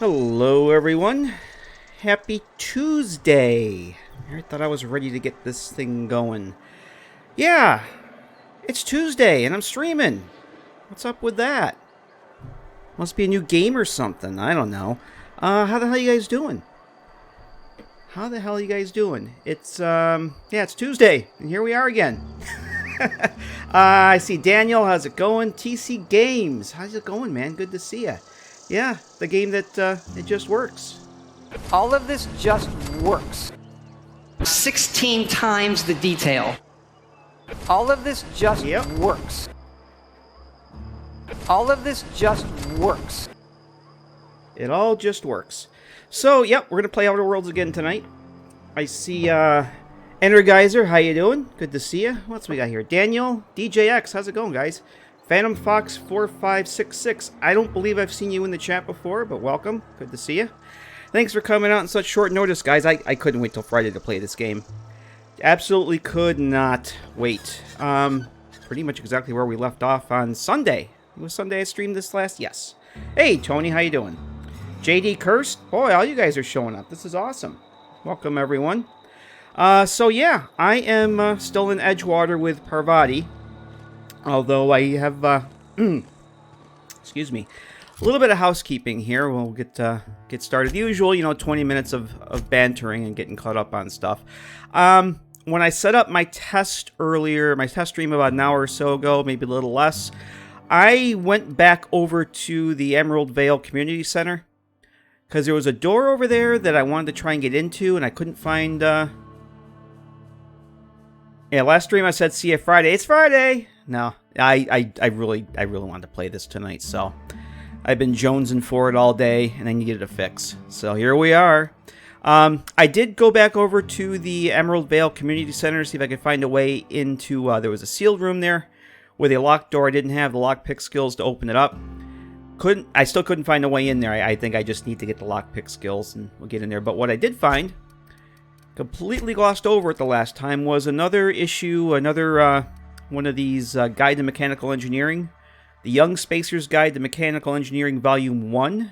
Hello everyone, happy Tuesday. I thought I was ready to get this thing going. Yeah, it's Tuesday and I'm streaming. What's up with that? Must be a new game or something, I don't know. How the hell you guys doing? It's, it's Tuesday, and here we are again. I see Daniel, how's it going? TC Games, how's it going, man? Good to see ya. Yeah, the game that, it just works. All of this just works. 16 times the detail. All of this just works. All of this just works. It all just works. So, yep, we're going to play Outer Worlds again tonight. I see, Energizer, how you doing? Good to see you. What's we got here? Daniel, DJX, how's it going, guys? Phantom Fox 4566. I don't believe I've seen you in the chat before, but welcome. Good to see you. Thanks for coming out on such short notice, guys. I couldn't wait till Friday to play this game. Absolutely could not wait. Pretty much exactly where we left off on Sunday. It was Sunday I streamed this last? Yes. Hey, Tony, how you doing? JD Cursed? Boy, all you guys are showing up. This is awesome. Welcome, everyone. So yeah, I am still in Edgewater with Parvati. Although I have, excuse me, a little bit of housekeeping here. We'll get started. Usual, 20 minutes of bantering and getting caught up on stuff. When I set up my test earlier, my test stream about an hour or so ago, maybe a little less, I went back over to the Emerald Vale Community Center because there was a door over there that I wanted to try and get into, and I couldn't find. Yeah, last stream I said, see you Friday. It's Friday! No, I really wanted to play this tonight, so I've been jonesing for it all day, and I needed a fix. So here we are. I did go back over to the Emerald Vale Community Center to see if I could find a way into, there was a sealed room there with a locked door. I didn't have the lockpick skills to open it up. I still couldn't find a way in there. I think I just need to get the lockpick skills, and we'll get in there. But what I did find, completely glossed over it the last time, was another issue, another one of these Guide to Mechanical Engineering, the Young Spacer's Guide to Mechanical Engineering Volume 1.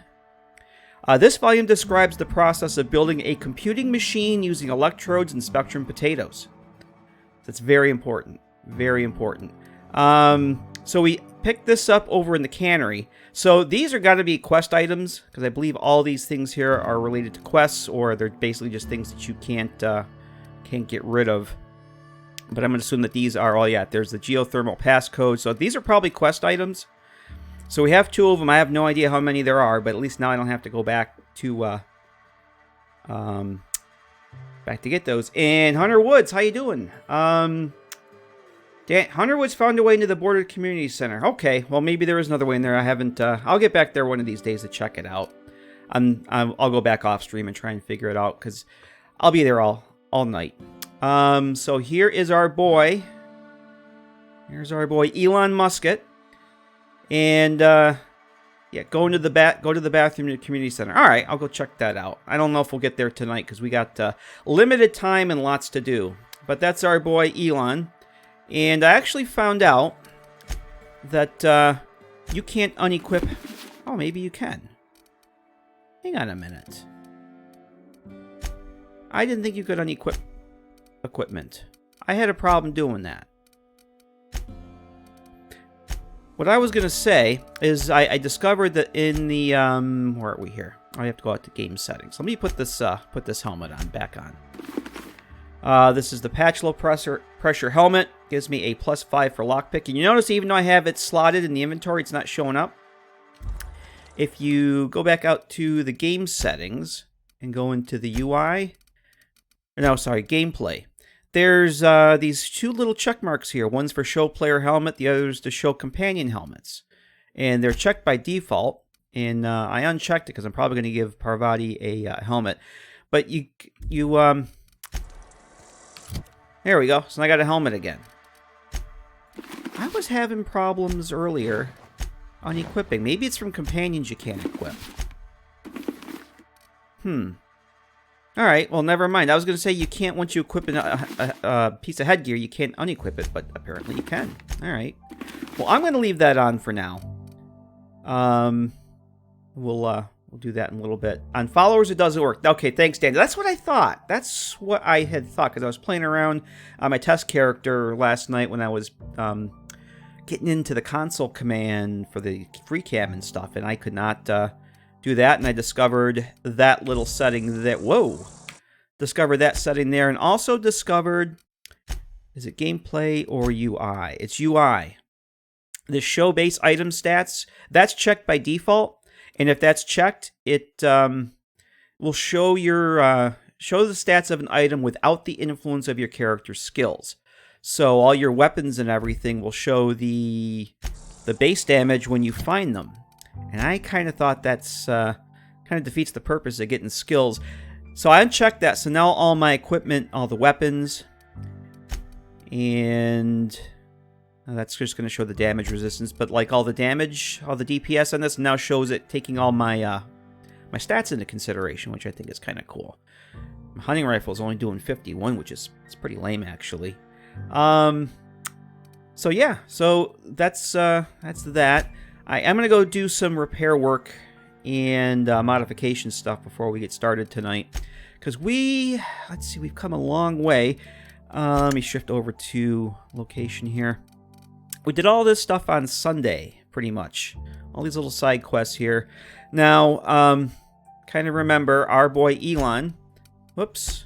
This volume describes the process of building a computing machine using electrodes and spectrum potatoes. That's very important. Very important. So we picked this up over in the cannery. So these are got to be quest items, because I believe all these things here are related to quests, or they're basically just things that you can't get rid of. But I'm going to assume that these are, there's the Geothermal passcode. So these are probably quest items. So we have 2 of them. I have no idea how many there are, but at least now I don't have to go back to get those. And Hunter Woods, how you doing? Hunter Woods found a way into the Border Community Center. Okay, well maybe there is another way in there. I haven't. I'll get back there one of these days to check it out. I'll go back off stream and try and figure it out, because I'll be there all night. So here is our boy. Here's our boy Elon Musket. And go to the bathroom in the community center. All right, I'll go check that out. I don't know if we'll get there tonight because we got limited time and lots to do. But that's our boy Elon. And I actually found out that you can't unequip. Oh, maybe you can. Hang on a minute. I didn't think you could unequip equipment. I had a problem doing that. What I was going to say is I discovered that in the, where are we here? I have to go out to game settings. Let me put this helmet back on. This is the patch low pressure helmet. Gives me a +5 for lockpick. And you notice even though I have it slotted in the inventory, it's not showing up. If you go back out to the game settings and go into the UI, no, sorry, gameplay. There's these 2 little check marks here. One's for show player helmet, the other's to show companion helmets. And they're checked by default. And I unchecked it because I'm probably going to give Parvati a helmet. But there we go. So I got a helmet again. I was having problems earlier on equipping. Maybe it's from companions you can't equip. Alright, well, never mind. I was going to say you can't, once you equip a piece of headgear, you can't unequip it, but apparently you can. Alright. Well, I'm going to leave that on for now. We'll we'll do that in a little bit. On followers, it doesn't work. Okay, thanks, Dan. That's what I thought. That's what I had thought, because I was playing around on my test character last night when I was getting into the console command for the free cam and stuff, and I could not do that, and I discovered that little setting that... Whoa! Discovered that setting there, and also discovered... Is it gameplay or UI? It's UI. The show base item stats, that's checked by default. And if that's checked, it will show your show the stats of an item without the influence of your character's skills. So all your weapons and everything will show the base damage when you find them. And I kind of thought that's kind of defeats the purpose of getting skills. So I unchecked that. So now all my equipment, all the weapons, and that's just going to show the damage resistance. But like all the damage, all the DPS on this now shows it taking all my my stats into consideration, which I think is kind of cool. My hunting rifle is only doing 51, which is it's pretty lame actually. So yeah, so that's that. I am going to go do some repair work and modification stuff before we get started tonight. Because let's see, we've come a long way. Let me shift over to location here. We did all this stuff on Sunday, pretty much. All these little side quests here. Now, kind of remember our boy Elon. Whoops.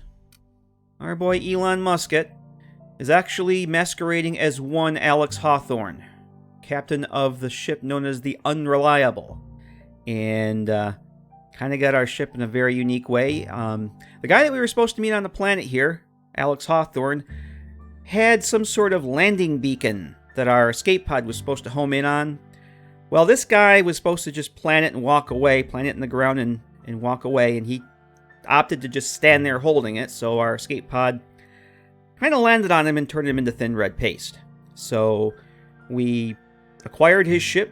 Our boy Elon Musket is actually masquerading as one Alex Hawthorne, captain of the ship known as the Unreliable. And kind of got our ship in a very unique way. The guy that we were supposed to meet on the planet here, Alex Hawthorne, had some sort of landing beacon that our escape pod was supposed to home in on. Well, this guy was supposed to just plant it and walk away, plant it in the ground and walk away, and he opted to just stand there holding it, so our escape pod kind of landed on him and turned him into thin red paste. So we acquired his ship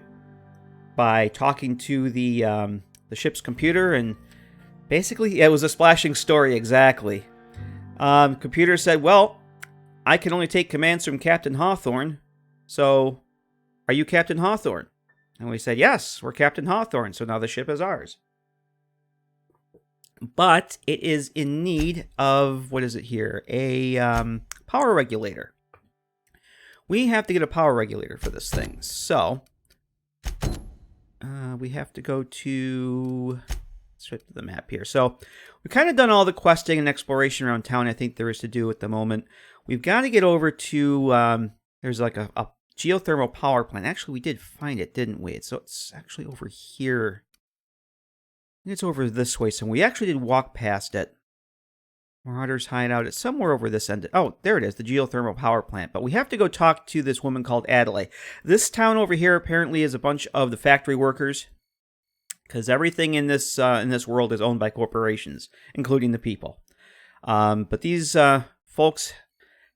by talking to the ship's computer, and basically, yeah, it was a splashing story, exactly. Computer said, well, I can only take commands from Captain Hawthorne, so are you Captain Hawthorne? And we said, yes, we're Captain Hawthorne, so now the ship is ours. But it is in need of, what is it here, a power regulator. We have to get a power regulator for this thing, so we have to go to... Straight to the map here. So we've kind of done all the questing and exploration around town I think there is to do at the moment. We've got to get over to, there's like a geothermal power plant. Actually, we did find it, didn't we? So it's actually over here. I think it's over this way. So we actually did walk past it. Marauders hideout. It's somewhere over this end. Oh, there it is, the geothermal power plant. But we have to go talk to this woman called Adelaide. This town over here apparently is a bunch of the factory workers, because everything in this world is owned by corporations, including the people. But these folks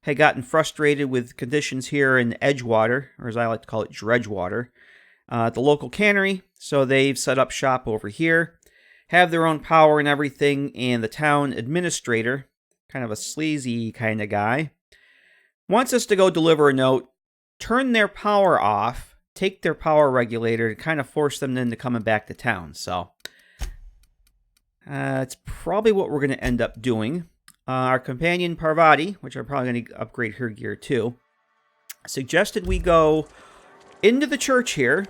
had gotten frustrated with conditions here in Edgewater, or as I like to call it, Dredgewater, at the local cannery. So they've set up shop over here, have their own power and everything, and the town administrator, kind of a sleazy kind of guy, wants us to go deliver a note, turn their power off, take their power regulator to kind of force them into coming back to town. So it's probably what we're going to end up doing. Our companion Parvati, which I'm probably going to upgrade her gear too, suggested we go into the church here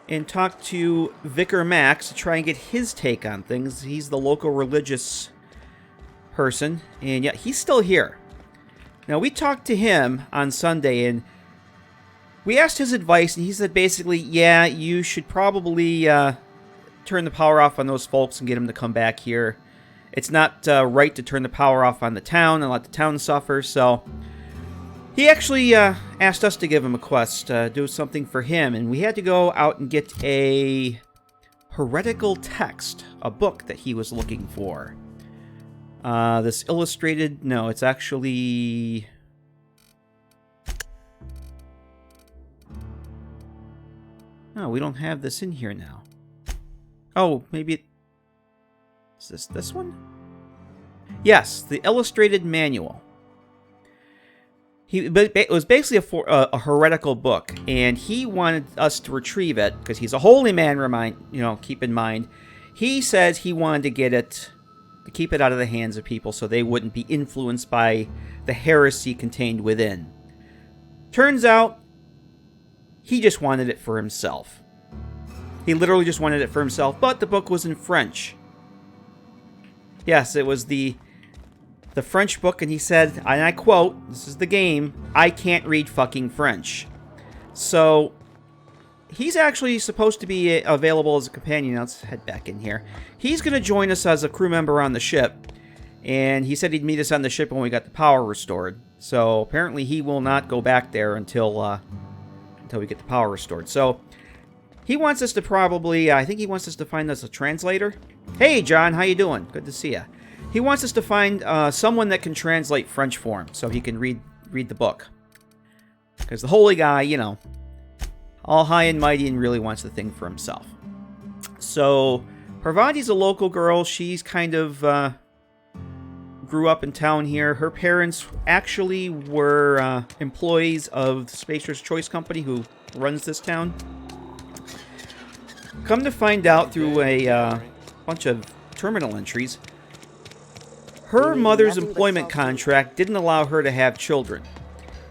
and talk to Vicar Max to try and get his take on things. He's the local religious person, and yet he's still here. Now, we talked to him on Sunday, and we asked his advice, and he said basically, yeah, you should probably turn the power off on those folks and get them to come back here. It's not right to turn the power off on the town and let the town suffer, so he actually asked us to give him a quest, do something for him, and we had to go out and get a heretical text, a book that he was looking for. This illustrated, no, it's actually... No, we don't have this in here now. Oh, maybe it... Is this one? Yes, the illustrated manual. It was basically a heretical book, and he wanted us to retrieve it, because he's a holy man, keep in mind. He says he wanted to get it, to keep it out of the hands of people so they wouldn't be influenced by the heresy contained within. Turns out, he just wanted it for himself. He literally just wanted it for himself, but the book was in French. Yes, it was the French book, and he said, and I quote, this is the game, "I can't read fucking French." So, he's actually supposed to be available as a companion. Now, let's head back in here. He's going to join us as a crew member on the ship, and he said he'd meet us on the ship when we got the power restored. So, apparently he will not go back there until we get the power restored. So, he wants us to probably, I think he wants us to find us a translator. Hey, John, how you doing? Good to see you. He wants us to find someone that can translate French for him so he can read the book. Because the holy guy, you know, all high and mighty and really wants the thing for himself. So, Parvati's a local girl. She's kind of grew up in town here. Her parents actually were employees of the Spacer's Choice Company who runs this town. Come to find out through a bunch of terminal entries, her mother's employment contract didn't allow her to have children.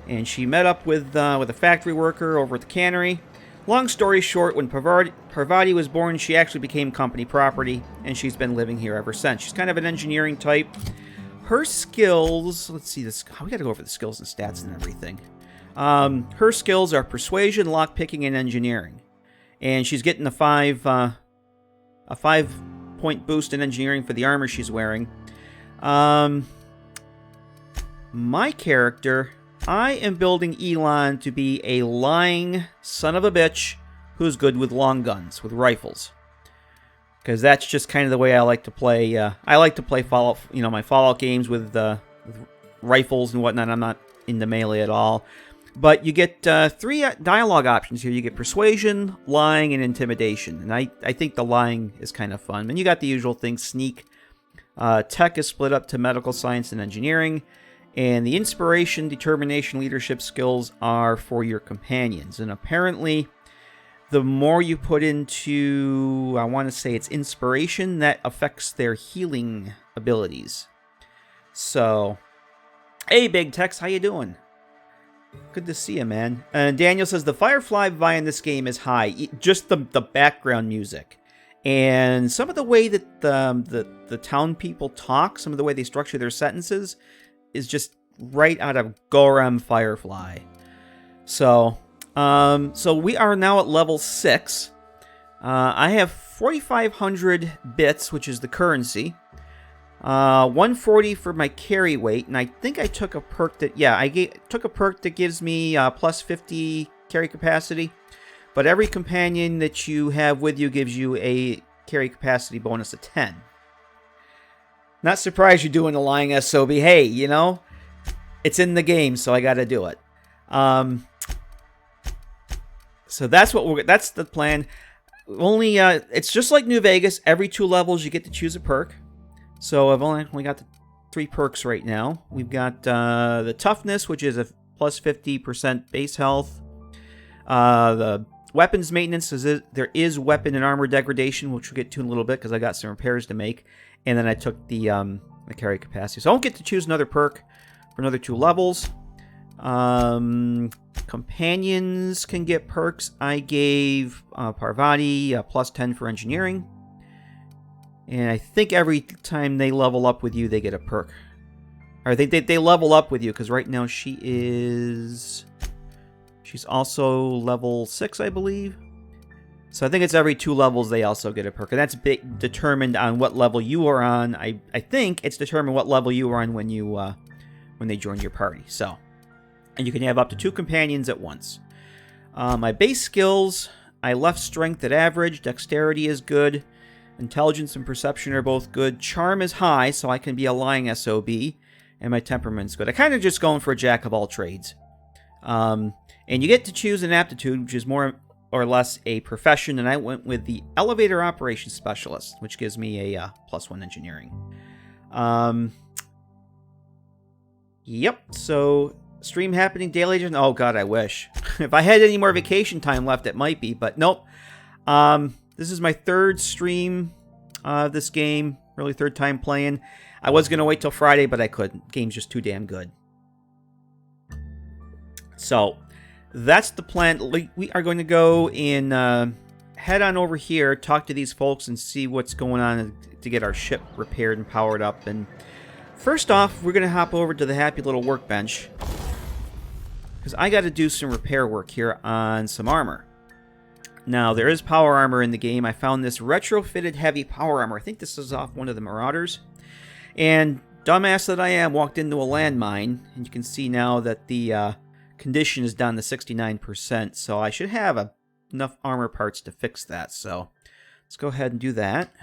And she met up with a factory worker over at the cannery. Long story short, when Parvati was born, she actually became company property, and she's been living here ever since. She's kind of an engineering type. Her skills, let's see this. We got to go over the skills and stats and everything. Her skills are persuasion, lockpicking, and engineering. And she's getting a 5-point boost in engineering for the armor she's wearing. My character, I am building Elon to be a lying son of a bitch who's good with long guns, with rifles. Because that's just kind of the way I like to play. I like to play Fallout, my Fallout games with rifles and whatnot. I'm not into melee at all. But you get 3 dialogue options here. You get persuasion, lying, and intimidation. And I think the lying is kind of fun. And you got the usual things, sneak. Tech is split up to medical science and engineering. And the inspiration, determination, leadership skills are for your companions. And apparently, the more you put into, I want to say it's inspiration, that affects their healing abilities. So, hey, Big Tex, how you doing? Good to see you, man. And Daniel says, the Firefly vibe in this game is high. Just the background music. And some of the way that the town people talk, some of the way they structure their sentences, is just right out of Gorem Firefly. So we are now at level 6. I have 4,500 bits, which is the currency. 140 for my carry weight, and I think I took a perk that, took a perk that gives me plus 50 carry capacity. But every companion that you have with you gives you a carry capacity bonus of 10. Not surprised you're doing a lying SOB. Hey, it's in the game, so I got to do it. So that's the plan. Only it's just like New Vegas. Every 2 levels you get to choose a perk. So I've only got the 3 perks right now. We've got the toughness, which is a plus 50% base health. The weapons maintenance, there is weapon and armor degradation, which we'll get to in a little bit because I got some repairs to make. And then I took the carry capacity. So I won't get to choose another perk for another 2 levels. Companions can get perks. I gave Parvati plus 10 for engineering. And I think every time they level up with you, they get a perk. Or I think they level up with you, because right now she's also level 6, I believe. So I think it's every 2 levels they also get a perk. And that's determined on what level you are on. I think it's determined what level you are on when they join your party. So, and you can have up to 2 companions at once. My base skills, I left strength at average. Dexterity is good. Intelligence and perception are both good. Charm is high, so I can be a lying SOB. And my temperament's good. I kind of just going for a jack of all trades. And you get to choose an aptitude, which is more or less a profession. And I went with the elevator operations specialist, which gives me a plus 1 engineering. Yep, so stream happening daily. Oh, God, I wish. If I had any more vacation time left, it might be. But nope. This is my 3rd stream this game. Really third time playing. I was going to wait till Friday, but I couldn't. Game's just too damn good. So, that's the plan. We are going to go and head on over here, talk to these folks, and see what's going on to get our ship repaired and powered up. And first off, we're going to hop over to the happy little workbench, because I got to do some repair work here on some armor. Now, there is power armor in the game. I found this retrofitted heavy power armor. I think this is off one of the Marauders. And dumbass that I am, walked into a landmine, and you can see now that the condition is down to 69%, so I should have enough armor parts to fix that. So let's go ahead and do that.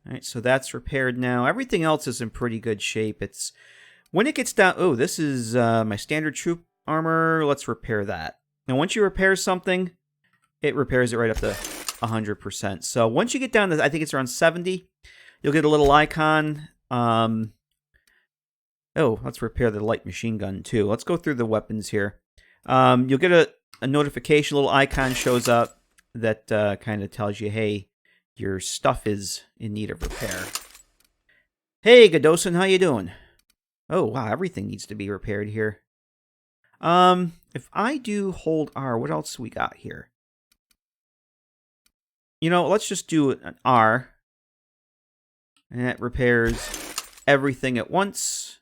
Alright, so that's repaired now. Everything else is in pretty good shape. It's when it gets down... Oh, this is my standard troop armor. Let's repair that. Now, once you repair something, it repairs it right up to 100%. So once you get down to, I think it's around 70, you'll get a little icon. Oh, let's repair the light machine gun, too. Let's go through the weapons here. You'll get a notification, a little icon shows up that kind of tells you, hey, your stuff is in need of repair. Hey, Godosin, how you doing? Oh, wow, everything needs to be repaired here. If I do hold R, what else we got here? You know, let's just do an R. And that repairs everything at once.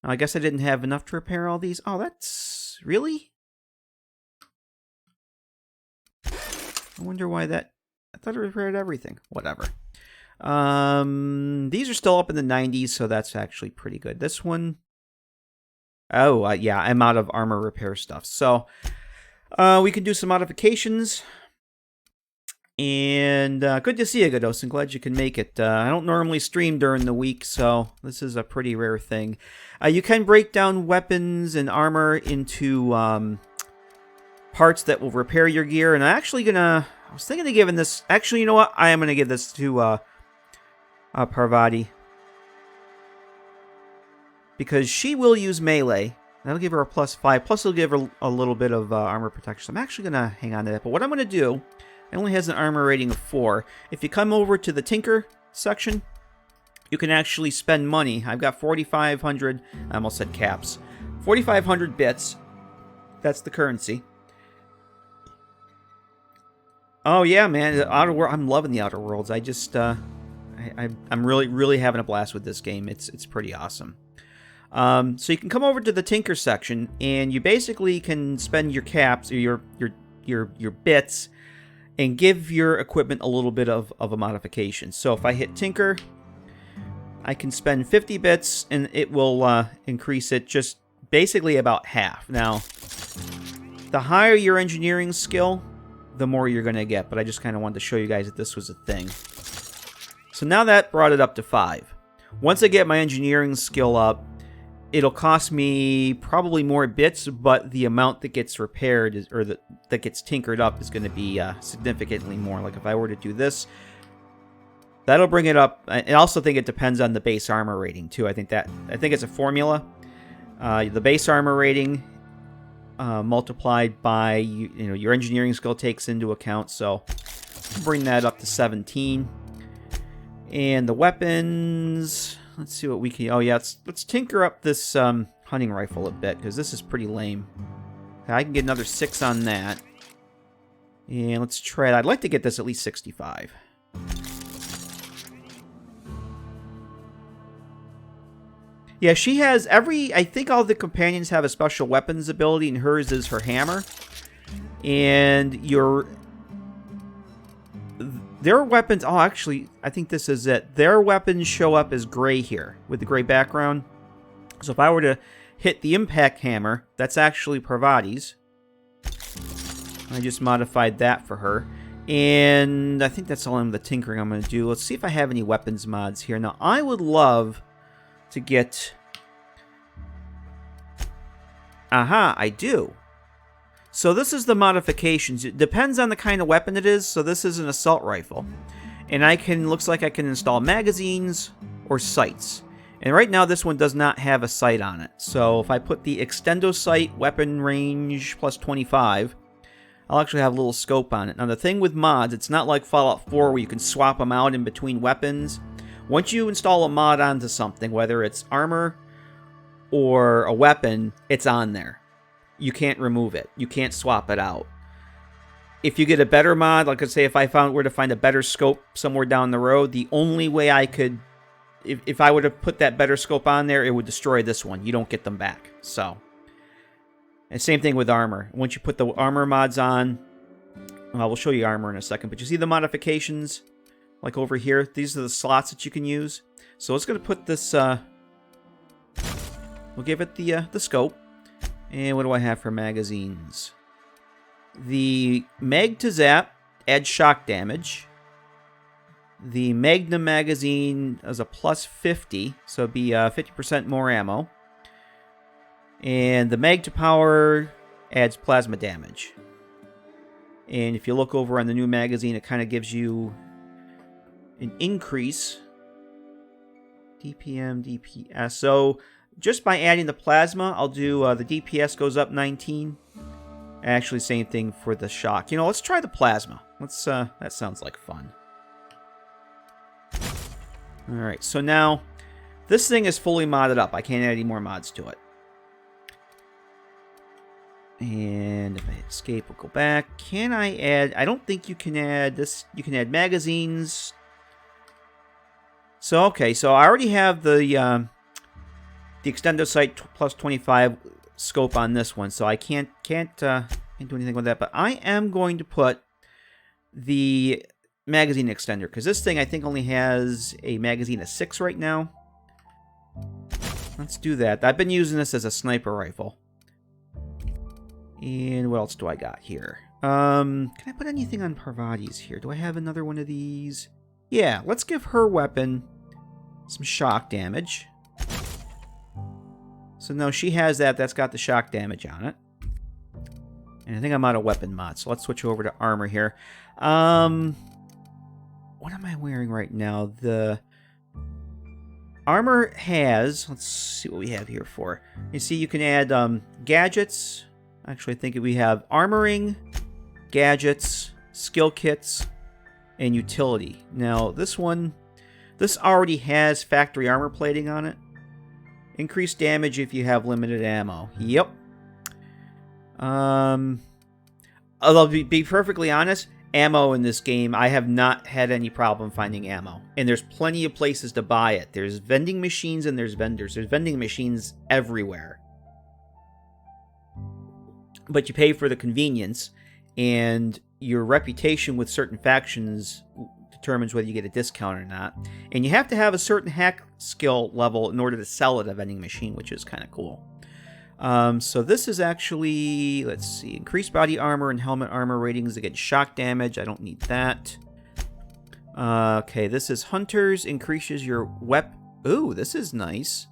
Now, I guess I didn't have enough to repair all these. Oh, that's... Really? I wonder why that... I thought it repaired everything. Whatever. These are still up in the 90s, so that's actually pretty good. This one... Oh, yeah, I'm out of armor repair stuff. So, we can do some modifications. And good to see you, Godos. I'm glad you can make it. I don't normally stream during the week, so this is a pretty rare thing. You can break down weapons and armor into parts that will repair your gear. And I'm actually gonna... I was thinking of giving this... Actually, you know what? I am gonna give this to Parvati. Because she will use melee. That'll give her a +5. Plus, it'll give her a little bit of armor protection. So I'm actually going to hang on to that. But what I'm going to do, it only has an armor rating of 4. If you come over to the Tinker section, you can actually spend money. I've got 4,500. I almost said caps. 4,500 bits. That's the currency. Oh, yeah, man. The Outer World, I'm loving the Outer Worlds. I just... I'm really having a blast with this game. It's pretty awesome. So you can come over to the Tinker section, and you basically can spend your caps or your bits, and give your equipment a little bit of a modification. So if I hit Tinker, I can spend 50 bits, and it will increase it just basically about half. Now, the higher your engineering skill, the more you're going to get. But I just kind of wanted to show you guys that this was a thing. So now that brought it up to 5. Once I get my engineering skill up, it'll cost me probably more bits, but the amount that gets repaired is, or that gets tinkered up is going to be significantly more. Like if I were to do this, that'll bring it up. I also think it depends on the base armor rating too. I think it's a formula. The base armor rating multiplied by your engineering skill takes into account. So bring that up to 17. And the weapons, let's see what we can... Oh, yeah, let's tinker up this hunting rifle a bit, because this is pretty lame. I can get another 6 on that. And let's try it. I'd like to get this at least 65. Yeah, she has I think all the companions have a special weapons ability, and hers is her hammer. And their weapons... Oh, actually, I think this is it. Their weapons show up as gray here, with the gray background. So if I were to hit the impact hammer, that's actually Parvati's. I just modified that for her. And I think that's all the tinkering I'm going to do. Let's see if I have any weapons mods here. Now, I would love to get... Aha, I do. So this is the modifications. It depends on the kind of weapon it is. So this is an assault rifle. And looks like I can install magazines or sights. And right now this one does not have a sight on it. So if I put the extendo sight weapon range plus 25, I'll actually have a little scope on it. Now, the thing with mods, it's not like Fallout 4 where you can swap them out in between weapons. Once you install a mod onto something, whether it's armor or a weapon, it's on there. You can't remove it. You can't swap it out. If you get a better mod, like I say, if I were to find a better scope somewhere down the road, the only way I could, if I would have put that better scope on there, it would destroy this one. You don't get them back. So, and same thing with armor. Once you put the armor mods on, well, we'll show you armor in a second, but you see the modifications, like over here? These are the slots that you can use. So let's go to put this, we'll give it the scope. And what do I have for magazines? The Mag to Zap adds shock damage. The Magnum magazine is a plus 50, so it'd be 50% more ammo. And the Mag to Power adds plasma damage. And if you look over on the new magazine, it kind of gives you an increase. DPM, DPS. So just by adding the plasma, I'll do the DPS goes up 19. Actually, same thing for the shock. You know, let's try the plasma. Let's. That sounds like fun. All right, so now this thing is fully modded up. I can't add any more mods to it. And if I escape, we'll go back. Can I add? I don't think you can add this. You can add magazines. So okay, so I already have the extendo sight plus 25 scope on this one, so I can't do anything with that. But I am going to put the magazine extender, because this thing I think only has a magazine of 6 right now. Let's do that. I've been using this as a sniper rifle. And what else do I got here? Can I put anything on Parvati's here? Do I have another one of these? Yeah, let's give her weapon some shock damage. So no, she has that. That's got the shock damage on it. And I think I'm out of weapon mod, so let's switch over to armor here. What am I wearing right now? The armor has, let's see what we have here for. You see you can add gadgets. Actually, I think we have armoring, gadgets, skill kits, and utility. Now, this one, this already has factory armor plating on it. Increased damage if you have limited ammo. Yep. Although, to be perfectly honest, ammo in this game, I have not had any problem finding ammo. And there's plenty of places to buy it. There's vending machines and there's vendors. There's vending machines everywhere. But you pay for the convenience, and your reputation with certain factions determines whether you get a discount or not. And you have to have a certain hack skill level in order to sell at a vending machine, which is kind of cool. So this is actually, let's see, increased body armor and helmet armor ratings against shock damage. I don't need that. Okay, this is Hunters. Increases your weapon. Ooh, this is nice.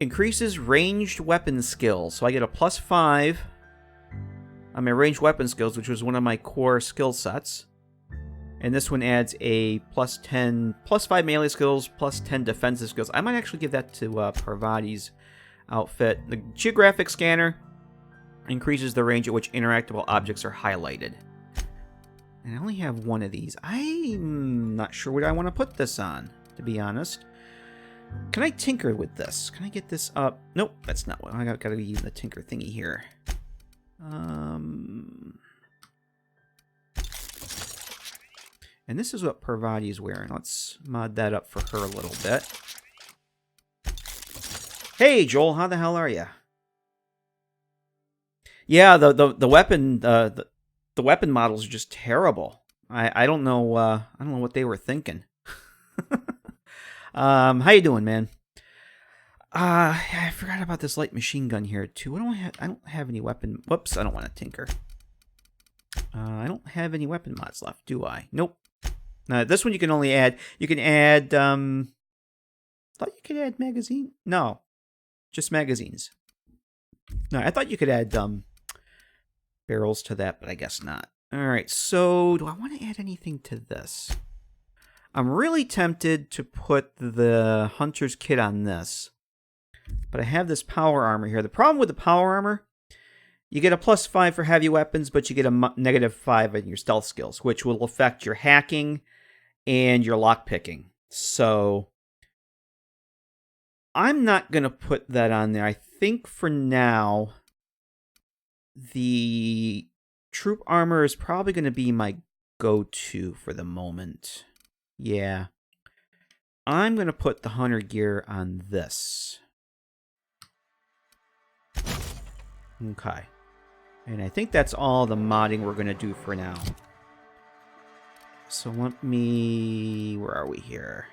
Increases ranged weapon skills. So I get a plus 5 on my ranged weapon skills, which was one of my core skill sets. And this one adds a plus 10, plus 5 melee skills, plus 10 defensive skills. I might actually give that to Parvati's outfit. The geographic scanner increases the range at which interactable objects are highlighted. And I only have one of these. I'm not sure what I want to put this on, to be honest. Can I tinker with this? Can I get this up? Nope, that's not what I got to use the tinker thingy here. And this is what Parvati's wearing. Let's mod that up for her a little bit. Hey, Joel, how the hell are you? Yeah, the weapon the weapon models are just terrible. I don't know what they were thinking. How you doing, man? I forgot about this light machine gun here too. What do I have? I don't have any weapon. Whoops, I don't want to tinker. I don't have any weapon mods left, do I? Nope. This one you can only add. You can add. Thought you could add magazine. No, just magazines. No, I thought you could add barrels to that, but I guess not. All right. So, do I want to add anything to this? I'm really tempted to put the Hunter's kit on this, but I have this power armor here. The problem with the power armor You get a +5 for heavy weapons, but you get a -5 in your stealth skills, which will affect your hacking and your lockpicking. So I'm not going to put that on there. I think for now, the troop armor is probably going to be my go-to for the moment. Yeah. I'm going to put the hunter gear on this. Okay. And I think that's all the modding we're going to do for now. So let me... Where are we here?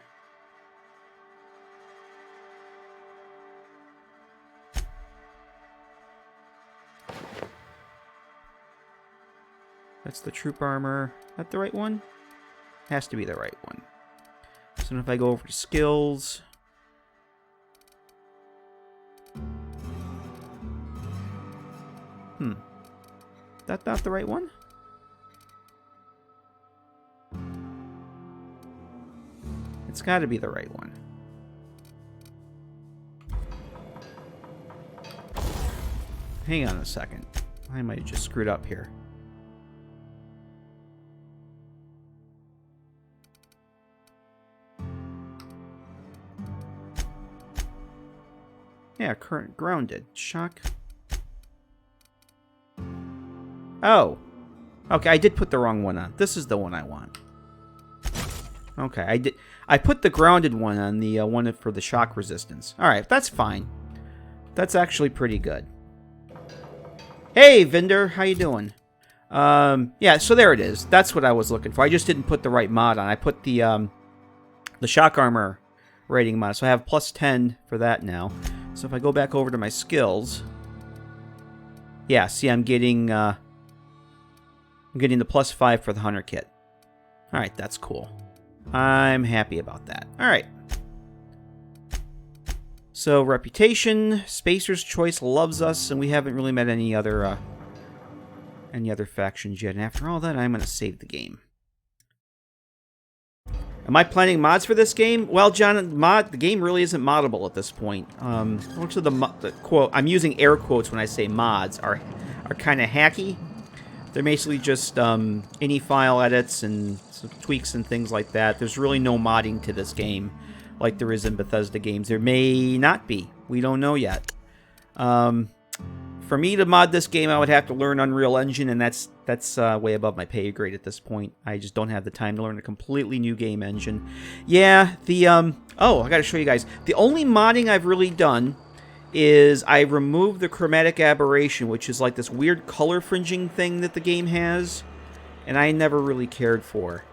That's the troop armor. Is that the right one? Has to be the right one. So if I go over to skills... That's not the right one? It's got to be the right one. Hang on a second. I might have just screwed up here. Yeah, current grounded. Shock. Oh. Okay, I did put the wrong one on. This is the one I want. Okay, I put the grounded one on, the one for the shock resistance. Alright, that's fine. That's actually pretty good. Hey, Vinder, how you doing? Yeah, so there it is. That's what I was looking for. I just didn't put the right mod on. I put the shock armor rating mod, so I have +10 for that now. So if I go back over to my skills, yeah, see, I'm getting the +5 for the hunter kit. All right, that's cool. I'm happy about that. All right. So reputation, Spacer's Choice loves us, and we haven't really met any other factions yet. And after all that, I'm going to save the game. Am I planning mods for this game? Well, John, the game really isn't moddable at this point. Most of the quote, I'm using air quotes when I say mods, are kind of hacky. They're basically just ini file edits and some tweaks and things like that. There's really no modding to this game like there is in Bethesda games. There may not be. We don't know yet. For me to mod this game, I would have to learn Unreal Engine, and that's way above my pay grade at this point. I just don't have the time to learn a completely new game engine. Yeah, oh, I gotta show you guys. The only modding I've really done is I removed the chromatic aberration, which is like this weird color fringing thing that the game has, and I never really cared for.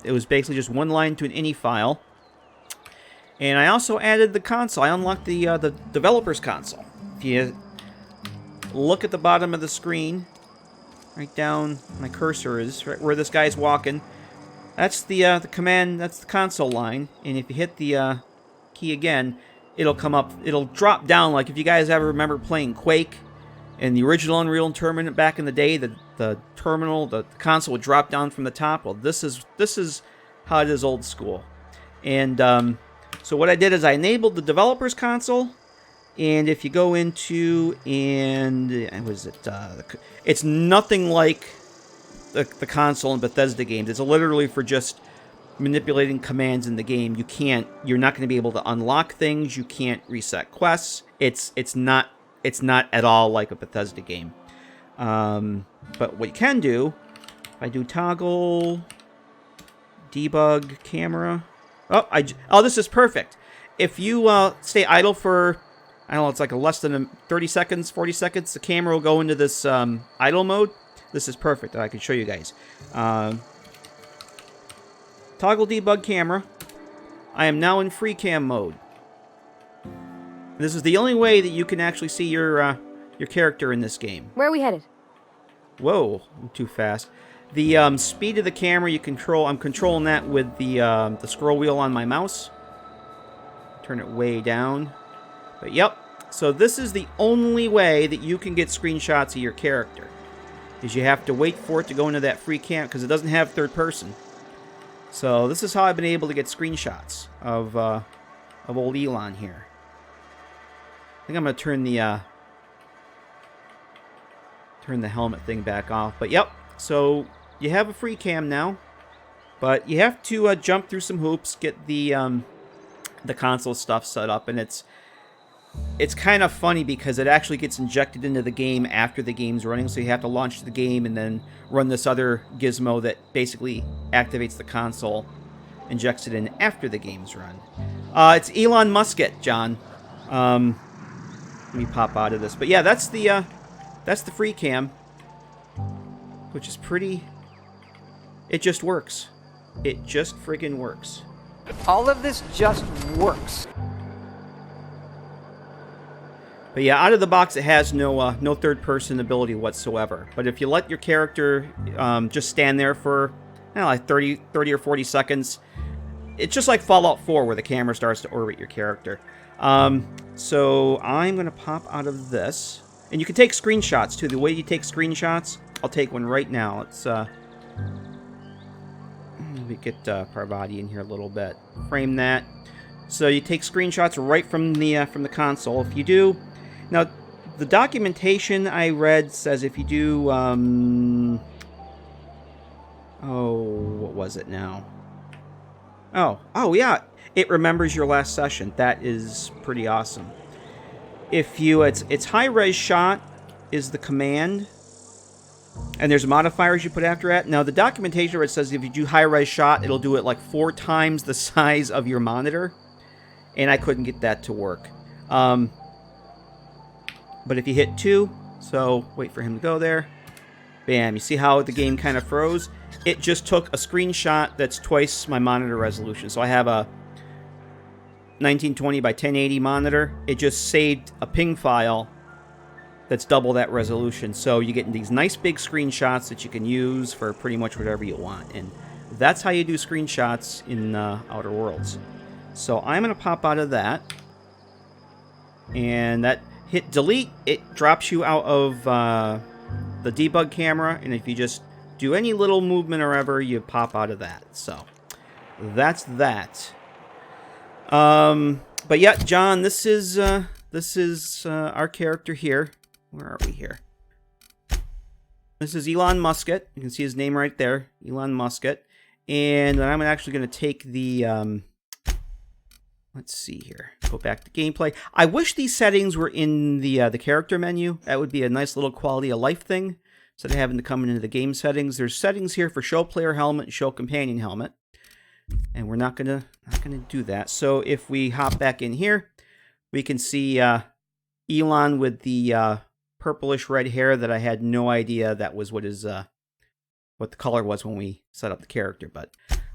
It was basically just one line to an ini file. And I also added the console. I unlocked the developer's console. If you look at the bottom of the screen, right down my cursor is, right where this guy's walking, that's the command, that's the console line. And if you hit the key again, it'll come up, it'll drop down. Like if you guys ever remember playing Quake in the original Unreal Tournament back in the day, the terminal, the console would drop down from the top. Well, this is how it is old school. And so what I did is I enabled the developer's console, and if you go into, and was it? It's nothing like the console in Bethesda games. It's literally for just manipulating commands in the game. You're not going to be able to unlock things. You can't reset quests. It's not at all like a Bethesda game. But what you can do, if I do toggle, debug, camera. Oh, this is perfect. If you stay idle for, I don't know, it's like less than 30 seconds, 40 seconds, the camera will go into this idle mode. This is perfect. I can show you guys. Toggle debug camera. I am now in free cam mode. This is the only way that you can actually see your character in this game. Where are we headed? Whoa, I'm too fast. The speed of the camera you control, I'm controlling that with the scroll wheel on my mouse. Turn it way down. But yep, so this is the only way that you can get screenshots of your character. Is you have to wait for it to go into that free cam, because it doesn't have third person. So this is how I've been able to get screenshots of old Elon here. I think I'm going to turn the turn the helmet thing back off. But yep, so you have a free cam now. But you have to jump through some hoops, get the console stuff set up, and it's kind of funny because it actually gets injected into the game after the game's running, so you have to launch the game and then run this other gizmo that basically activates the console, injects it in after the game's run. It's Elon Musket, John. Let me pop out of this. But yeah, that's the free cam, which is pretty... It just works. It just friggin' works. All of this just works. But yeah, out of the box, it has no third-person ability whatsoever. But if you let your character just stand there for, I don't know, like 30 or 40 seconds, it's just like Fallout 4, where the camera starts to orbit your character. So I'm going to pop out of this. And you can take screenshots, too. The way you take screenshots, I'll take one right now. Let's get Parvati in here a little bit. Frame that. So you take screenshots right from the console. If you do... Now, the documentation I read says if you do... what was it now? Oh, yeah. It remembers your last session. That is pretty awesome. If you... It's high-res shot is the command... And there's modifiers you put after that. Now, the documentation where it says if you do high-res shot, it'll do it like 4 times the size of your monitor. And I couldn't get that to work. But if you hit 2, so wait for him to go there. Bam, you see how the game kind of froze? It just took a screenshot that's twice my monitor resolution. So I have a 1920 by 1080 monitor. It just saved a ping file that's double that resolution. So you get these nice big screenshots that you can use for pretty much whatever you want. And that's how you do screenshots in Outer Worlds. So I'm going to pop out of that. And that hit delete, it drops you out of the debug camera. And if you just do any little movement or ever, you pop out of that. So that's that. But yeah, John, this is our character here. Where are we here? This is Elon Musket. You can see his name right there, Elon Musket. And I'm actually going to take the... let's see here. Go back to gameplay. I wish these settings were in the character menu. That would be a nice little quality of life thing, instead of having to come into the game settings. There's settings here for show player helmet and show companion helmet, and we're not gonna do that. So if we hop back in here, we can see Elon with the purplish red hair that I had no idea that was what the color was when we set up the character. But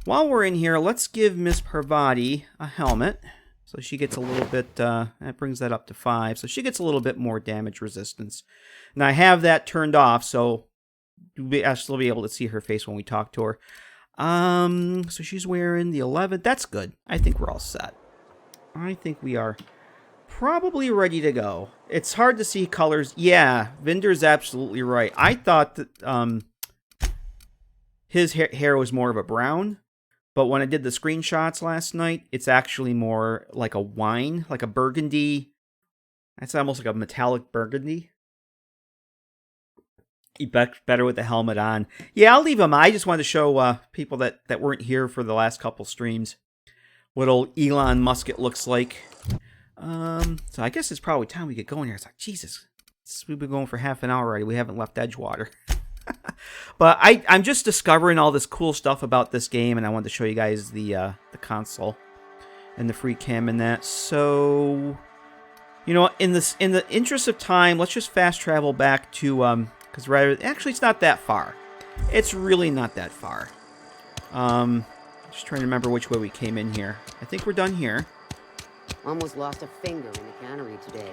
while we're in here, let's give Miss Parvati a helmet. So she gets a little bit, that brings that up to 5. So she gets a little bit more damage resistance. And I have that turned off, so I'll still be able to see her face when we talk to her. So she's wearing the 11th. That's good. I think we're all set. I think we are probably ready to go. It's hard to see colors. Yeah, Vinder's absolutely right. I thought that his hair was more of a brown, but when I did the screenshots last night, it's actually more like a wine, like a burgundy. That's almost like a metallic burgundy. He better with the helmet on. Yeah, I'll leave him. I just wanted to show people that weren't here for the last couple streams what old Elon Musket looks like. So I guess it's probably time we get going here. It's like, Jesus, we've been going for half an hour already. We haven't left Edgewater. But I'm just discovering all this cool stuff about this game, and I wanted to show you guys the console and the free cam and that. So, you know, in the interest of time, let's just fast travel back to because actually it's not that far. It's really not that far. Just trying to remember which way we came in here. I think we're done here. Almost lost a finger in the cannery today.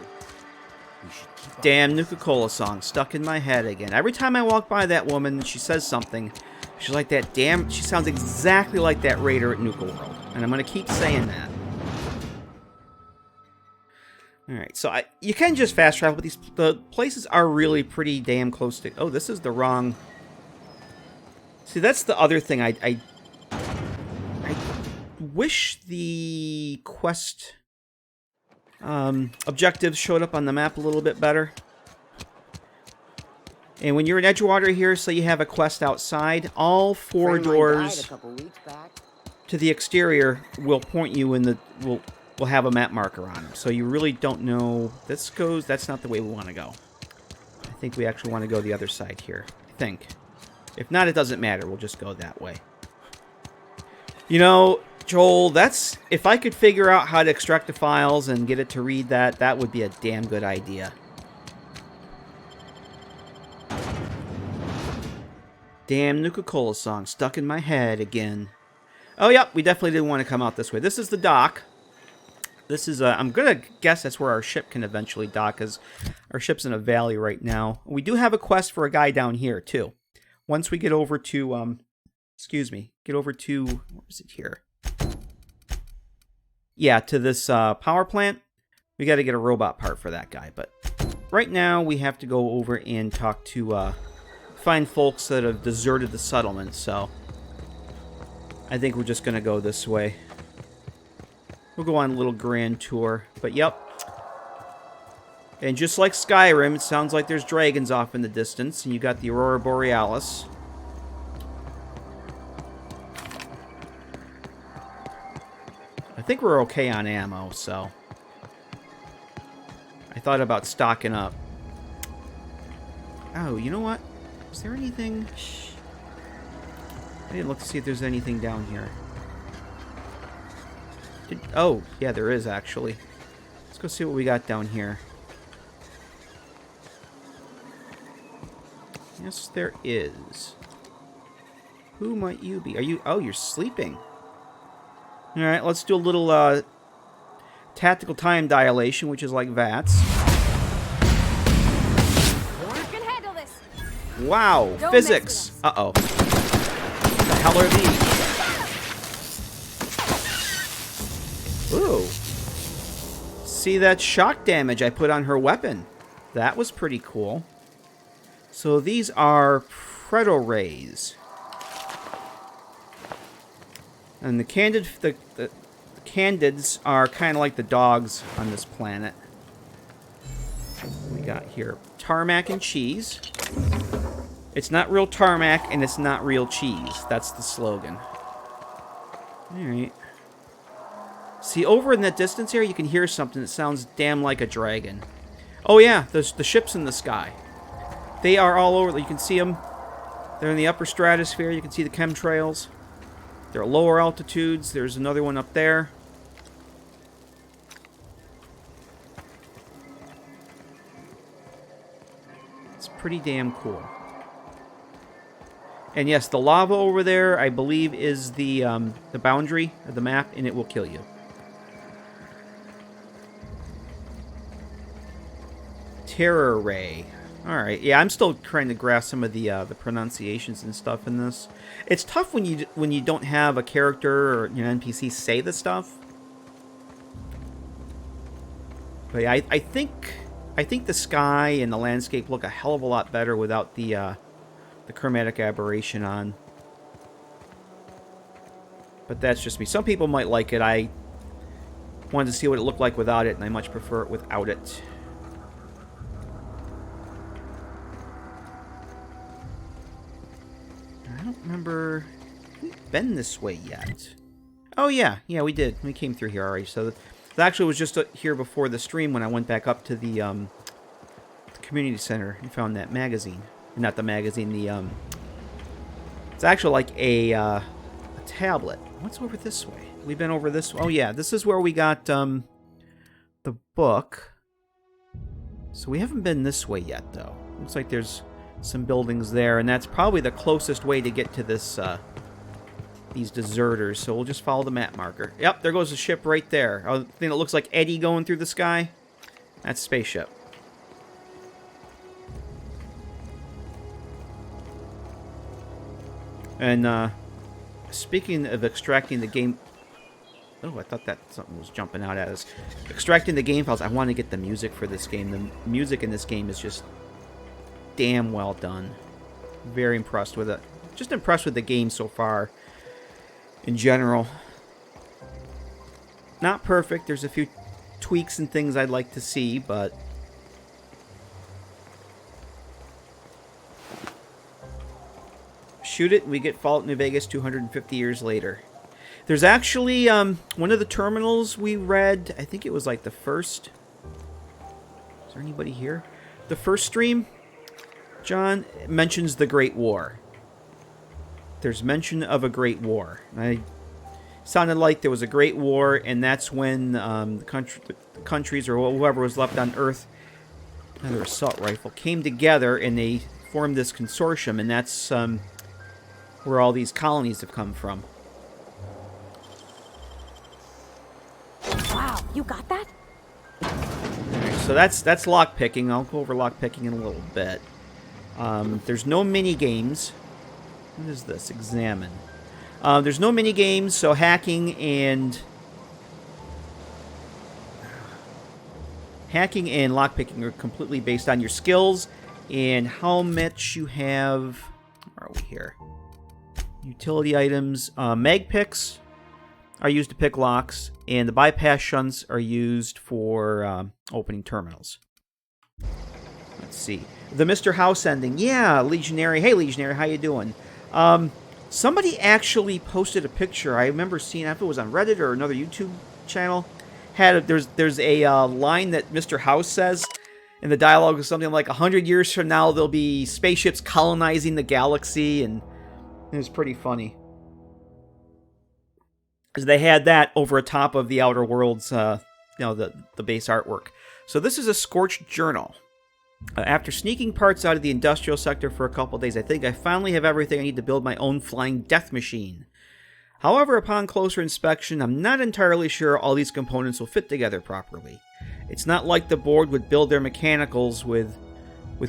Damn Nuka-Cola song stuck in my head again. Every time I walk by that woman, she says something. She's like that damn... She sounds exactly like that raider at Nuka World. And I'm going to keep saying that. Alright, so you can just fast travel, but the places are really pretty damn close to... Oh, this is the wrong... See, that's the other thing. I wish the quest... objectives showed up on the map a little bit better. And when you're in Edgewater here, so you have a quest outside, all 4 Friend of mine died doors a couple weeks back. to the exterior will point you in the... will have a map marker on them. So you really don't know... That's not the way we want to go. I think we actually want to go the other side here. I think. If not, it doesn't matter. We'll just go that way. You know, Joel, that's... If I could figure out how to extract the files and get it to read that, that would be a damn good idea. Damn Nuka-Cola song stuck in my head again. Oh, yep, we definitely didn't want to come out this way. This is the dock. This is, I'm going to guess that's where our ship can eventually dock, because our ship's in a valley right now. We do have a quest for a guy down here, too. Once we get over to, get over to, where is it here? Yeah, to this power plant. We got to get a robot part for that guy, but right now we have to go over and talk to, find folks that have deserted the settlement, so I think we're just going to go this way. We'll go on a little grand tour, but yep. And just like Skyrim, it sounds like there's dragons off in the distance, and you got the Aurora Borealis. I think we're okay on ammo, so I thought about stocking up. Oh, you know what? Is there anything? Shh. I didn't look to see if there's anything down here. Oh, yeah, there is actually. Let's go see what we got down here. Yes, there is. Who might you be? Are you... Oh, you're sleeping. Alright, let's do a little tactical time dilation, which is like VATS. Wow, Don't physics. Uh-oh. What the hell are these? Ooh. See that shock damage I put on her weapon? That was pretty cool. So these are preto-rays. And the candids are kind of like the dogs on this planet. We got here tarmac and cheese. It's not real tarmac, and it's not real cheese. That's the slogan. Alright. See, over in that distance here, you can hear something that sounds damn like a dragon. Oh yeah, there's the ships in the sky. They are all over. You can see them. They're in the upper stratosphere. You can see the chemtrails. They're at lower altitudes. There's another one up there. It's pretty damn cool. And yes, the lava over there, I believe, is the boundary of the map, and it will kill you. Terror Ray. Alright, yeah, I'm still trying to grasp some of the pronunciations and stuff in this. It's tough when you don't have a character or NPC say the stuff. But yeah, I think the sky and the landscape look a hell of a lot better without the chromatic aberration on. But that's just me. Some people might like it. I wanted to see what it looked like without it, and I much prefer it without it. I don't remember... We've been this way yet. Oh yeah, we did. We came through here already. So that actually was just here before the stream when I went back up to the community center and found that magazine. Not the magazine, the it's actually like a tablet. What's over this way? We've been over this. Oh yeah, this is where we got the book. So we haven't been this way yet, though. Looks like there's some buildings there, and that's probably the closest way to get to this these deserters. So we'll just follow the map marker. Yep, there goes the ship right there. Oh, the thing that looks like Eddie going through the sky. That's a spaceship. And speaking of extracting the game... Oh, I thought that something was jumping out at us. Extracting the game files. I want to get the music for this game. The music in this game is just damn well done. Very impressed with it. Just impressed with the game so far in general. Not perfect. There's a few tweaks and things I'd like to see, but shoot it, and we get Fallout New Vegas 250 years later. There's actually one of the terminals we read. I think it was like the first. Is there anybody here? The first stream, John, mentions the Great War. There's mention of a Great War. Sounded like there was a Great War, and that's when the countries or whoever was left on Earth, another assault rifle, came together and they formed this consortium, and that's where all these colonies have come from. Wow, you got that? Alright, so that's lockpicking. I'll go over lockpicking in a little bit. There's no mini games. What is this? Examine. There's no mini games, so hacking and lockpicking are completely based on your skills and how much you have. Where are we here? Utility items. Mag picks are used to pick locks, and the bypass shunts are used for opening terminals. Let's see. The Mr. House ending. Yeah, Legionary. Hey, Legionary, how you doing? Somebody actually posted a picture. I remember seeing, if it was on Reddit or another YouTube channel, there's a line that Mr. House says, and the dialogue is something like 100 years from now there'll be spaceships colonizing the galaxy, and it was pretty funny. Because they had that over top of the Outer Worlds, the base artwork. So this is a Scorched Journal. After sneaking parts out of the industrial sector for a couple days, I think I finally have everything I need to build my own flying death machine. However, upon closer inspection, I'm not entirely sure all these components will fit together properly. It's not like the board would build their mechanicals with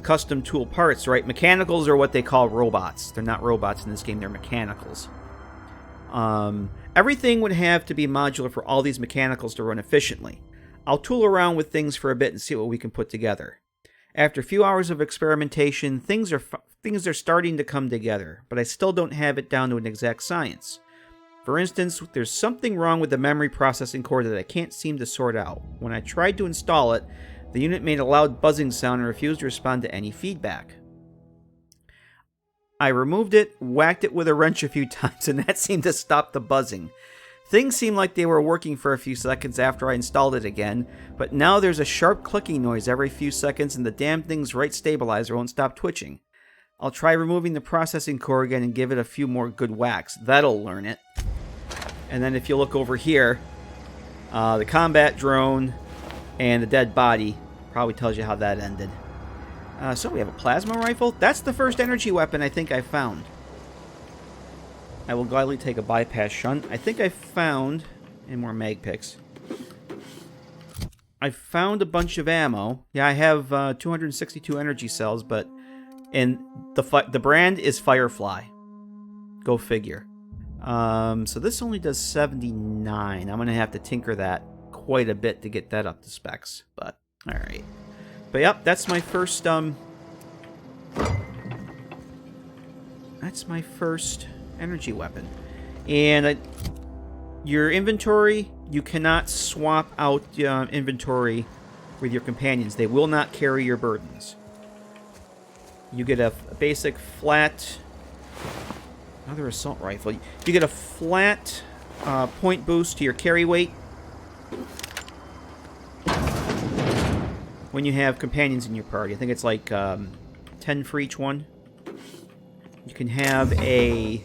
custom tool parts, right? Mechanicals are what they call robots. They're not robots in this game, they're mechanicals. Everything would have to be modular for all these mechanicals to run efficiently. I'll tool around with things for a bit and see what we can put together. After a few hours of experimentation, things are starting to come together, but I still don't have it down to an exact science. For instance, there's something wrong with the memory processing core that I can't seem to sort out. When I tried to install it, the unit made a loud buzzing sound and refused to respond to any feedback. I removed it, whacked it with a wrench a few times, and that seemed to stop the buzzing. Things seemed like they were working for a few seconds after I installed it again, but now there's a sharp clicking noise every few seconds and the damn thing's right stabilizer won't stop twitching. I'll try removing the processing core again and give it a few more good whacks. That'll learn it. And then if you look over here, the combat drone and the dead body probably tells you how that ended. So we have a plasma rifle. That's the first energy weapon I think I found. I will gladly take a bypass shunt. I think I found, and more mag picks. I found a bunch of ammo. Yeah, I have 262 energy cells, and the brand is Firefly. Go figure. So this only does 79. I'm gonna have to tinker that quite a bit to get that up to specs. But all right. But yep, that's my first. That's my first energy weapon. And your inventory, you cannot swap out inventory with your companions. They will not carry your burdens. You get a basic flat, another assault rifle. You get a flat point boost to your carry weight when you have companions in your party. I think it's like 10 for each one. You can have a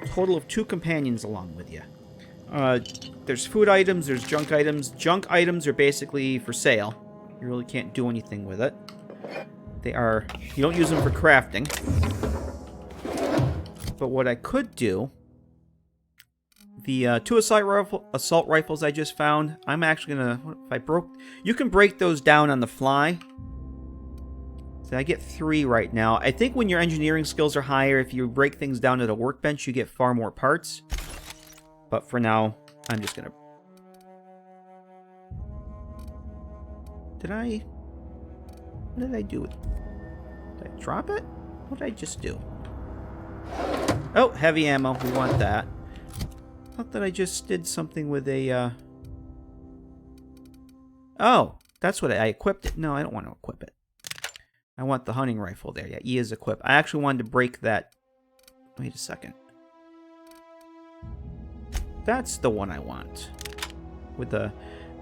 total of 2 companions along with you. There's food items, there's junk items. Junk items are basically for sale. You really can't do anything with it. They are, you don't use them for crafting. But what I could do, the 2 assault rifles I just found, I'm actually gonna, you can break those down on the fly. So I get 3 right now. I think when your engineering skills are higher, if you break things down at a workbench, you get far more parts. But for now, I'm just gonna... What did I do? Did I drop it? What did I just do? Oh, heavy ammo. We want that. I thought that I just did something with a... Oh, that's what I equipped it. No, I don't want to equip it. I want the hunting rifle there. Yeah, E is equipped. I actually wanted to break that Wait a second. That's the one I want. With the...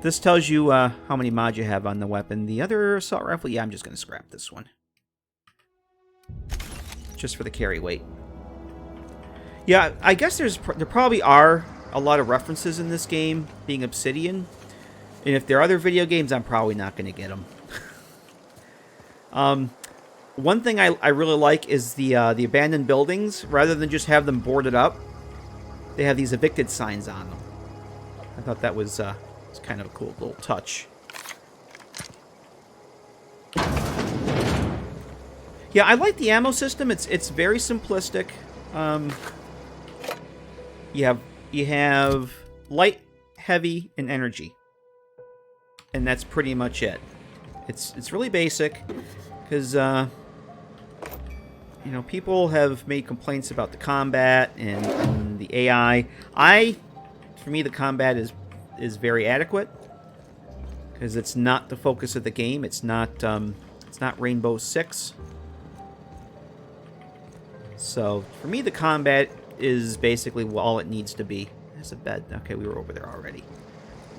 This tells you how many mods you have on the weapon. The other assault rifle, yeah, I'm just going to scrap this one. Just for the carry weight. Yeah, I guess there probably are a lot of references in this game, being Obsidian. And if there are other video games, I'm probably not going to get them. One thing I really like is the abandoned buildings. Rather than just have them boarded up, they have these evicted signs on them. I thought that was kind of a cool little touch. Yeah, I like the ammo system. It's very simplistic. You have light, heavy, and energy, and that's pretty much it. It's really basic, because you know, people have made complaints about the combat and the AI. For me, the combat is very adequate, because it's not the focus of the game. It's not Rainbow Six. So for me, the combat is basically all it needs to be. There's a bed. Okay, we were over there already.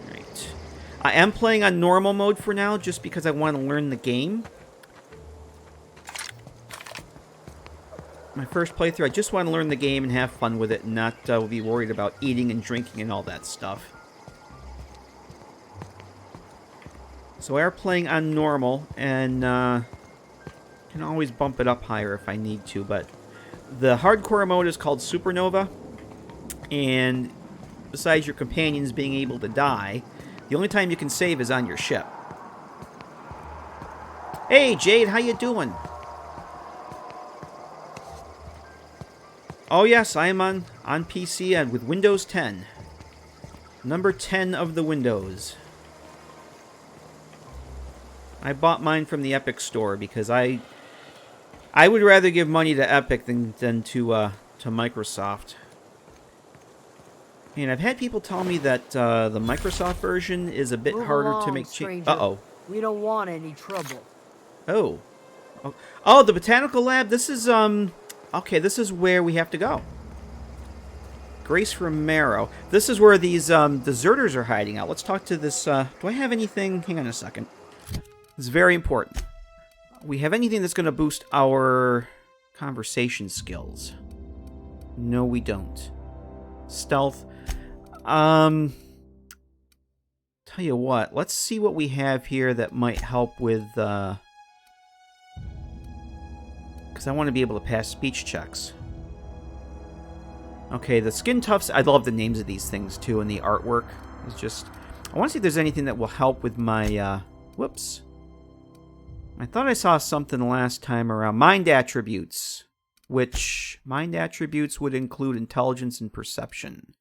All right. I am playing on normal mode for now, just because I want to learn the game. My first playthrough, I just want to learn the game and have fun with it, and not be worried about eating and drinking and all that stuff. So we are playing on normal, and can always bump it up higher if I need to, but the hardcore mode is called Supernova, and besides your companions being able to die, the only time you can save is on your ship. Hey, Jade, how you doing? Oh yes, I am on PC and with Windows 10. Number 10 of the Windows. I bought mine from the Epic Store because I would rather give money to Epic than to Microsoft. And I've had people tell me that the Microsoft version is a bit harder to make changes. Uh-oh. We don't want any trouble. Oh. Oh, the Botanical Lab. This is, okay, this is where we have to go. Grace Romero. This is where these deserters are hiding out. Let's talk to this, do I have anything? Hang on a second. It's very important. We have anything that's going to boost our conversation skills? No, we don't. Stealth. Tell you what, let's see what we have here that might help with, because I want to be able to pass speech checks. Okay, the skin tufts, I love the names of these things too, and the artwork. It's just, I want to see if there's anything that will help with my, whoops. I thought I saw something last time around. Mind attributes, which mind attributes would include intelligence and perception.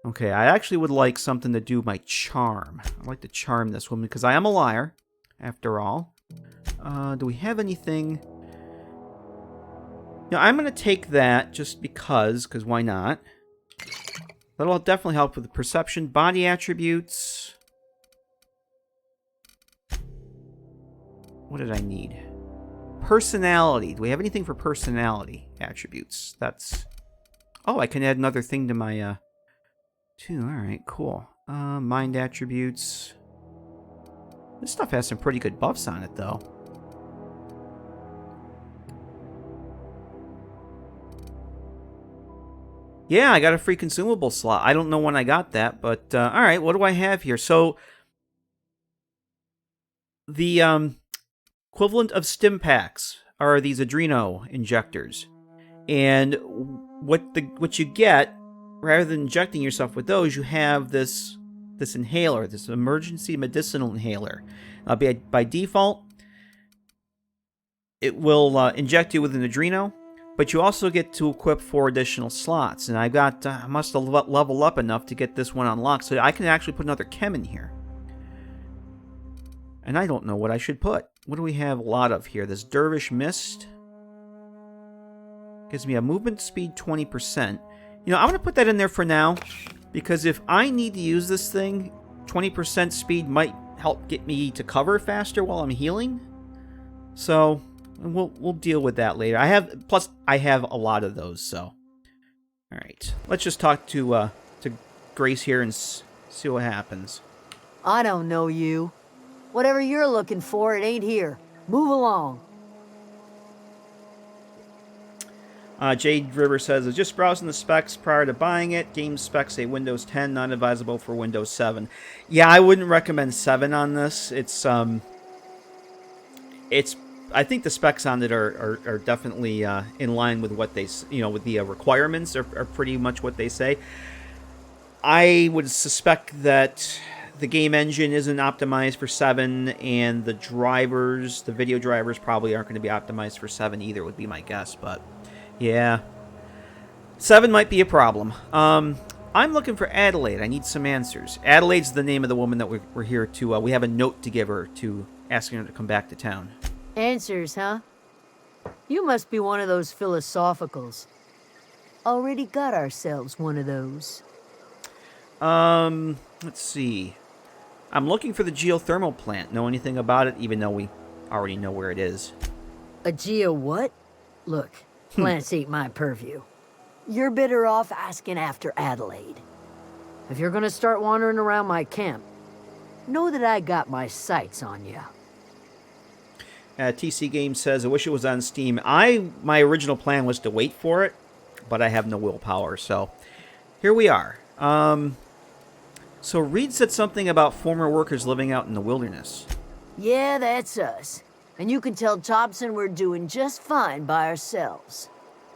Okay, I actually would like something to do my charm. I'd like to charm this woman, because I am a liar, after all. Do we have anything? Now, I'm going to take that just because why not? That'll definitely help with the perception. Body attributes. What did I need? Personality. Do we have anything for personality attributes? That's... Oh, I can add another thing to my, Two. Alright, cool. Mind attributes. This stuff has some pretty good buffs on it, though. Yeah, I got a free consumable slot. I don't know when I got that, but, alright, what do I have here? So, the, equivalent of stim packs are these adreno injectors. And what you get, rather than injecting yourself with those, you have this inhaler, this emergency medicinal inhaler. By default, it will inject you with an adreno, but you also get to equip 4 additional slots. And I must have leveled up enough to get this one unlocked, so I can actually put another chem in here. And I don't know what I should put. What do we have a lot of here? This Dervish Mist gives me a movement speed 20%. You know, I'm going to put that in there for now, because if I need to use this thing, 20% speed might help get me to cover faster while I'm healing. So, we'll deal with that later. I have a lot of those, so. All right. Let's just talk to Grace here and see what happens. I don't know you. Whatever you're looking for, it ain't here. Move along. Jade River says, I was just browsing the specs prior to buying it. Game specs say Windows 10, not advisable for Windows 7. Yeah, I wouldn't recommend 7 on this. I think the specs on it are definitely in line with what they, with the requirements are pretty much what they say. I would suspect that the game engine isn't optimized for 7, and the video drivers probably aren't going to be optimized for 7 either, would be my guess, but yeah. 7 might be a problem. I'm looking for Adelaide. I need some answers. Adelaide's the name of the woman that we're here to, we have a note to give her to asking her to come back to town. Answers, huh? You must be one of those philosophicals. Already got ourselves one of those. Let's see. I'm looking for the geothermal plant. Know anything about it, even though we already know where it is? A geo what? Look, plants ain't my purview. You're better off asking after Adelaide. If you're gonna start wandering around my camp, know that I got my sights on you. TC Game says, I wish it was on Steam. My original plan was to wait for it, but I have no willpower, so here we are. So Reed said something about former workers living out in the wilderness. Yeah, that's us. And you can tell Thompson we're doing just fine by ourselves.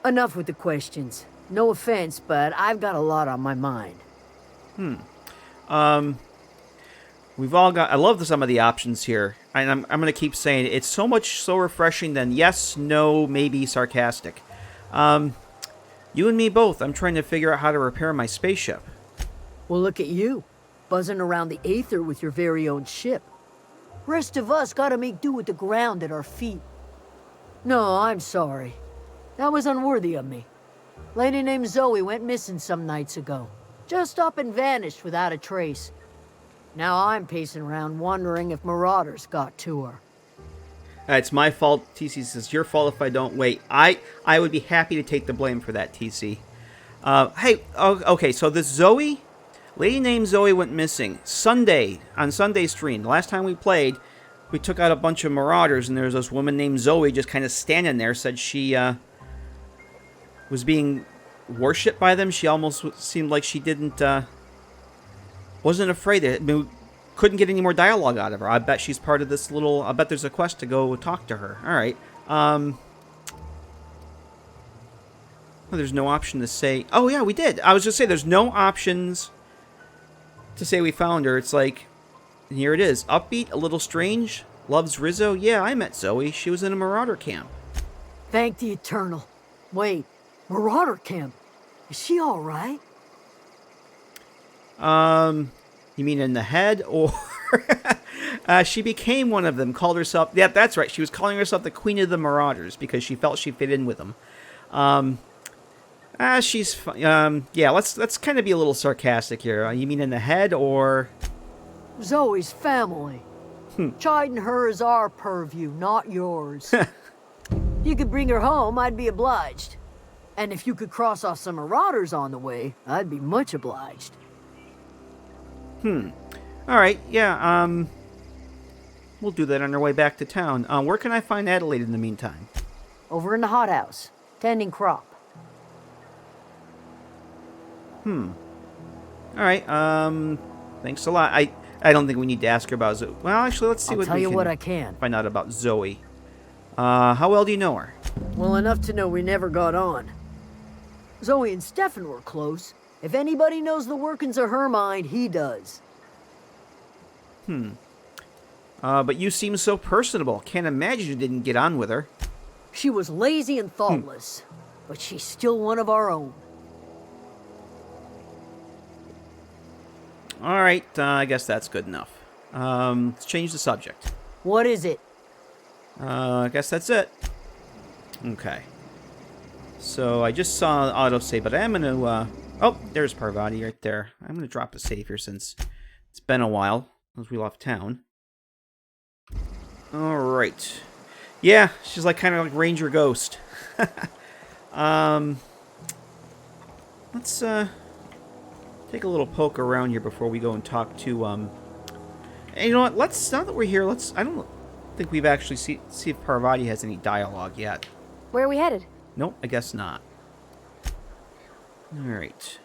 Enough with the questions. No offense, but I've got a lot on my mind. We've all got... I love some of the options here. And I'm going to keep saying it. It's so refreshing than yes, no, maybe sarcastic. You and me both. I'm trying to figure out how to repair my spaceship. Well, look at you. Buzzing around the aether with your very own ship. Rest of us gotta make do with the ground at our feet. No, I'm sorry. That was unworthy of me. Lady named Zoe went missing some nights ago. Just up and vanished without a trace. Now I'm pacing around wondering if marauders got to her. It's my fault. TC says, your fault if I don't wait. I would be happy to take the blame for that, TC. Okay, so this Zoe, lady named Zoe went missing. On Sunday stream, the last time we played, we took out a bunch of marauders, and there was this woman named Zoe just kind of standing there, said she was being worshipped by them. She almost seemed like she wasn't afraid. We couldn't get any more dialogue out of her. I bet she's part of this little... I bet there's a quest to go talk to her. All right. Well, there's no option to say... Oh, yeah, we did. I was just saying there's no options to say we found her. It's like, and here it is. Upbeat, a little strange, loves Rizzo. Yeah, I met Zoe. She was in a marauder camp. Thank the Eternal. Wait, marauder camp? Is she all right? You mean in the head, or... she became one of them, called herself... Yeah, that's right. She was calling herself the Queen of the Marauders because she felt she fit in with them. She's... yeah, let's kind of be a little sarcastic here. You mean in the head, or... Zoe's family. Chiding her is our purview, not yours. If you could bring her home, I'd be obliged. And if you could cross off some marauders on the way, I'd be much obliged. Alright, yeah, we'll do that on our way back to town. Where can I find Adelaide in the meantime? Over in the hothouse, tending crop. Alright, thanks a lot. I don't think we need to ask her about Zoe. Well, actually, let's see I'll tell you we what can I can. find out about Zoe. How well do you know her? Well, enough to know we never got on. Zoe and Stefan were close. If anybody knows the workings of her mind, he does. But you seem so personable. Can't imagine you didn't get on with her. She was lazy and thoughtless, but she's still one of our own. Alright, I guess that's good enough. Let's change the subject. What is it? I guess that's it. Okay. So I just saw autosave, but I'm going to... oh, there's Parvati right there. I'm going to drop a save here since it's been a while since we left town. Alright. Yeah, she's like kind of like Ranger Ghost. Let's take a little poke around here before we go and talk to And you know what? Let's, now that we're here, let's. I don't think we've actually see if Parvati has any dialogue yet. Where are we headed? Nope, I guess not. All right.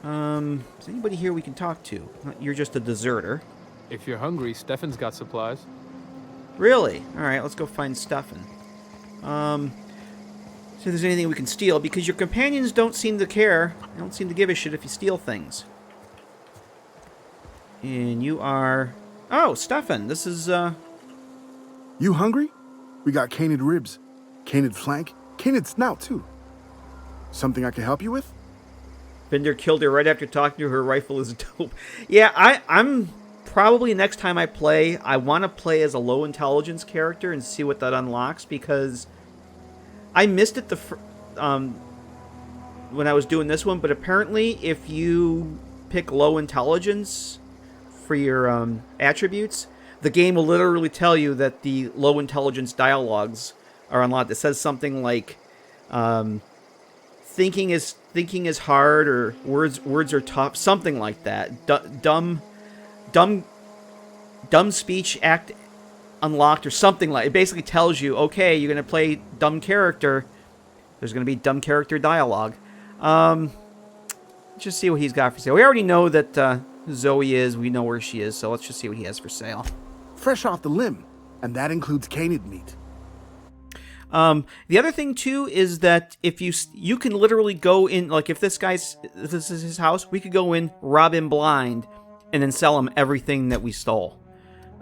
Is anybody here we can talk to? You're just a deserter. If you're hungry, Stefan's got supplies. Really? All right, let's go find Stefan. See if there's anything we can steal, because your companions don't seem to care. They don't seem to give a shit if you steal things. And you are... Oh, Stefan, this is, You hungry? We got canid ribs, canid flank, canid snout, too. Something I can help you with? Binder killed her right after talking to her rifle is dope. Yeah, I'm... Probably next time I play, I want to play as a low intelligence character and see what that unlocks, because I missed it when I was doing this one, but apparently if you pick low intelligence for your attributes, the game will literally tell you that the low intelligence dialogues are unlocked. It says something like thinking is hard, or words are tough, something like that. Dumb speech act unlocked, or something like it. Basically tells you, okay, you're gonna play dumb character. There's gonna be dumb character dialogue. Just see what he's got for sale. We already know that Zoe is. We know where she is. So let's just see what he has for sale. Fresh off the limb, and that includes canid meat. The other thing too is that if you can literally go in, like if this is his house, we could go in, rob him blind, and then sell him everything that we stole.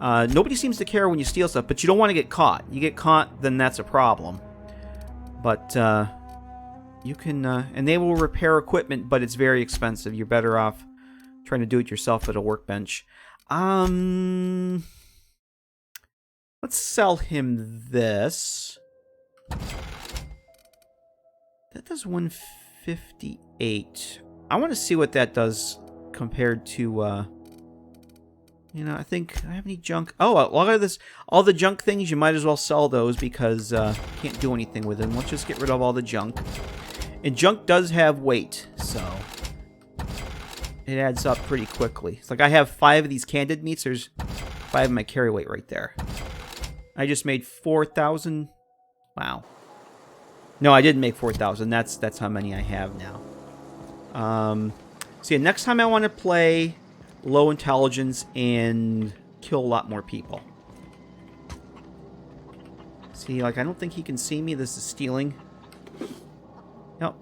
Nobody seems to care when you steal stuff, but you don't want to get caught. You get caught, then that's a problem. But you can, and they will repair equipment, but it's very expensive. You're better off trying to do it yourself at a workbench. Let's sell him this. That does 158. I want to see what that does compared to, you know, I think, do I have any junk? Oh, a lot of this, all the junk things, you might as well sell those, because can't do anything with them. Let's just get rid of all the junk. And junk does have weight, so it adds up pretty quickly. It's like I have 5 of these candid meats. There's 5 of my carry weight right there. I just made 4,000. Wow. No, I didn't make 4,000. That's how many I have now. So yeah, next time I want to play low intelligence and kill a lot more people. See, like, I don't think he can see me. This is stealing. Nope.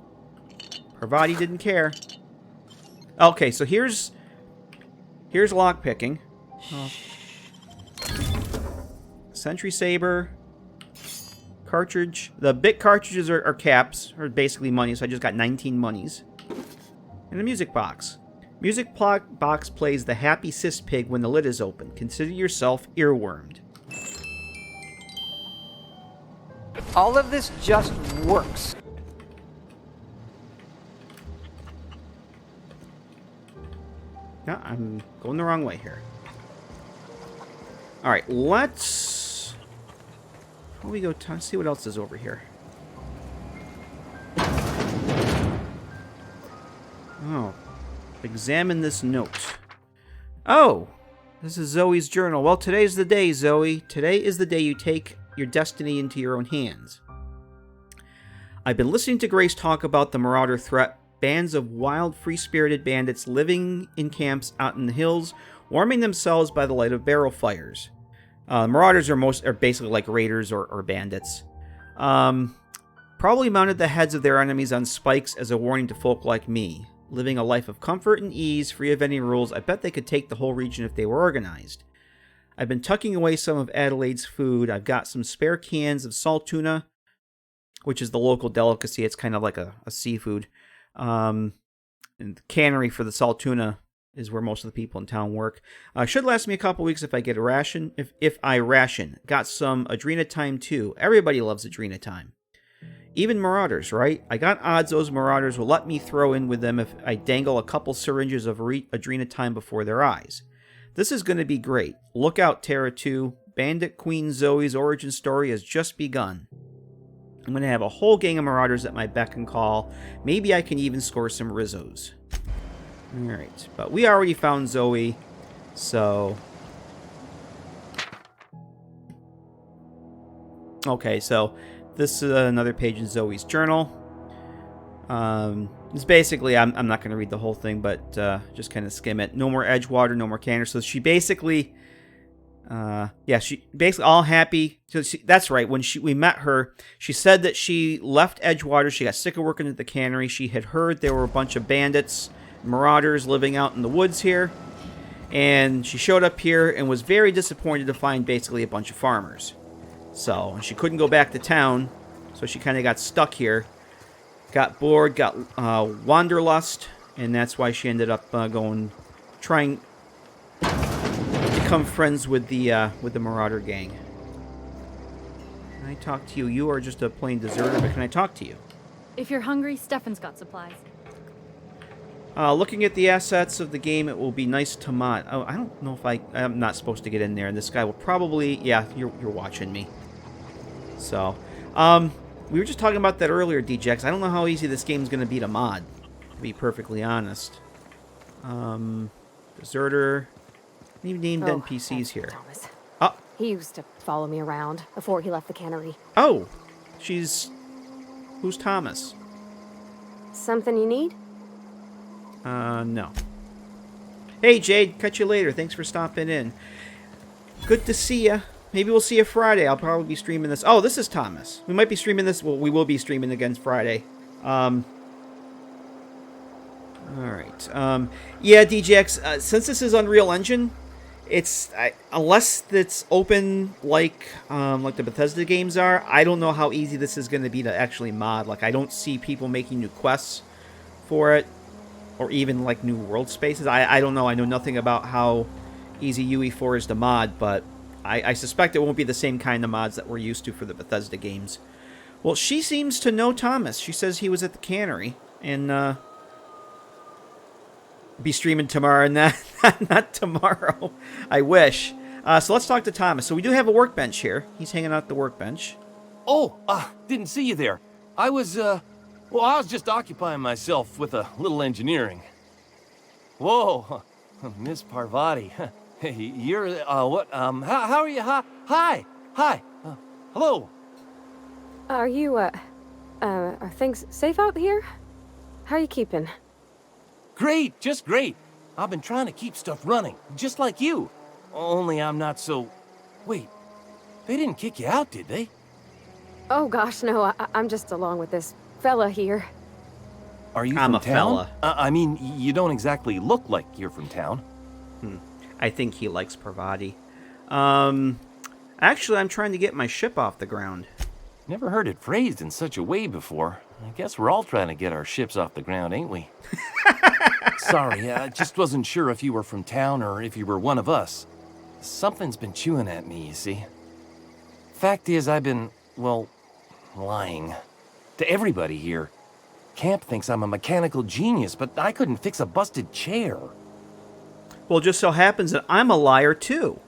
Parvati didn't care. Okay, so here's lockpicking. Oh. Sentry saber. Cartridge. The bit cartridges are caps, or basically money, so I just got 19 monies. And a music box. Music box plays the happy cis pig when the lid is open. Consider yourself earwormed. All of this just works. Yeah, I'm going the wrong way here. Alright, let's... Before we go, see what else is over here. Oh. Examine this note. Oh! This is Zoe's journal. Well, today's the day, Zoe. Today is the day you take your destiny into your own hands. I've been listening to Grace talk about the Marauder threat. Bands of wild, free-spirited bandits living in camps out in the hills, warming themselves by the light of barrel fires. Marauders are basically like raiders or bandits. Probably mounted the heads of their enemies on spikes as a warning to folk like me. Living a life of comfort and ease, free of any rules, I bet they could take the whole region if they were organized. I've been tucking away some of Adelaide's food. I've got some spare cans of salt tuna, which is the local delicacy. It's kind of like a seafood. And the cannery for the salt tuna is where most of the people in town work. Should last me a couple weeks if I get a ration. If I ration. Got some adrenatime too. Everybody loves adrenatime. Even Marauders, right? I got odds those Marauders will let me throw in with them if I dangle a couple syringes of adrenatime before their eyes. This is going to be great. Look out, Terra 2. Bandit Queen Zoe's origin story has just begun. I'm going to have a whole gang of marauders at my beck and call. Maybe I can even score some Rizzos. Alright, but we already found Zoe, so... Okay, so this is another page in Zoe's journal. It's basically, I'm not going to read the whole thing, but just kind of skim it. No more Edgewater, no more Canner. So she basically... yeah, she basically all happy. So that's right. When we met her, she said that she left Edgewater. She got sick of working at the cannery. She had heard there were a bunch of bandits, marauders living out in the woods here. And she showed up here and was very disappointed to find basically a bunch of farmers. So she couldn't go back to town. So she kind of got stuck here. Got bored, got wanderlust. And that's why she ended up trying... become friends with the Marauder gang. Can I talk to you? You are just a plain deserter, but can I talk to you? If you're hungry, Stefan's got supplies. Looking at the assets of the game, it will be nice to mod. Oh, I don't know if I'm not supposed to get in there, and this guy will probably... Yeah, you're watching me. So, we were just talking about that earlier, DJX. I don't know how easy this game's going to be to mod, to be perfectly honest. Deserter... You've named NPCs here. Thomas. Oh. He used to follow me around before he left the cannery. Oh. Who's Thomas? Something you need? No. Hey, Jade. Catch you later. Thanks for stopping in. Good to see ya. Maybe we'll see you Friday. I'll probably be streaming this. Oh, this is Thomas. We might be streaming this. Well, we will be streaming again Friday. Alright. Yeah, DJX, since this is Unreal Engine, it's unless it's open like the Bethesda games are, I don't know how easy this is going to be to actually mod. Like, I don't see people making new quests for it, or even like new world spaces. I don't know. I know nothing about how easy UE4 is to mod, but I suspect it won't be the same kind of mods that we're used to for the Bethesda games. Well, she seems to know Thomas. She says he was at the cannery, and be streaming tomorrow, and not tomorrow. I wish. So let's talk to Thomas. So we do have a workbench here. He's hanging out at the workbench. Oh, didn't see you there. I was just occupying myself with a little engineering. Whoa, Miss Parvati. Hey, you're, what, how are you? Hi, hello. Are you, are things safe out here? How are you keeping? Great, just great. I've been trying to keep stuff running, just like you. Only I'm not so... Wait, they didn't kick you out, did they? Oh gosh, no, I'm just along with this fella here. Are you I'm from a town? fella. I mean, you don't exactly look like you're from town. I think he likes Parvati. Actually, I'm trying to get my ship off the ground. Never heard it phrased in such a way before. I guess we're all trying to get our ships off the ground, ain't we? Sorry, I just wasn't sure if you were from town or if you were one of us. Something's been chewing at me, you see. Fact is, I've been, well, lying. To everybody here. Camp thinks I'm a mechanical genius, but I couldn't fix a busted chair. Well, it just so happens that I'm a liar, too.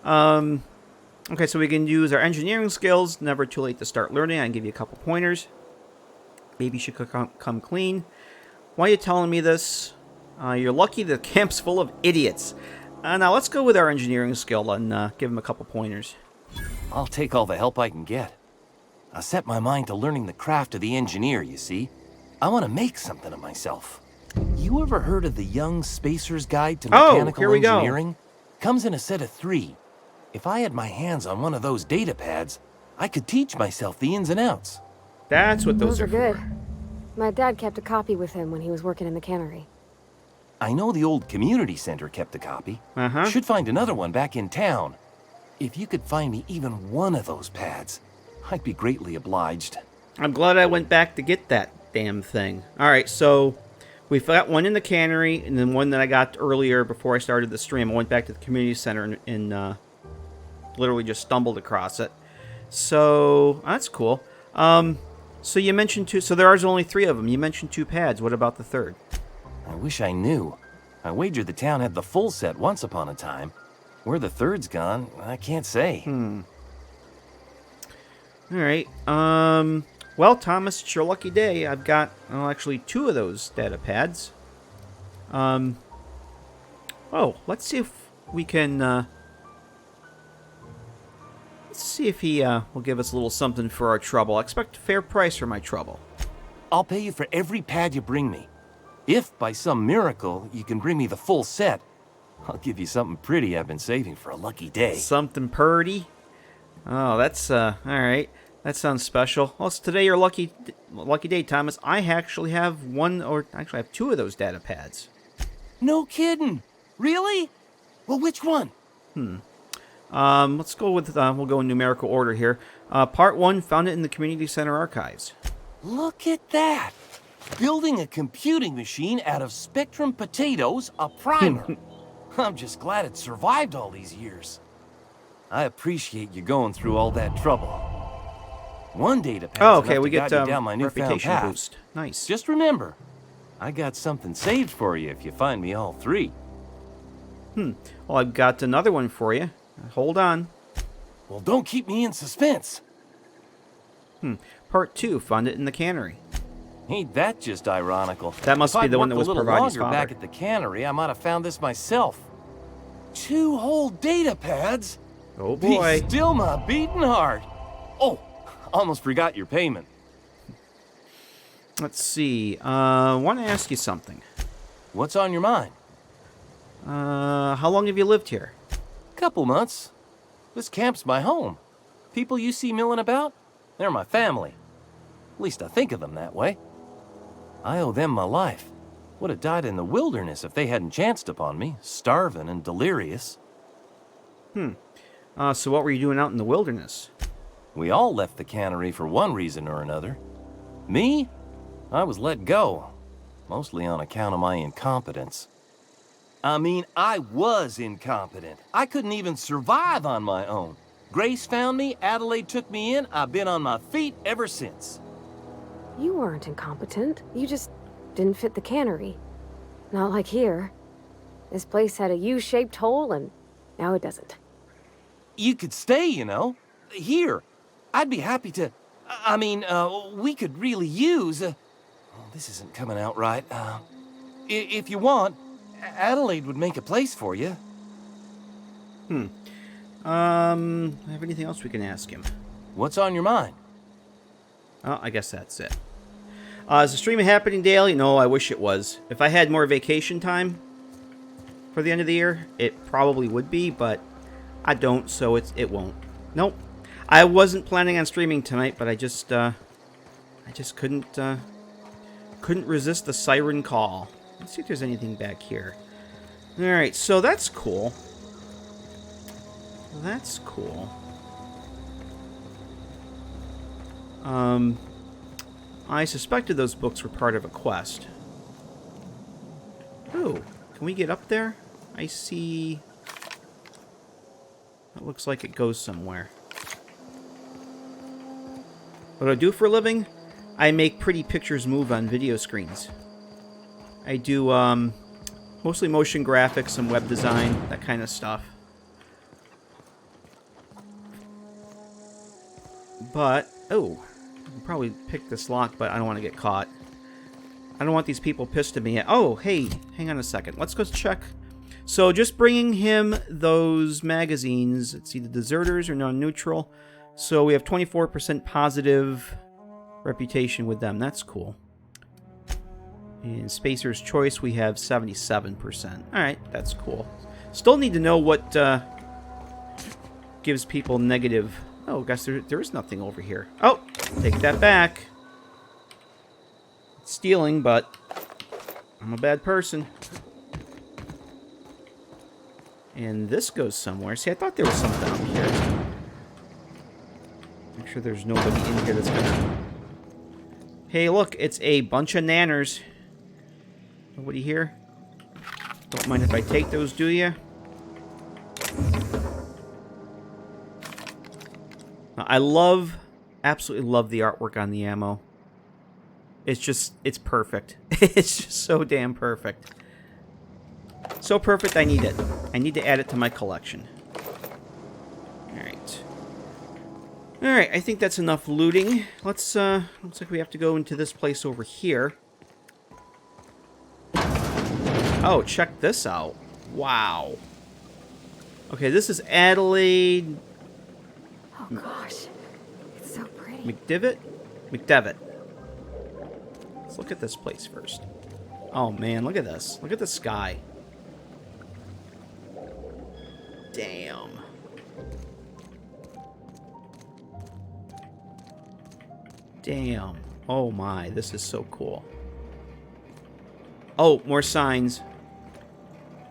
Okay, so we can use our engineering skills. Never too late to start learning. I can give you a couple pointers. Maybe you should come clean. Why are you telling me this? You're lucky the camp's full of idiots. Now, let's go with our engineering skill and give him a couple pointers. I'll take all the help I can get. I set my mind to learning the craft of the engineer, you see. I want to make something of myself. You ever heard of the Young Spacer's Guide to Mechanical here we go. Engineering? Comes in a set of 3. If I had my hands on one of those data pads, I could teach myself the ins and outs. That's what those are good. for. My dad kept a copy with him when he was working in the cannery. I know the old community center kept a copy. Should find another one back in town. If you could find me even one of those pads, I'd be greatly obliged. I'm glad I went back to get that damn thing. Alright, so we've got one in the cannery, and then one that I got earlier before I started the stream. I went back to the community center and literally just stumbled across it. So, that's cool. So you mentioned 2, so there are only 3 of them. You mentioned 2 pads. What about the 3rd? I wish I knew. I wagered the town had the full set once upon a time. Where the third's gone, I can't say. All right. Well, Thomas, it's your lucky day. I've got, well, actually 2 of those data pads. Oh, let's see if we can, let's see if he, will give us a little something for our trouble. I expect a fair price for my trouble. I'll pay you for every pad you bring me. If, by some miracle, you can bring me the full set, I'll give you something pretty I've been saving for a lucky day. Something purty? Oh, that's, alright. That sounds special. Well, it's today your lucky day, Thomas. I actually have 1, or actually I have 2 of those data pads. No kidding. Really? Well, which one? Let's go with, we'll go in numerical order here. Part 1, found it in the Community Center archives. Look at that. Building a computing machine out of Spectrum potatoes, a primer. I'm just glad it survived all these years. I appreciate you going through all that trouble. One data pad's Oh, okay, enough we to get guide you down my newfound reputation path. boost. Nice. Just remember, I got something saved for you if you find me all 3. Well, I've got another one for you. Hold on. Well, don't keep me in suspense. Part 2, found it in the cannery. Ain't that just ironical? That must If be I'd the one worked that was a little Provides longer back father. at the cannery, I might have found this myself. 2 whole data pads? Oh boy. Be still my beating heart. Oh, almost forgot your payment. Let's see. I want to ask you something. What's on your mind? How long have you lived here? Couple months. This camp's my home. People you see milling about, they're my family. At least I think of them that way. I owe them my life. Would have died in the wilderness if they hadn't chanced upon me, starving and delirious. So what were you doing out in the wilderness? We all left the cannery for one reason or another. Me? I was let go, mostly on account of my incompetence. I mean, I was incompetent. I couldn't even survive on my own. Grace found me, Adelaide took me in, I've been on my feet ever since. You weren't incompetent. You just didn't fit the cannery. Not like here. This place had a U-shaped hole, and now it doesn't. You could stay, you know. Here. I'd be happy to... I mean, we could really use... oh, this isn't coming out right. If you want, Adelaide would make a place for you. Have anything else we can ask him? What's on your mind? Oh, I guess that's it. Is the stream happening daily? No, I wish it was. If I had more vacation time for the end of the year, it probably would be, but I don't, so it won't. Nope. I wasn't planning on streaming tonight, but I just couldn't resist the siren call. Let's see if there's anything back here. All right, so that's cool. That's cool. I suspected those books were part of a quest. Ooh, can we get up there? I see... That looks like it goes somewhere. What do I do for a living? I make pretty pictures move on video screens. I do, mostly motion graphics, some web design, that kind of stuff. But, oh, I can probably pick this lock, but I don't want to get caught. I don't want these people pissed at me. Oh, hey, hang on a second. Let's go check. So just bringing him those magazines. Let's see, the deserters are non-neutral. So we have 24% positive reputation with them. That's cool. In Spacer's Choice, we have 77%. All right, that's cool. Still need to know what gives people negative... Oh, guess there is nothing over here. Oh, take that back. Stealing, but I'm a bad person. And this goes somewhere. See, I thought there was something out here. Make sure there's nobody in here that's gonna... Hey, look, it's a bunch of nanners. Nobody here? Don't mind if I take those, do ya? I absolutely love the artwork on the ammo. It's perfect. It's just so damn perfect. So perfect, I need it. I need to add it to my collection. Alright. Alright, I think that's enough looting. Let's, looks like we have to go into this place over here. Oh, check this out. Wow. Okay, this is Adelaide... Oh gosh, it's so pretty. McDevitt. Let's look at this place first. Oh man, look at this. Look at the sky. Damn. Damn. Oh my, this is so cool. Oh, more signs.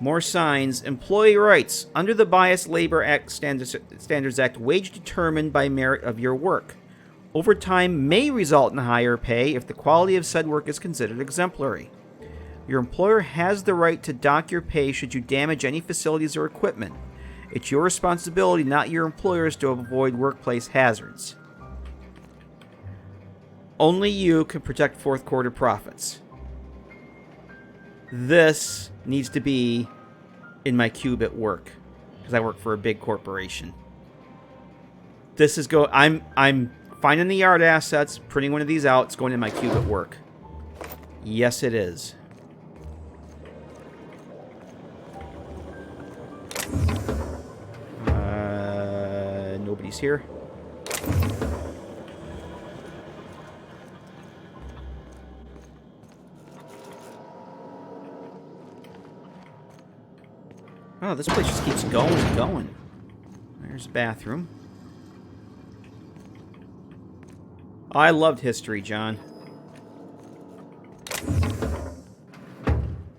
More signs. Employee rights. Under the Biased Labor Act Standards Act, wage determined by merit of your work. Overtime may result in higher pay if the quality of said work is considered exemplary. Your employer has the right to dock your pay should you damage any facilities or equipment. It's your responsibility, not your employer's, to avoid workplace hazards. Only you can protect fourth quarter profits. This needs to be in my cube at work, because I work for a big corporation. This is I'm finding the yard assets, printing one of these out. It's going in my cube at work. Yes, it is. Nobody's here. Oh, this place just keeps going and going. There's a bathroom. Oh, I loved history, John.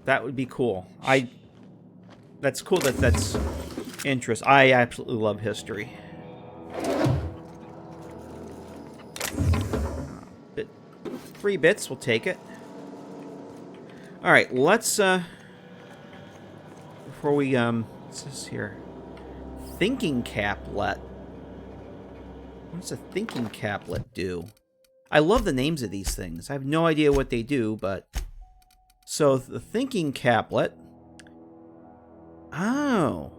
That would be cool. That's cool that's interest. I absolutely love history. Free bits, we'll take it. Alright, let's, before we, what's this here? Thinking caplet. What does a thinking caplet do? I love the names of these things. I have no idea what they do, but... So, the thinking caplet... Oh.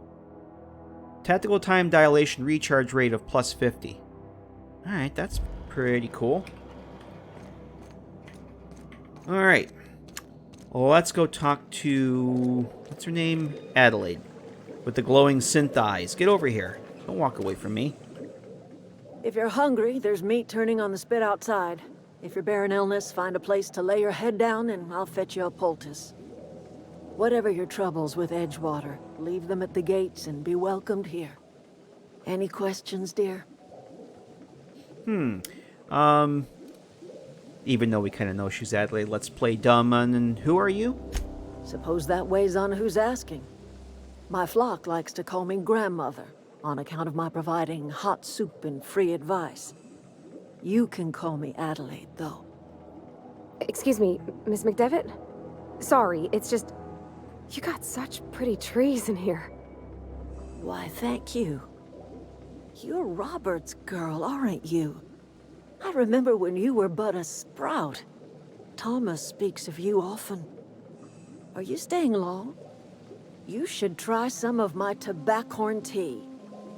Tactical time dilation recharge rate of plus 50. Alright, that's pretty cool. Alright. Well, let's go talk to... What's her name? Adelaide. With the glowing synth eyes. Get over here. Don't walk away from me. If you're hungry, there's meat turning on the spit outside. If you're bearing illness, find a place to lay your head down and I'll fetch you a poultice. Whatever your troubles with Edgewater, leave them at the gates and be welcomed here. Any questions, dear? Even though we kind of know she's Adelaide, let's play dumb. And who are you? Suppose that weighs on who's asking. My flock likes to call me grandmother, on account of my providing hot soup and free advice. You can call me Adelaide, though. Excuse me, Miss McDevitt? Sorry, it's just... You got such pretty trees in here. Why, thank you. You're Robert's girl, aren't you? I remember when you were but a sprout. Thomas speaks of you often. Are you staying long? You should try some of my tobaccorn tea.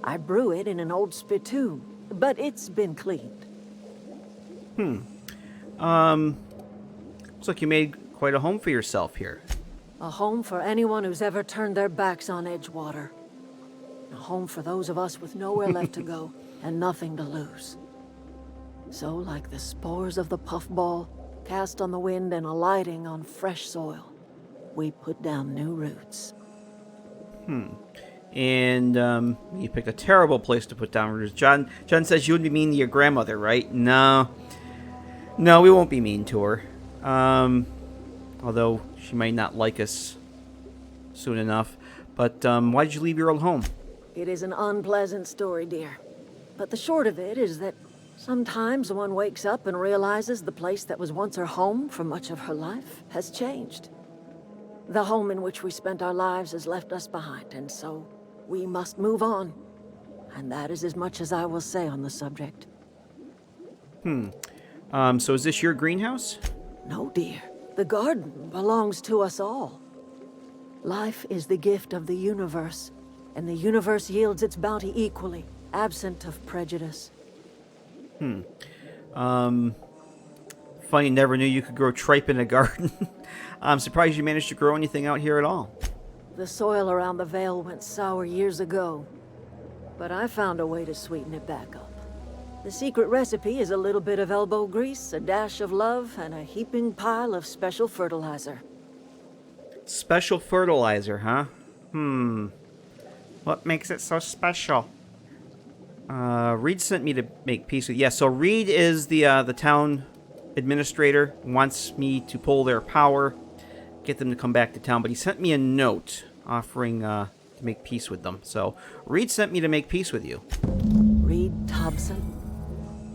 I brew it in an old spittoon, but it's been cleaned. Looks like you made quite a home for yourself here. A home for anyone who's ever turned their backs on Edgewater. A home for those of us with nowhere left to go and nothing to lose. So, like the spores of the puffball, cast on the wind and alighting on fresh soil, we put down new roots. And, you picked a terrible place to put down roots. John says you wouldn't be mean to your grandmother, right? No. No, we won't be mean to her. Although she might not like us soon enough. But, why did you leave your old home? It is an unpleasant story, dear. But the short of it is that sometimes one wakes up and realizes the place that was once her home for much of her life has changed. The home in which we spent our lives has left us behind, and so we must move on. And that is as much as I will say on the subject. So is this your greenhouse? No, dear. The garden belongs to us all. Life is the gift of the universe, and the universe yields its bounty equally, absent of prejudice. Funny, never knew you could grow tripe in a garden. I'm surprised you managed to grow anything out here at all. The soil around the Vale went sour years ago, but I found a way to sweeten it back up. The secret recipe is a little bit of elbow grease, a dash of love, and a heaping pile of special fertilizer. Special fertilizer, huh? What makes it so special? Reed sent me to make peace with... Yeah, so Reed is the town administrator, wants me to pull their power, get them to come back to town, but he sent me a note offering to make peace with them. So Reed sent me to make peace with you. Reed Thompson?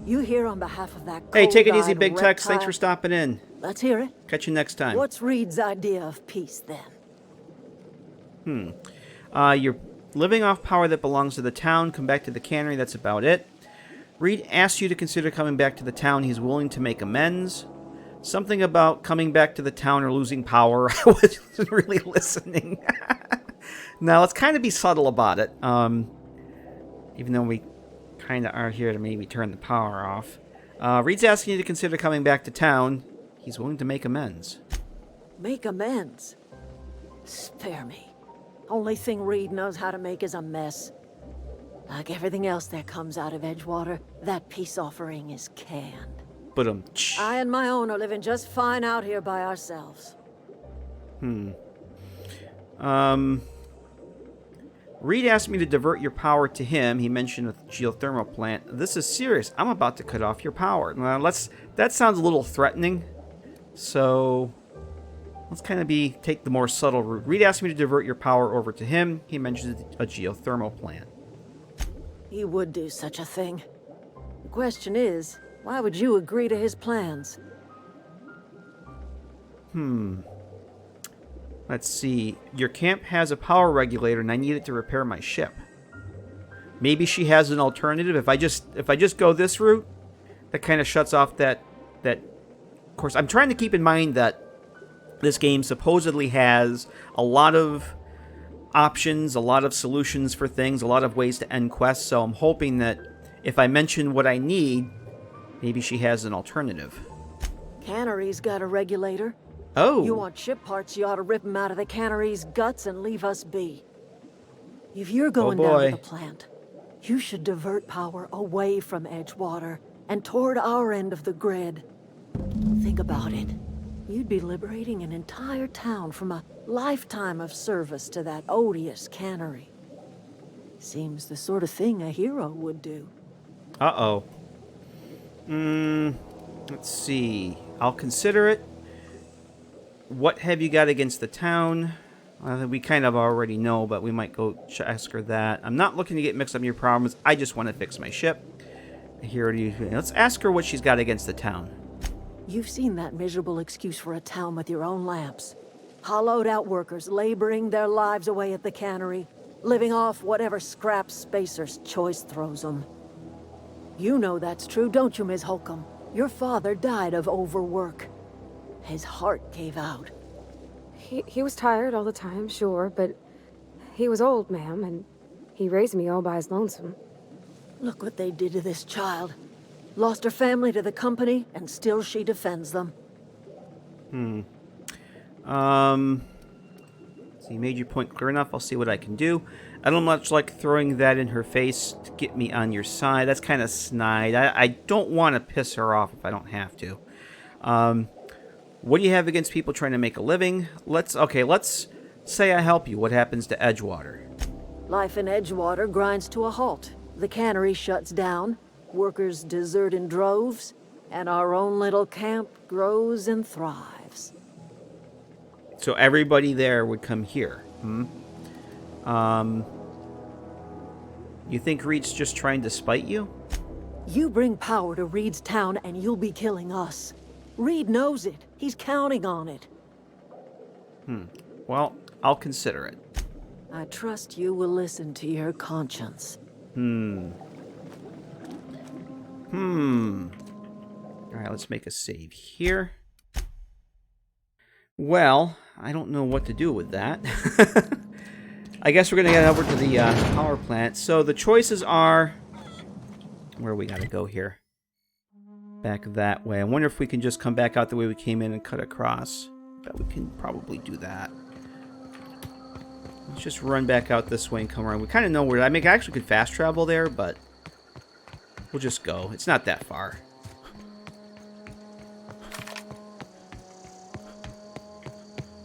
You here on behalf of that Hey, take it easy, cold-eyed Big Tex. Thanks reptile? for stopping in. Let's hear it. Catch you next time. What's Reed's idea of peace, then? You're living off power that belongs to the town. Come back to the cannery. That's about it. Reed asked you to consider coming back to the town. He's willing to make amends. Something about coming back to the town or losing power. I wasn't really listening. Now, let's kind of be subtle about it. Even though we kind of are here to maybe turn the power off. Reed's asking you to consider coming back to town. He's willing to make amends. Make amends? Spare me. Only thing Reed knows how to make is a mess. Like everything else that comes out of Edgewater, that peace offering is canned. But I and my own are living just fine out here by ourselves. Reed asked me to divert your power to him. He mentioned a geothermal plant. This is serious. I'm about to cut off your power. Now, that sounds a little threatening. So let's kind of take the more subtle route. Reed asked me to divert your power over to him. He mentioned a geothermal plant. He would do such a thing. The question is, why would you agree to his plans? Let's see. Your camp has a power regulator, and I need it to repair my ship. Maybe she has an alternative. If I just go this route, that kind of shuts off that. Of course, I'm trying to keep in mind that this game supposedly has a lot of options, a lot of solutions for things, a lot of ways to end quests. So I'm hoping that if I mention what I need, maybe she has an alternative. Cannery's got a regulator. Oh. You want ship parts, you ought to rip them out of the cannery's guts and leave us be. If you're going down to the plant, you should divert power away from Edgewater and toward our end of the grid. Think about it. You'd be liberating an entire town from a lifetime of service to that odious cannery. Seems the sort of thing a hero would do. Uh-oh. Let's see. I'll consider it. What have you got against the town? We kind of already know, but we might go ask her that. I'm not looking to get mixed up in your problems. I just want to fix my ship. Here, let's ask her what she's got against the town. You've seen that miserable excuse for a town with your own lamps. Hollowed out workers laboring their lives away at the cannery, living off whatever scrap Spacer's choice throws them. You know that's true, don't you, Ms. Holcomb? Your father died of overwork. His heart gave out. He was tired all the time, sure, but he was old, ma'am, and he raised me all by his lonesome. Look what they did to this child. Lost her family to the company, and still she defends them. So you made your point clear enough. I'll see what I can do. I don't much like throwing that in her face to get me on your side. That's kind of snide. I don't want to piss her off if I don't have to. What do you have against people trying to make a living? Let's say I help you. What happens to Edgewater? Life in Edgewater grinds to a halt. The cannery shuts down. Workers desert in droves, and our own little camp grows and thrives. So everybody there would come here. You think Reed's just trying to spite you? You bring power to Reed's town and you'll be killing us. Reed knows it. He's counting on it. Well, I'll consider it. I trust you will listen to your conscience. Alright, let's make a save here. Well, I don't know what to do with that. I guess we're going to get over to the power plant. So the choices are... Where we got to go here? Back that way. I wonder if we can just come back out the way we came in and cut across. Bet we can probably do that. Let's just run back out this way and come around. We kind of know where... I actually could fast travel there, but... We'll just go. It's not that far.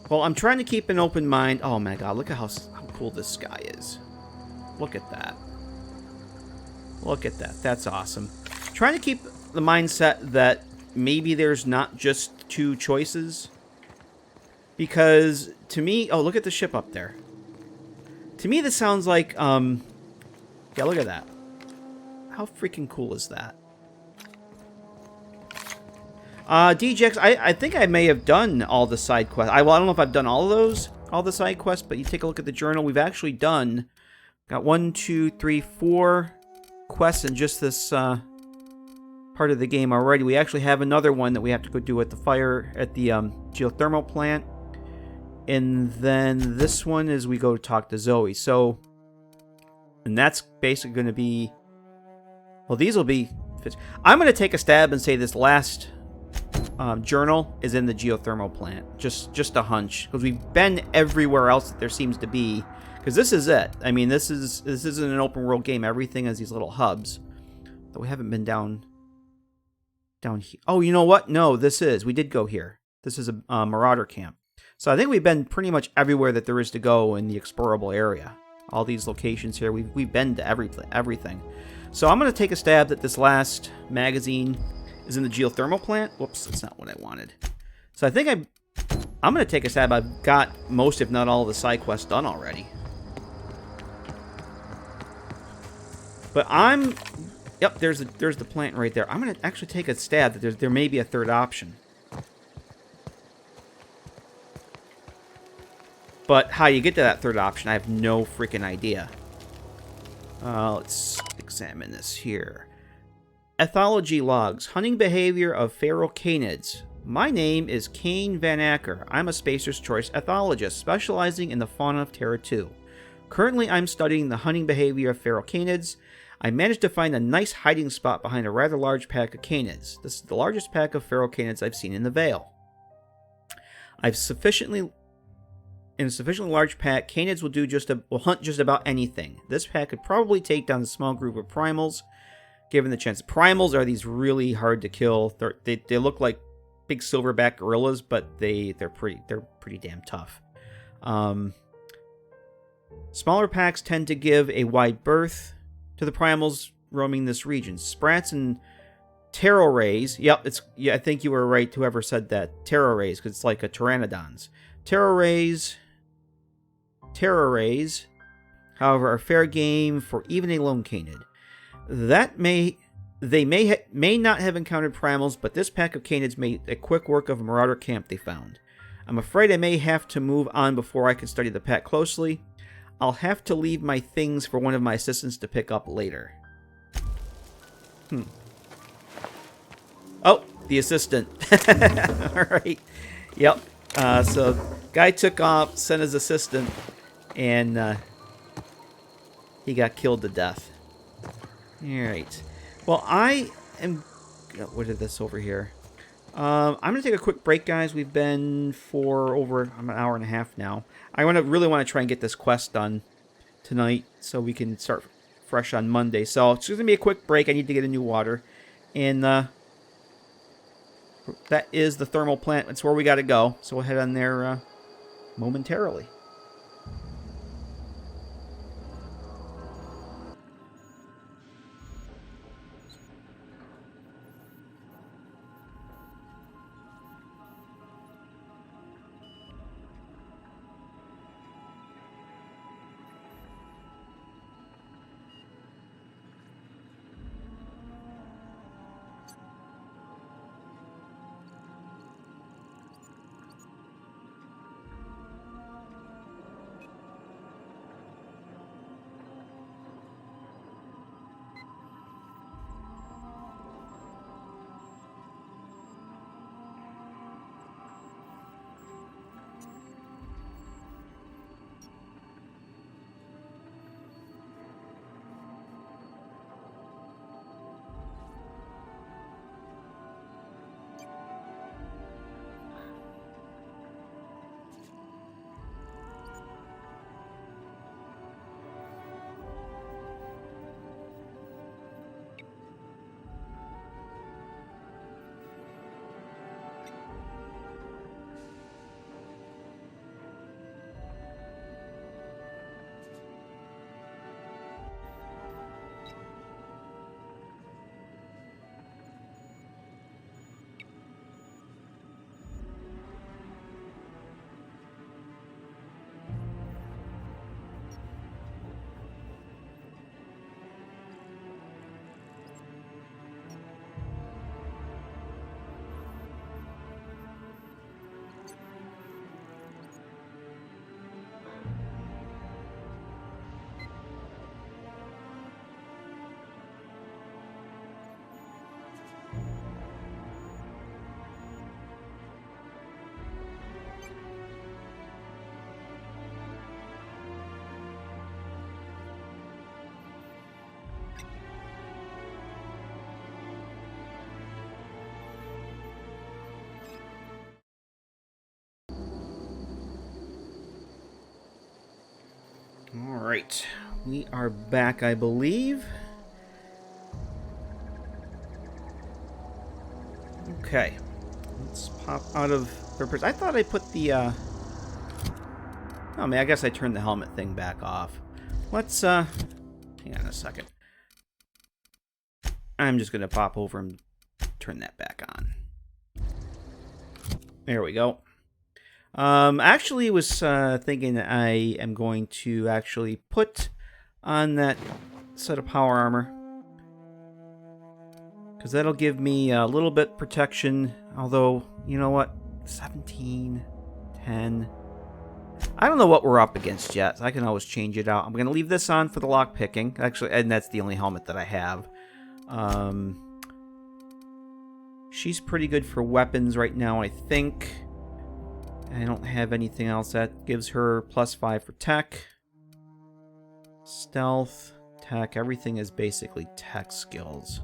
Well, I'm trying to keep an open mind. Oh my god, look at how cool this sky is. Look at that. Look at that. That's awesome. Trying to keep the mindset that maybe there's not just two choices. Because, to me... Oh, look at the ship up there. To me, this sounds like... Yeah, look at that. How freaking cool is that? DJX, I think I may have done all the side quests. Well, I don't know if I've done all of those, all the side quests, but you take a look at the journal. We've actually got 1, 2, 3, 4 quests in just this part of the game already. We actually have another one that we have to go do at the geothermal plant. And then this one is we go to talk to Zoe. So, and that's basically going to be... Well, these will be... I'm going to take a stab and say this last... journal is in the geothermal plant. Just a hunch, because we've been everywhere else that there seems to be. Because this is it. I mean, this isn't an open world game. Everything has these little hubs. But we haven't been down here. Oh, you know what? No, this is. We did go here. This is a marauder camp. So I think we've been pretty much everywhere that there is to go in the explorable area. All these locations here, we've been to everything. So I'm going to take a stab that this last magazine is in the geothermal plant. Whoops, that's not what I wanted. So I think I'm going to take a stab. I've got most, if not all, of the side quests done already. But yep, there's the plant right there. I'm going to actually take a stab that there may be a third option. But how you get to that third option, I have no freaking idea. Let's examine this here. Ethology logs. Hunting behavior of feral canids. My name is Kane Van Acker. I'm a Spacer's Choice ethologist, specializing in the fauna of Terra 2. Currently, I'm studying the hunting behavior of feral canids. I managed to find a nice hiding spot behind a rather large pack of canids. This is the largest pack of feral canids I've seen in the Vale. In a sufficiently large pack, canids will hunt just about anything. This pack could probably take down a small group of primals, given the chance. Primals are these really hard to kill. They look like big silverback gorillas, but they're pretty damn tough. Smaller packs tend to give a wide berth to the primals roaming this region. Sprats and Terror Rays. Yep, I think you were right, whoever said that. Terror Rays, because it's like a Pteranodons. Terror Rays, however, are fair game for even a lone canid. They may not have encountered primals, but this pack of canids made a quick work of a marauder camp they found. I'm afraid I may have to move on before I can study the pack closely. I'll have to leave my things for one of my assistants to pick up later. Oh, the assistant. Alright. Yep. So, guy took off, sent his assistant, and he got killed to death. Alright. Well, I am... What is this over here? I'm going to take a quick break, guys. We've been for over an hour and a half now. I really want to try and get this quest done tonight so we can start fresh on Monday. So it's going to be a quick break. I need to get a new water. And that is the thermal plant. That's where we got to go. So we'll head on there momentarily. Alright. We are back, I believe. Okay. Let's pop out of... I thought I put the... Oh, man, I guess I turned the helmet thing back off. Let's, hang on a second. I'm just going to pop over and turn that back on. There we go. Actually was thinking that I am going to actually put on that set of power armor. Because that'll give me a little bit protection. Although, you know what? 17, 10... I don't know what we're up against yet. So I can always change it out. I'm going to leave this on for the lock picking. Actually, and that's the only helmet that I have. She's pretty good for weapons right now, I think. I don't have anything else that gives her +5 for tech. Stealth, tech, everything is basically tech skills.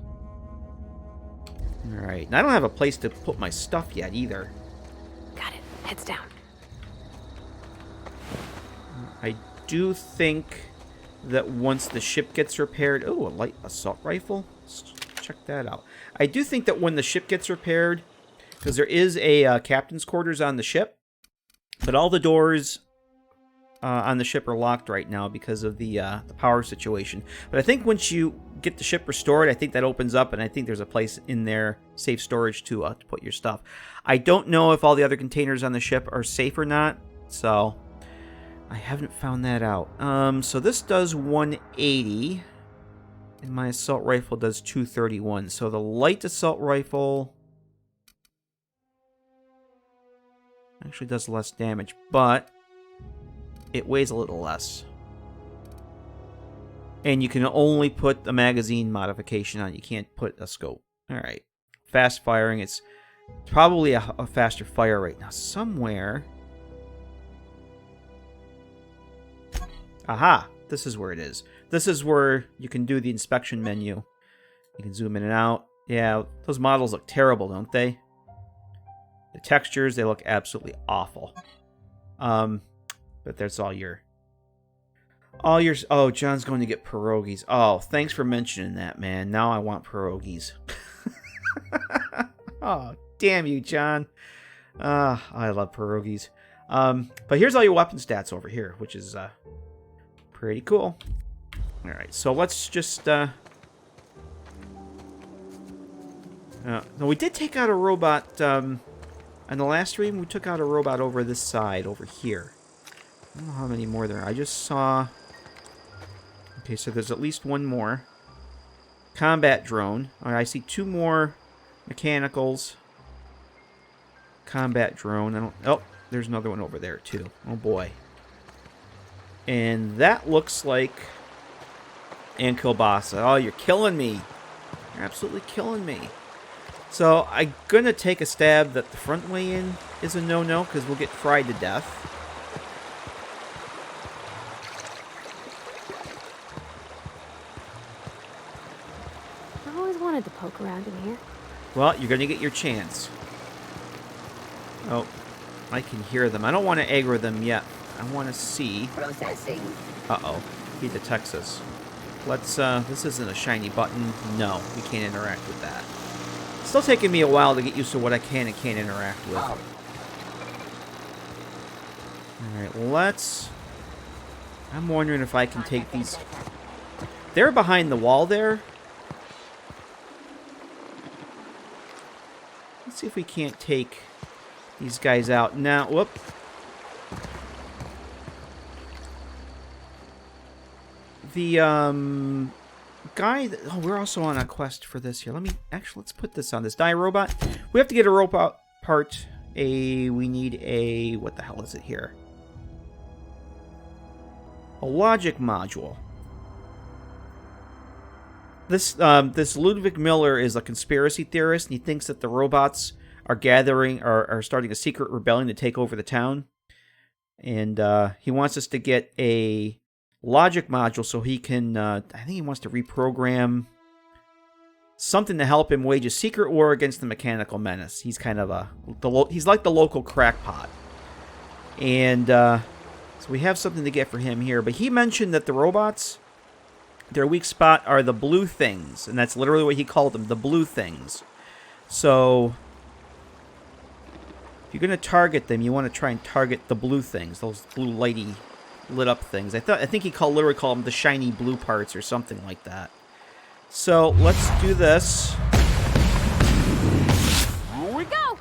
Alright, and I don't have a place to put my stuff yet either. Got it. Heads down. I do think that once the ship gets repaired... Oh, a light assault rifle? Let's check that out. I do think that when the ship gets repaired, because there is a captain's quarters on the ship, but all the doors on the ship are locked right now because of the power situation. But I think once you get the ship restored, I think that opens up, and I think there's a place in there, safe storage, to put your stuff. I don't know if all the other containers on the ship are safe or not, so... I haven't found that out. So this does 180, and my assault rifle does 231. So the light assault rifle actually does less damage, but it weighs a little less. And you can only put a magazine modification on. You can't put a scope. All right. Fast firing. It's probably a faster fire rate. Now, somewhere... Aha! This is where it is. This is where you can do the inspection menu. You can zoom in and out. Yeah, those models look terrible, don't they? The textures, they look absolutely awful. But that's all your... Oh, John's going to get pierogies. Oh, thanks for mentioning that, man. Now I want pierogies. Oh, damn you, John. I love pierogies. But here's all your weapon stats over here, which is... pretty cool. Alright, so let's just... No, we did take out a robot... on the last stream, we took out a robot over this side, over here. I don't know how many more there are. I just saw... Okay, so there's at least one more. Combat drone. Alright, I see 2 more mechanicals. Combat drone. I don't... Oh, there's another one over there, too. Oh, boy. And that looks like... And Kielbasa. Oh, you're killing me. You're absolutely killing me. So, I'm going to take a stab that the front way in is a no-no, because we'll get fried to death. I always wanted to poke around in here. Well, you're going to get your chance. Oh, I can hear them. I don't want to aggro them yet. I want to see. Processing. Uh-oh. He detects us. Let's, this isn't a shiny button. No, we can't interact with that. It's still taking me a while to get used to what I can and can't interact with. Alright, let's... I'm wondering if I can take these... They're behind the wall there. Let's see if we can't take these guys out. Now, whoop. The, guy... Oh, we're also on a quest for this here. Let's put this on. This die robot. We have to get a robot part. We need a... What the hell is it here? A logic module. This Ludwig Miller is a conspiracy theorist, and he thinks that the robots are are starting a secret rebellion to take over the town. And he wants us to get a logic module so he can, I think he wants to reprogram something to help him wage a secret war against the mechanical menace. He's kind of he's like the local crackpot. And So we have something to get for him here. But he mentioned that the robots, their weak spot are the blue things. And that's literally what he called them, the blue things. So if you're going to target them, you want to try and target the blue things. Those blue lighty lit up things. I think he literally called them the shiny blue parts or something like that. So let's do this. Here we go!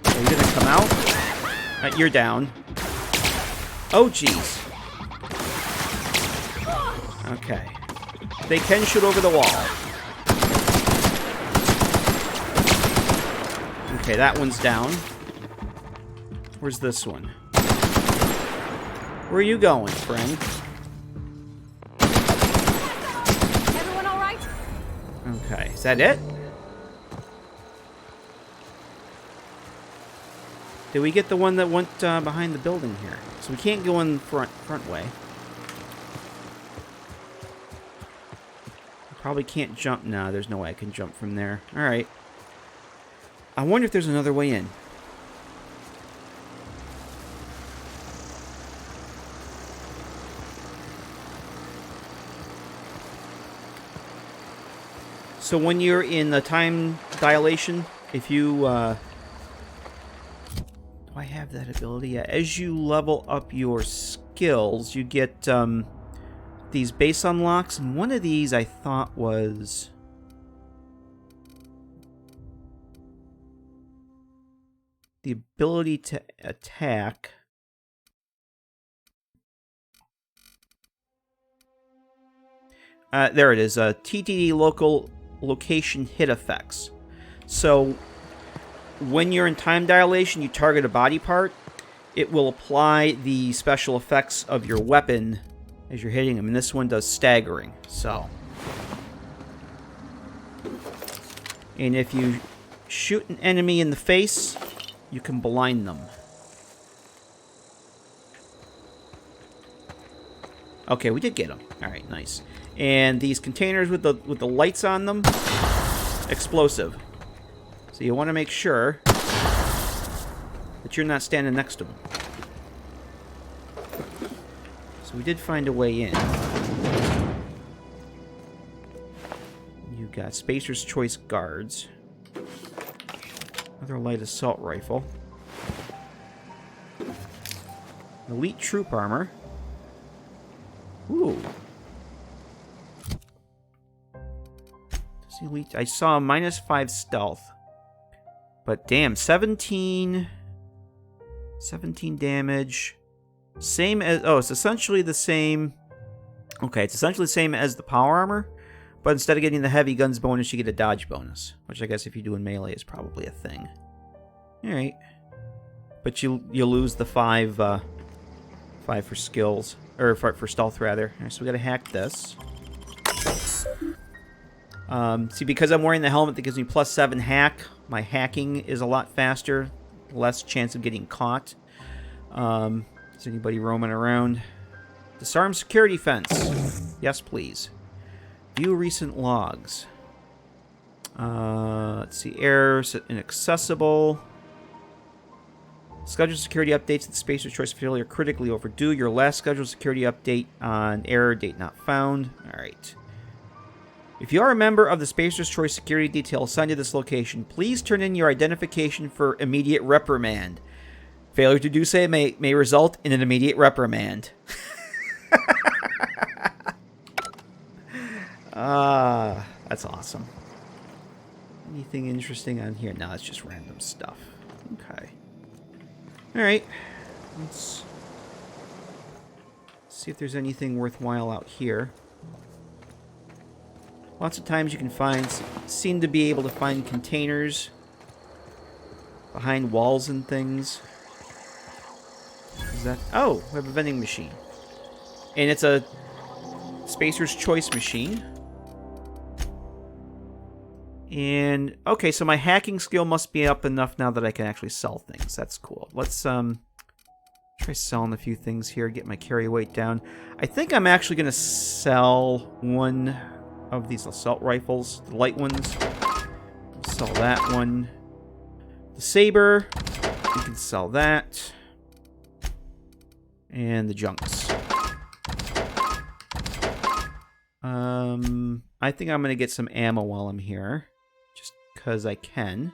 Are you going to come out? You're down. Oh, jeez. Okay. They can shoot over the wall. Okay, that one's down. Where's this one? Where are you going, friend? Everyone all right? Okay, is that it? Did we get the one that went behind the building here? So we can't go in front way. Probably can't jump. No, there's no way I can jump from there. Alright. I wonder if there's another way in. So when you're in the time dilation, if you... do I have that ability? Yeah, as you level up your skills, you get these base unlocks, and one of these I thought was... the ability to attack. There it is. TTD local location hit effects. So when you're in time dilation, you target a body part, it will apply the special effects of your weapon as you're hitting them. And this one does staggering. So, and if you shoot an enemy in the face, you can blind them. Okay, we did get them. All right, nice. And these containers with the lights on them, explosive. So you want to make sure that you're not standing next to them. So we did find a way in. You got Spacer's Choice guards. Another light assault rifle. Elite troop armor. Ooh. Elite. I saw -5 stealth. But damn, 17 damage. Same as... oh, it's essentially the same... okay, it's essentially the same as the power armor. But instead of getting the heavy guns bonus, you get a dodge bonus. Which I guess if you do in melee is probably a thing. Alright. But you lose the 5 for skills. Or for stealth, rather. Alright, so we gotta hack this. See, because I'm wearing the helmet that gives me +7 hack, my hacking is a lot faster. Less chance of getting caught. Is anybody roaming around? Disarm security fence. Yes, please. View recent logs. Let's see. Error inaccessible. Scheduled security updates at the Spacer's Choice facility are critically overdue. Your last scheduled security update on error date not found. Alright. If you are a member of the Spacer's Choice security detail assigned to this location, please turn in your identification for immediate reprimand. Failure to do so may result in an immediate reprimand. That's awesome. Anything interesting on here? No, it's just random stuff. Okay. Alright. Let's see if there's anything worthwhile out here. Lots of times you can seem to be able to find containers behind walls and things. Is that... oh, we have a vending machine. And it's a Spacer's Choice machine. And, okay, so my hacking skill must be up enough now that I can actually sell things. That's cool. Let's, try selling a few things here, get my carry weight down. I think I'm actually going to sell one of these assault rifles, the light ones. Sell that one. The saber, we can sell that. And the junks. I think I'm going to get some ammo while I'm here. Just because I can.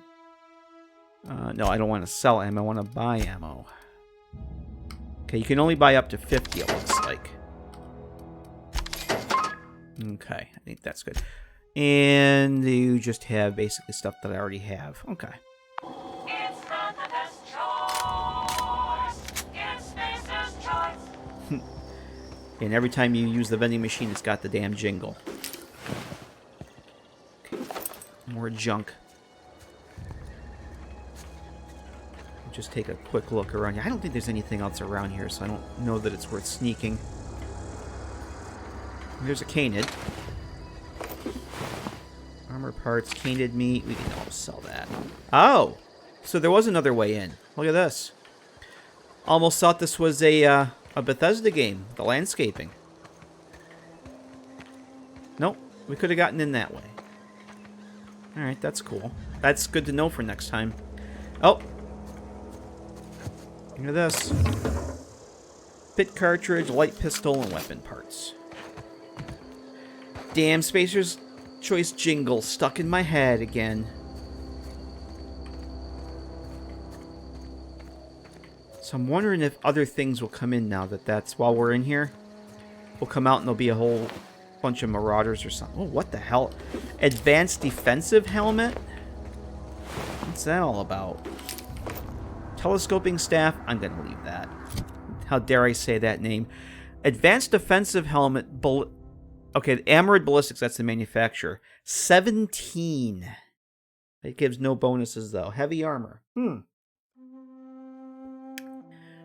No, I don't want to sell ammo. I want to buy ammo. Okay, you can only buy up to 50, it looks like. Okay, I think that's good. And you just have basically stuff that I already have. Okay. It's not the best choice. It's Spacer's choice. And every time you use the vending machine, it's got the damn jingle. Okay. More junk. Just take a quick look around here. I don't think there's anything else around here, so I don't know that it's worth sneaking. There's a canid. Armor parts, canid meat. We can all sell that. Oh! So there was another way in. Look at this. Almost thought this was a Bethesda game. The landscaping. Nope. We could have gotten in that way. Alright, that's cool. That's good to know for next time. Oh! Look at this. Pit cartridge, light pistol, and weapon parts. Damn, Spacer's Choice jingle stuck in my head again. So I'm wondering if other things will come in now that's while we're in here. We'll come out and there'll be a whole bunch of marauders or something. Oh, what the hell? Advanced defensive helmet? What's that all about? Telescoping staff? I'm going to leave that. How dare I say that name? Advanced defensive helmet. Okay, Armored Ballistics, that's the manufacturer. 17. It gives no bonuses, though. Heavy armor.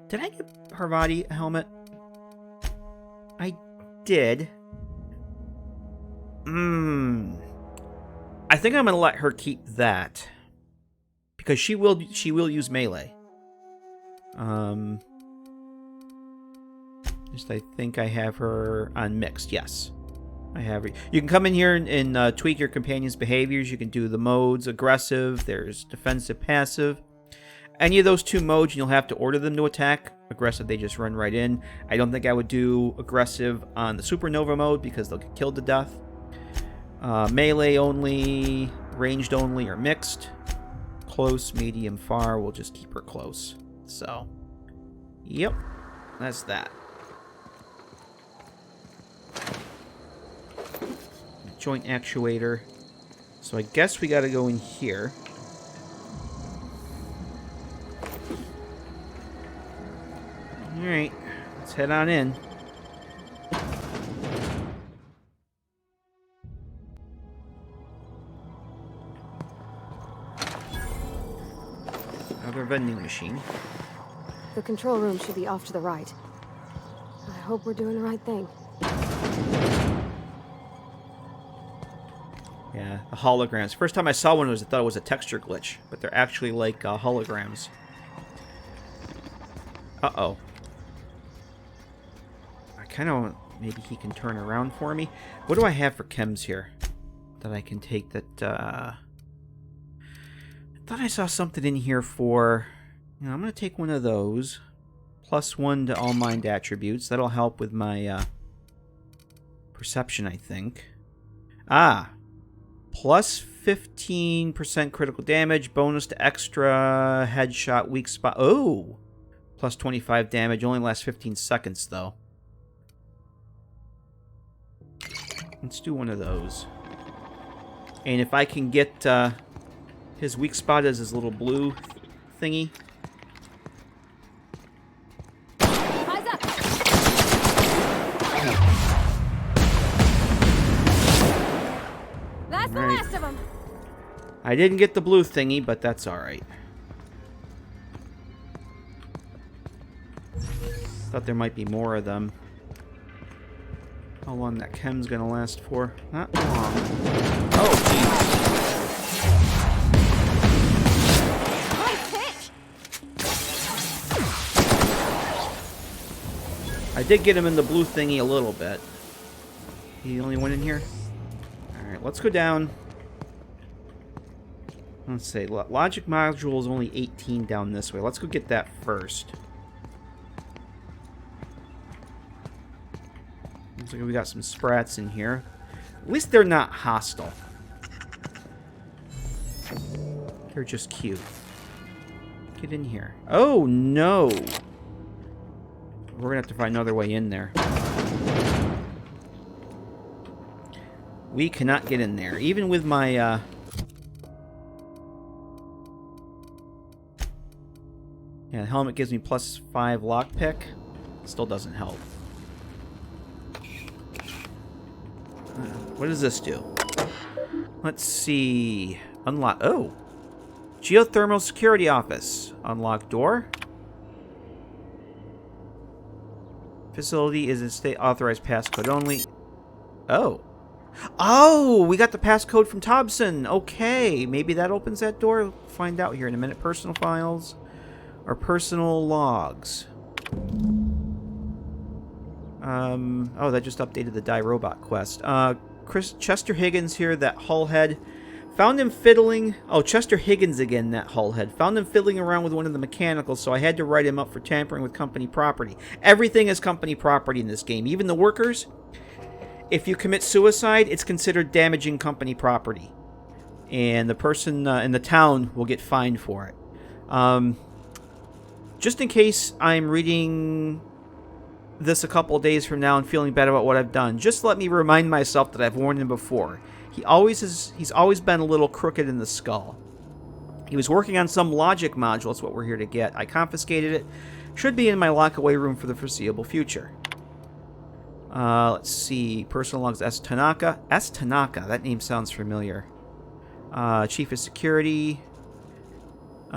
Did I get Parvati a helmet? I did. I think I'm going to let her keep that. Because she will use melee. Just I think I have her on mixed, yes. I have her. You can come in here and tweak your companion's behaviors. You can do the modes, aggressive, there's defensive, passive. Any of those two modes, you'll have to order them to attack. Aggressive, they just run right in. I don't think I would do aggressive on the supernova mode because they'll get killed to death. Melee only, ranged only, or mixed. Close, medium, far. We'll just keep her close. So, yep, that's that. Joint actuator. So I guess we got to go in here. Alright, let's head on in. Another vending machine. The control room should be off to the right. I hope we're doing the right thing. Yeah, the holograms. First time I saw one I thought it was a texture glitch, but they're actually like holograms. Uh-oh. I kind of... Maybe he can turn around for me. What do I have for chems here that I can take that... I thought I saw something in here for... I'm going to take one of those. +1 to all mind attributes. That'll help with my perception, I think. Ah! Plus 15% critical damage, bonus to extra headshot, weak spot. Oh! Plus 25 damage, only lasts 15 seconds, though. Let's do one of those. And if I can get his weak spot as his little blue thingy. Eyes up! That's the last of them. I didn't get the blue thingy, but that's alright. Thought there might be more of them. How long that chem's gonna last for? Not long. Oh, jeez. I did get him in the blue thingy a little bit. He only went in here? Alright, let's go down. Let's say, logic module is only 18 down this way. Let's go get that first. Looks like we got some sprats in here. At least they're not hostile. They're just cute. Get in here. Oh, no. We're going to have to find another way in there. We cannot get in there. Even with my, Yeah, the helmet gives me +5 lockpick. Still doesn't help. What does this do? Let's see. Unlock. Oh! Geothermal security office. Unlock door. Facility is in state authorized passcode only. Oh. Oh! We got the passcode from Thompson. Okay. Maybe that opens that door. We'll find out here in a minute. Personal files. Or personal logs. Oh, that just updated the Die Robot quest. Chester Higgins here, that hull head. Found him fiddling... Oh, Chester Higgins again, that hull head. Found him fiddling around with one of the mechanicals, so I had to write him up for tampering with company property. Everything is company property in this game. Even the workers. If you commit suicide, it's considered damaging company property. And the person in the town will get fined for it. Just in case I'm reading this a couple days from now and feeling bad about what I've done, just let me remind myself that I've warned him before. He's always been a little crooked in the skull. He was working on some logic module. That's what we're here to get. I confiscated it. Should be in my lock-away room for the foreseeable future. Let's see. Personal logs S. Tanaka. S. Tanaka. That name sounds familiar. Chief of Security.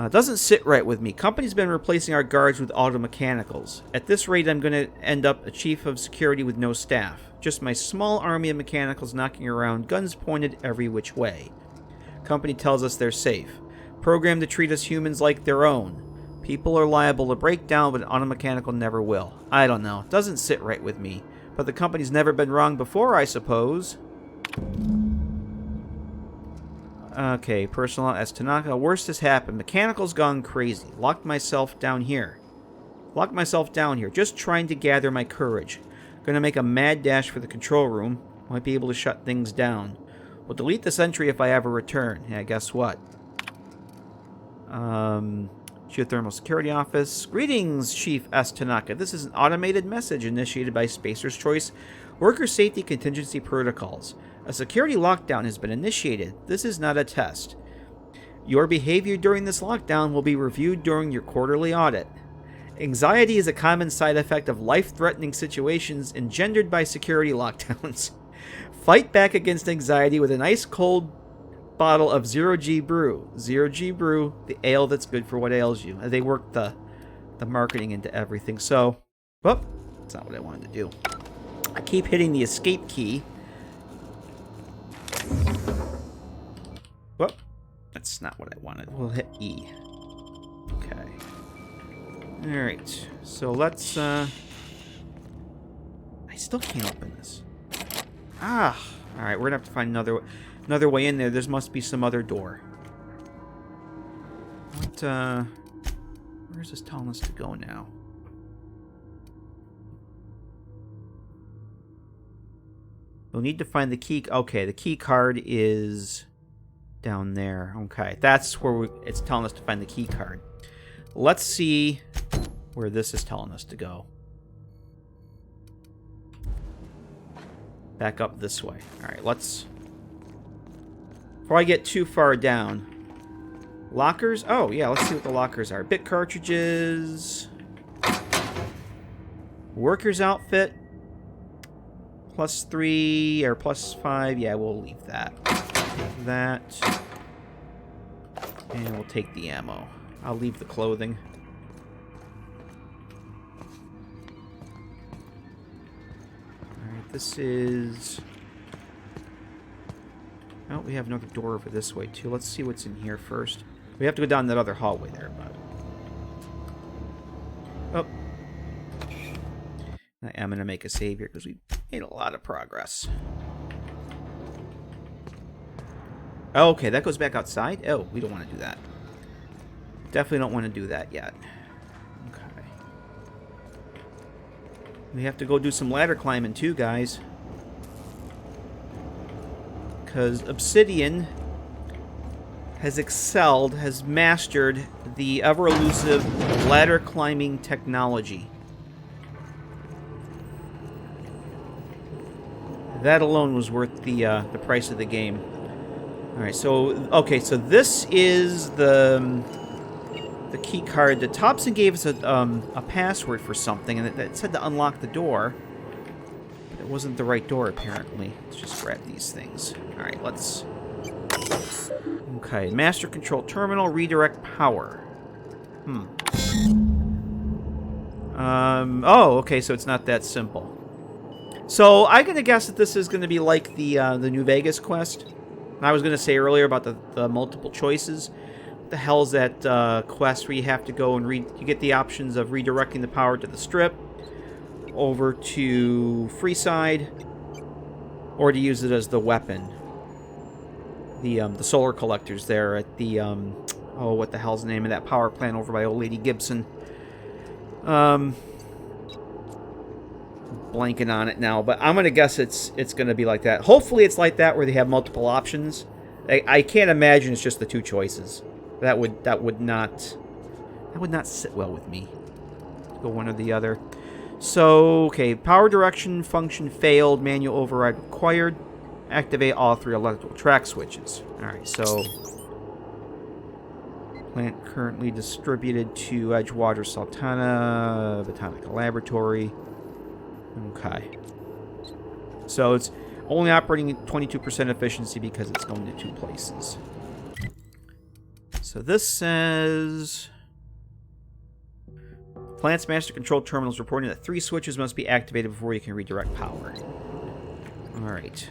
Doesn't sit right with me. Company's been replacing our guards with auto mechanicals. At this rate, I'm going to end up a chief of security with no staff. Just my small army of mechanicals knocking around, guns pointed every which way. Company tells us they're safe. Programmed to treat us humans like their own. People are liable to break down, but an auto mechanical never will. I don't know. Doesn't sit right with me. But the company's never been wrong before, I suppose. Okay, personal as Tanaka. Worst has happened. Mechanical's gone crazy. Locked myself down here. Just trying to gather my courage. Gonna make a mad dash for the control room. Might be able to shut things down. We'll delete this entry if I ever return. Yeah, guess what? Geothermal Security Office. Greetings, Chief S. Tanaka. This is an automated message initiated by Spacer's Choice Worker Safety Contingency Protocols. A security lockdown has been initiated. This is not a test. Your behavior during this lockdown will be reviewed during your quarterly audit. Anxiety is a common side effect of life-threatening situations engendered by security lockdowns. Fight back against anxiety with an ice-cold bottle of Zero G Brew. Zero G Brew, the ale that's good for what ails you. They work the marketing into everything. So, whoop, that's not what I wanted to do. I keep hitting the escape key. Whoop, that's not what I wanted. We'll hit E. Okay. Alright, so let's, I still can't open this. Ah! Alright, we're gonna have to find another way in there. There must be some other door. What, where's this telling us to go now? We'll need to find the key. Okay, the key card is down there. Okay, that's where it's telling us to find the key card. Let's see where this is telling us to go. Back up this way. Alright, let's... Before I get too far down... Lockers? Oh, yeah, let's see what the lockers are. Bit cartridges... Worker's outfit... +3 or +5. Yeah, we'll leave that. Take that. And we'll take the ammo. I'll leave the clothing. Alright, this is... Oh, we have another door over this way, too. Let's see what's in here first. We have to go down that other hallway there, but... Oh. I am going to make a save here, because we made a lot of progress. Okay, that goes back outside? Oh, we don't want to do that. Definitely don't want to do that yet. Okay. We have to go do some ladder climbing too, guys. Because Obsidian has excelled, has mastered the ever-elusive ladder climbing technology. That alone was worth the price of the game. Alright, so, okay, so this is the key card that Thompson gave us a password for something, and it said to unlock the door. But it wasn't the right door, apparently. Let's just grab these things. Alright, let's... Okay, master control terminal, redirect power. Oh, okay, so it's not that simple. So, I'm gonna guess that this is gonna be like the New Vegas quest. I was gonna say earlier about the multiple choices. What the hell is that quest where you have to go and you get the options of redirecting the power to the strip, over to Freeside, or to use it as the weapon. The solar collectors there at the oh, what the hell's the name of that power plant over by Old Lady Gibson? Blanking on it now, but I'm gonna guess it's gonna be like that. Hopefully, it's like that where they have multiple options. I can't imagine it's just the two choices. That would not sit well with me. Go one or the other. So, okay, power direction function failed. Manual override required. Activate all 3 electrical track switches. Alright, so... Plant currently distributed to Edgewater, Sultana, Botanical Laboratory. Okay. So it's only operating at 22% efficiency because it's going to 2 places. So this says... Plant's master control terminal is reporting that 3 switches must be activated before you can redirect power. Alright.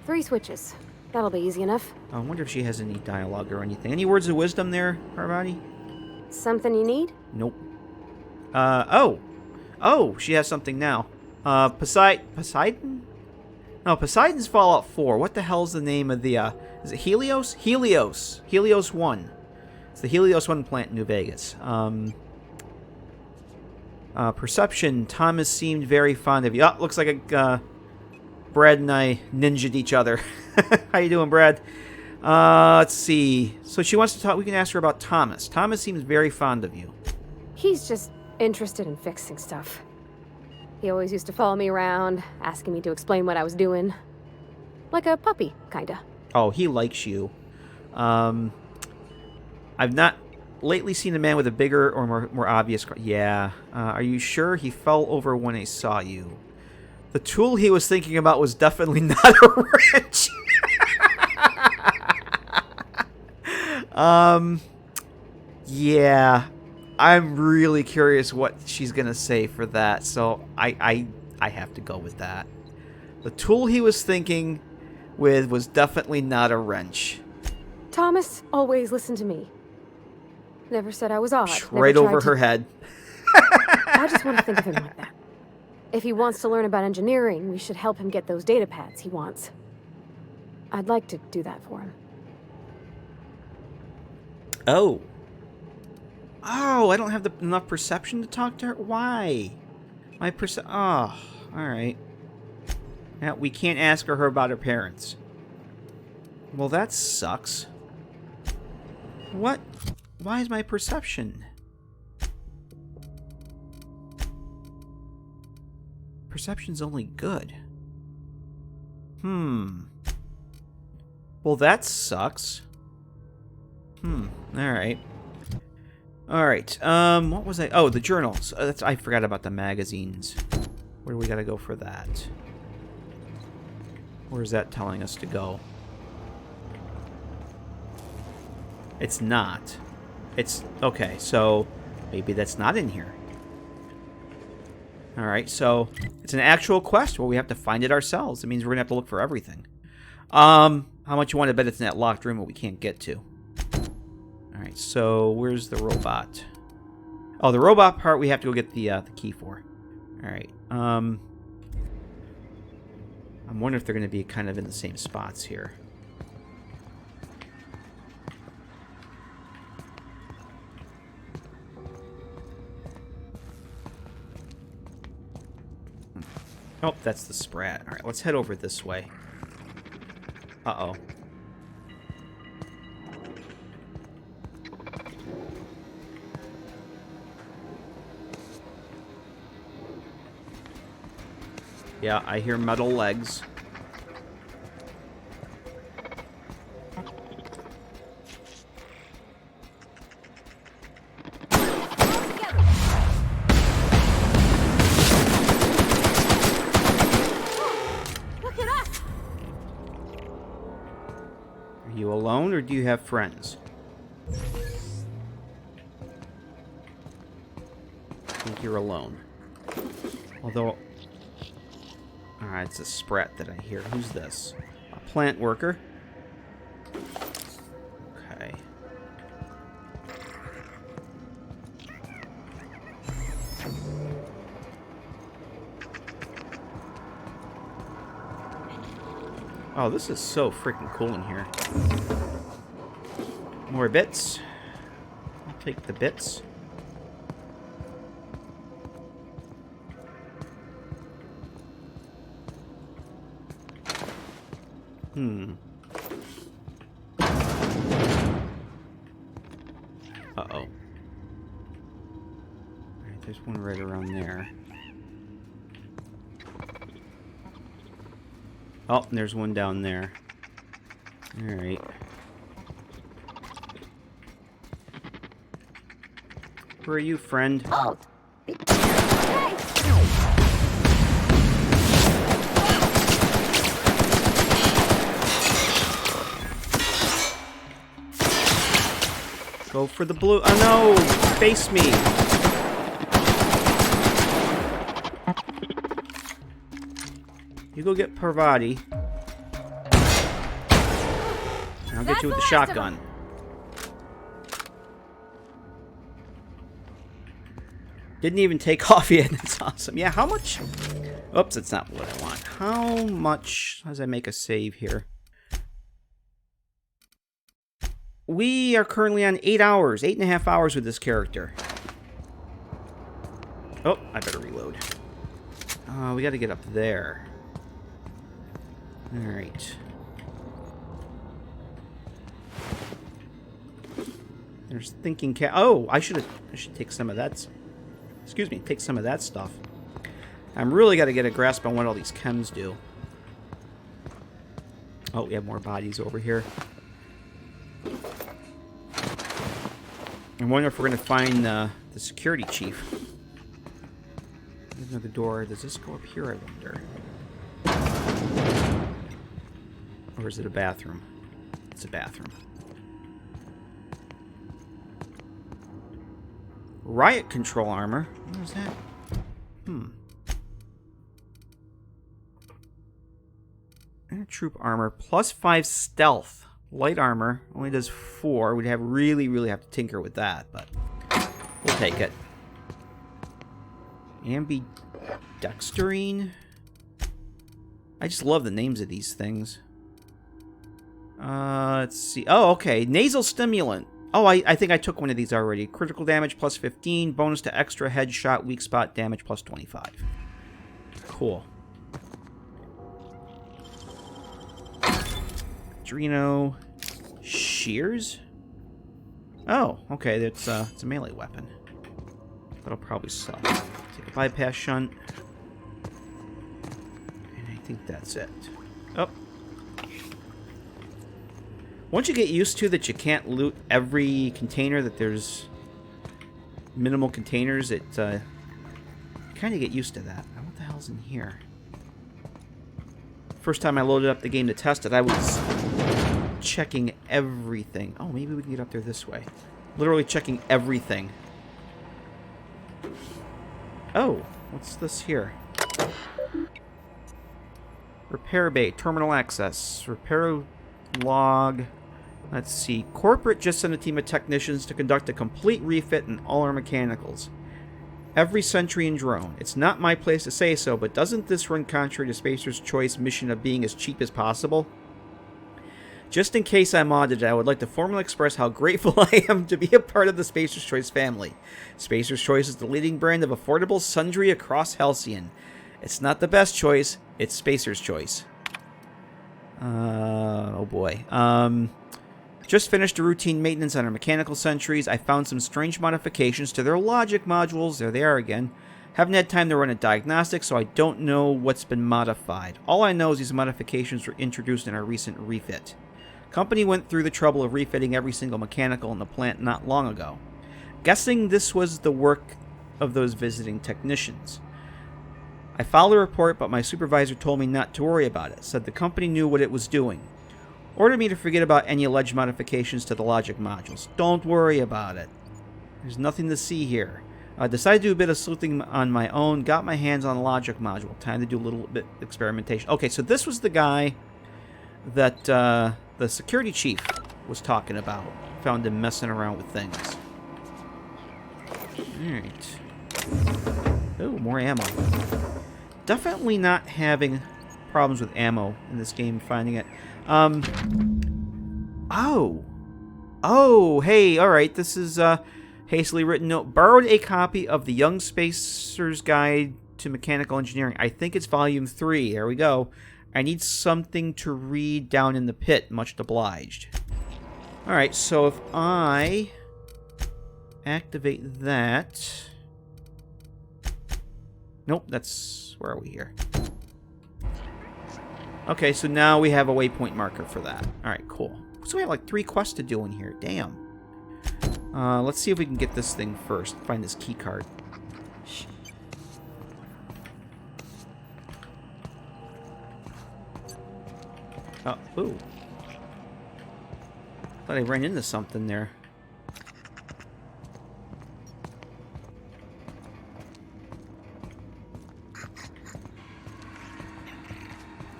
3 switches. That'll be easy enough. I wonder if she has any dialogue or anything. Any words of wisdom there, Parvati? Something you need? Nope. Oh! Oh, she has something now. Poseidon? No, Poseidon's Fallout 4. What the hell's the name of the, is it Helios? Helios. Helios 1. It's the Helios 1 plant in New Vegas. Perception. Thomas seemed very fond of you. Oh, looks like Brad and I ninja'd each other. How you doing, Brad? Let's see. So she wants to talk. We can ask her about Thomas. Thomas seems very fond of you. He's just interested in fixing stuff. He always used to follow me around, asking me to explain what I was doing. Like a puppy, kinda. Oh, he likes you. I've not lately seen a man with a bigger or more obvious... Yeah. Are you sure? He fell over when he saw you. The tool he was thinking about was definitely not a wrench. Yeah. I'm really curious what she's gonna say for that, so I have to go with that. The tool he was thinking with was definitely not a wrench. Thomas always listened to me. Never said I was odd. Right over her head. I just want to think of him like that. If he wants to learn about engineering, we should help him get those data pads he wants. I'd like to do that for him. Oh. Oh, I don't have enough perception to talk to her? Why? My oh, alright. Now, we can't ask her about her parents. Well, that sucks. What? Why is my perception? Perception's only good. Well, that sucks. Alright. Alright, what was I... Oh, the journals. I forgot about the magazines. Where do we gotta go for that? Where is that telling us to go? It's not. It's... Okay, so... Maybe that's not in here. Alright, so... It's an actual quest where we have to find it ourselves. It means we're gonna have to look for everything. How much you want to bet it's in that locked room that we can't get to? Alright, so where's the robot? Oh, the robot part we have to go get the key for. Alright, I'm wondering if they're going to be kind of in the same spots here. Oh, that's the Sprat. Alright, let's head over this way. Uh-oh. Yeah, I hear metal legs. Look at us! Are you alone, or do you have friends? I think you're alone. Although... Alright, it's a Sprat that I hear. Who's this? A plant worker? Okay. Oh, this is so freaking cool in here. More bits. I'll take the bits. Uh-oh. Alright, there's one right around there. Oh, and there's one down there. Alright. Where are you, friend? Oh. Go for the blue. Oh no! Face me! You go get Parvati. And I'll get you with the shotgun. Didn't even take off yet. That's awesome. Yeah, how much? Oops, that's not what I want. How much? How does I make a save here? We are currently on 8 hours, 8.5 hours with this character. Oh, I better reload. We gotta get up there. Alright. There's thinking cat. Oh, I should take some of that. Excuse me, take some of that stuff. I'm really gotta get a grasp on what all these chems do. Oh, we have more bodies over here. I wonder if we're going to find the security chief. There's another door. Does this go up here, I wonder? Or is it a bathroom? It's a bathroom. Riot control armor. What is that? Inner troop armor. +5 stealth. Light armor only does 4. We'd really have to tinker with that, but we'll take it. Ambidextrine. I just love the names of these things. Let's see. Oh, okay. Nasal stimulant. Oh, I think I took one of these already. Critical damage +15. Bonus to extra headshot weak spot damage +25. Cool. Adreno. Shears? Oh, okay, it's a melee weapon. That'll probably sell. Take a bypass shunt. And I think that's it. Oh. Once you get used to that you can't loot every container, that there's minimal containers, it kind of get used to that. What the hell's in here? First time I loaded up the game to test it, I was checking everything. Oh, maybe we can get up there this way. Literally checking everything. Oh, what's this here? Repair bay, terminal access, repair log. Let's see. Corporate just sent a team of technicians to conduct a complete refit in all our mechanicals. Every sentry and drone. It's not my place to say so, but doesn't this run contrary to Spacer's Choice mission of being as cheap as possible? Just in case I'm audited, I would like to formally express how grateful I am to be a part of the Spacer's Choice family. Spacer's Choice is the leading brand of affordable sundry across Halcyon. It's not the best choice. It's Spacer's choice. Oh boy. Just finished a routine maintenance on our mechanical sentries. I found some strange modifications to their logic modules. There they are again. Haven't had time to run a diagnostic, so I don't know what's been modified. All I know is these modifications were introduced in our recent refit. Company went through the trouble of refitting every single mechanical in the plant not long ago. Guessing this was the work of those visiting technicians. I filed a report, but my supervisor told me not to worry about it. Said the company knew what it was doing. Ordered me to forget about any alleged modifications to the logic modules. Don't worry about it. There's nothing to see here. Decided to do a bit of sleuthing on my own. Got my hands on a logic module. Time to do a little bit of experimentation. Okay, so this was the guy that the security chief was talking about. Found him messing around with things. Alright. Oh, more ammo. Definitely not having problems with ammo in this game, finding it. Oh, hey, alright, this is hastily written note. Borrowed a copy of the Young Spacer's Guide to Mechanical Engineering. I think it's volume 3. There we go. I need something to read down in the pit. Much obliged. Alright, so if I activate that... Nope, that's... Where are we here? Okay, so now we have a waypoint marker for that. Alright, cool. So we have like 3 quests to do in here. Damn. Let's see if we can get this thing first. Find this key card. Oh, ooh. Thought I ran into something there.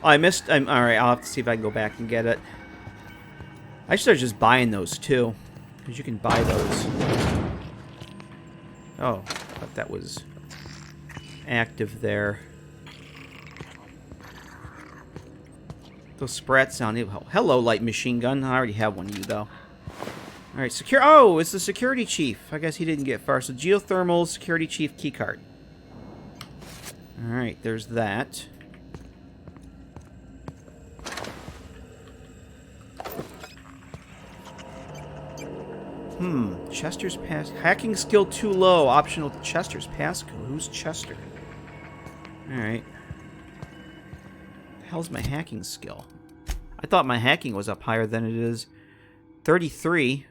Oh, I missed... Alright, I'll have to see if I can go back and get it. I should start just buying those, too. Because you can buy those. Oh, I thought that was active there. Those sprats sound... Hello, light machine gun. I already have one of you, though. Alright, secure... Oh, it's the security chief. I guess he didn't get far. So, Geothermal security chief keycard. Alright, there's that. Chester's pass... Hacking skill too low. Optional Chester's passcode. Who's Chester? Alright. The hell's my hacking skill? I thought my hacking was up higher than it is. 33.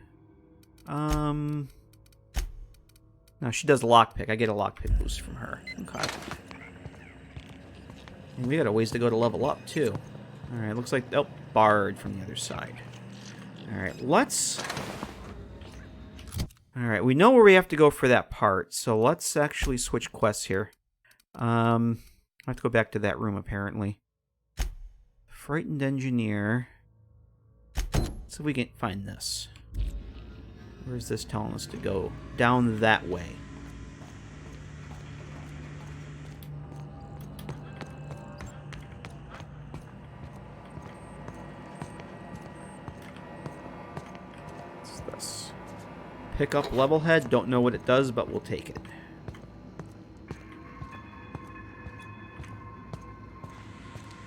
No, she does lockpick. I get a lockpick boost from her. Okay. And we got a ways to go to level up, too. Alright, looks like... Oh, barred from the other side. Alright, let's... Alright, we know where we have to go for that part, so let's actually switch quests here. I have to go back to that room, apparently. Frightened engineer. Let's see if we can find this. Where's this telling us to go? Down that way. What's this? Pick up level head. Don't know what it does, but we'll take it.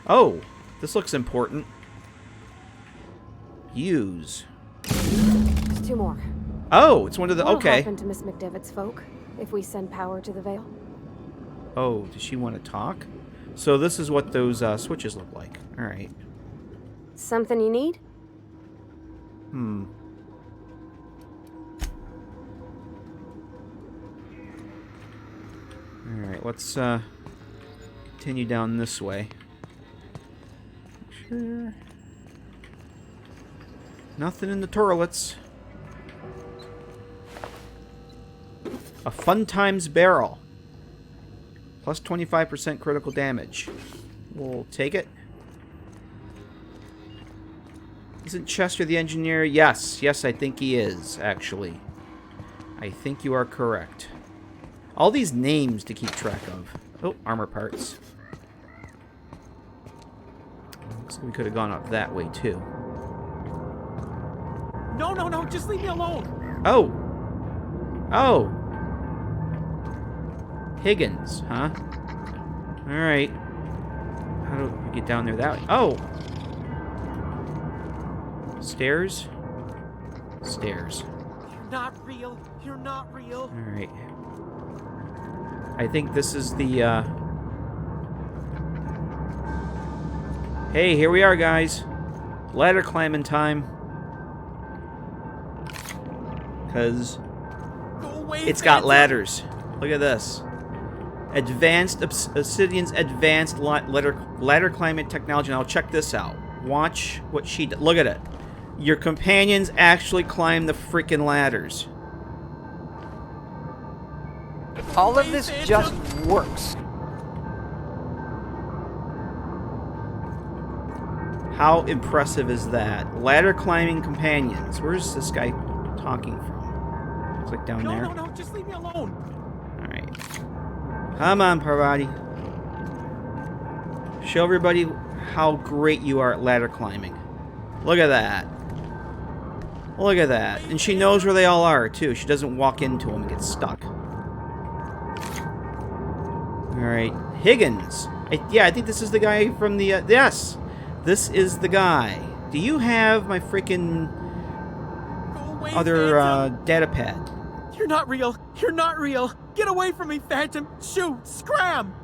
Oh, this looks important. Use. There's 2 more. Oh, it's one of the... What'll okay. happen to Miss McDevitt's folk if we send power to the Vale? Oh, does she want to talk? So this is what those switches look like. All right. Something you need? Alright, let's continue down this way. Sure. Nothing in the toilets. A Fun Times barrel. Plus 25% critical damage. We'll take it. Isn't Chester the engineer? Yes. Yes, I think he is, actually. I think you are correct. All these names to keep track of. Oh, armor parts. Looks like we could have gone up that way, too. No, no, no, just leave me alone. Oh. Oh. Higgins, huh? Alright. How do we get down there that way? Oh! Stairs? Stairs. You're not real. You're not real. Alright. I think this is the, Hey, here we are, guys. Ladder climbing time. Because Go away, it's got Phantom. ladders. Look at this. Advanced Obsidian's advanced ladder climbing technology. Now check this out. Watch what she does. Look at it. Your companions actually climb the freaking ladders. All of this just works. How impressive is that? Ladder climbing companions. Where's this guy talking from? It's like down there. No, just leave me alone. Alright. Come on, Parvati. Show everybody how great you are at ladder climbing. Look at that. Look at that. And she knows where they all are, too. She doesn't walk into them and get stuck. Alright. Higgins. I think this is the guy from the... yes! This is the guy. Do you have my freaking other data pad? You're not real. You're not real. Get away from me, Phantom. Shoot. Scram.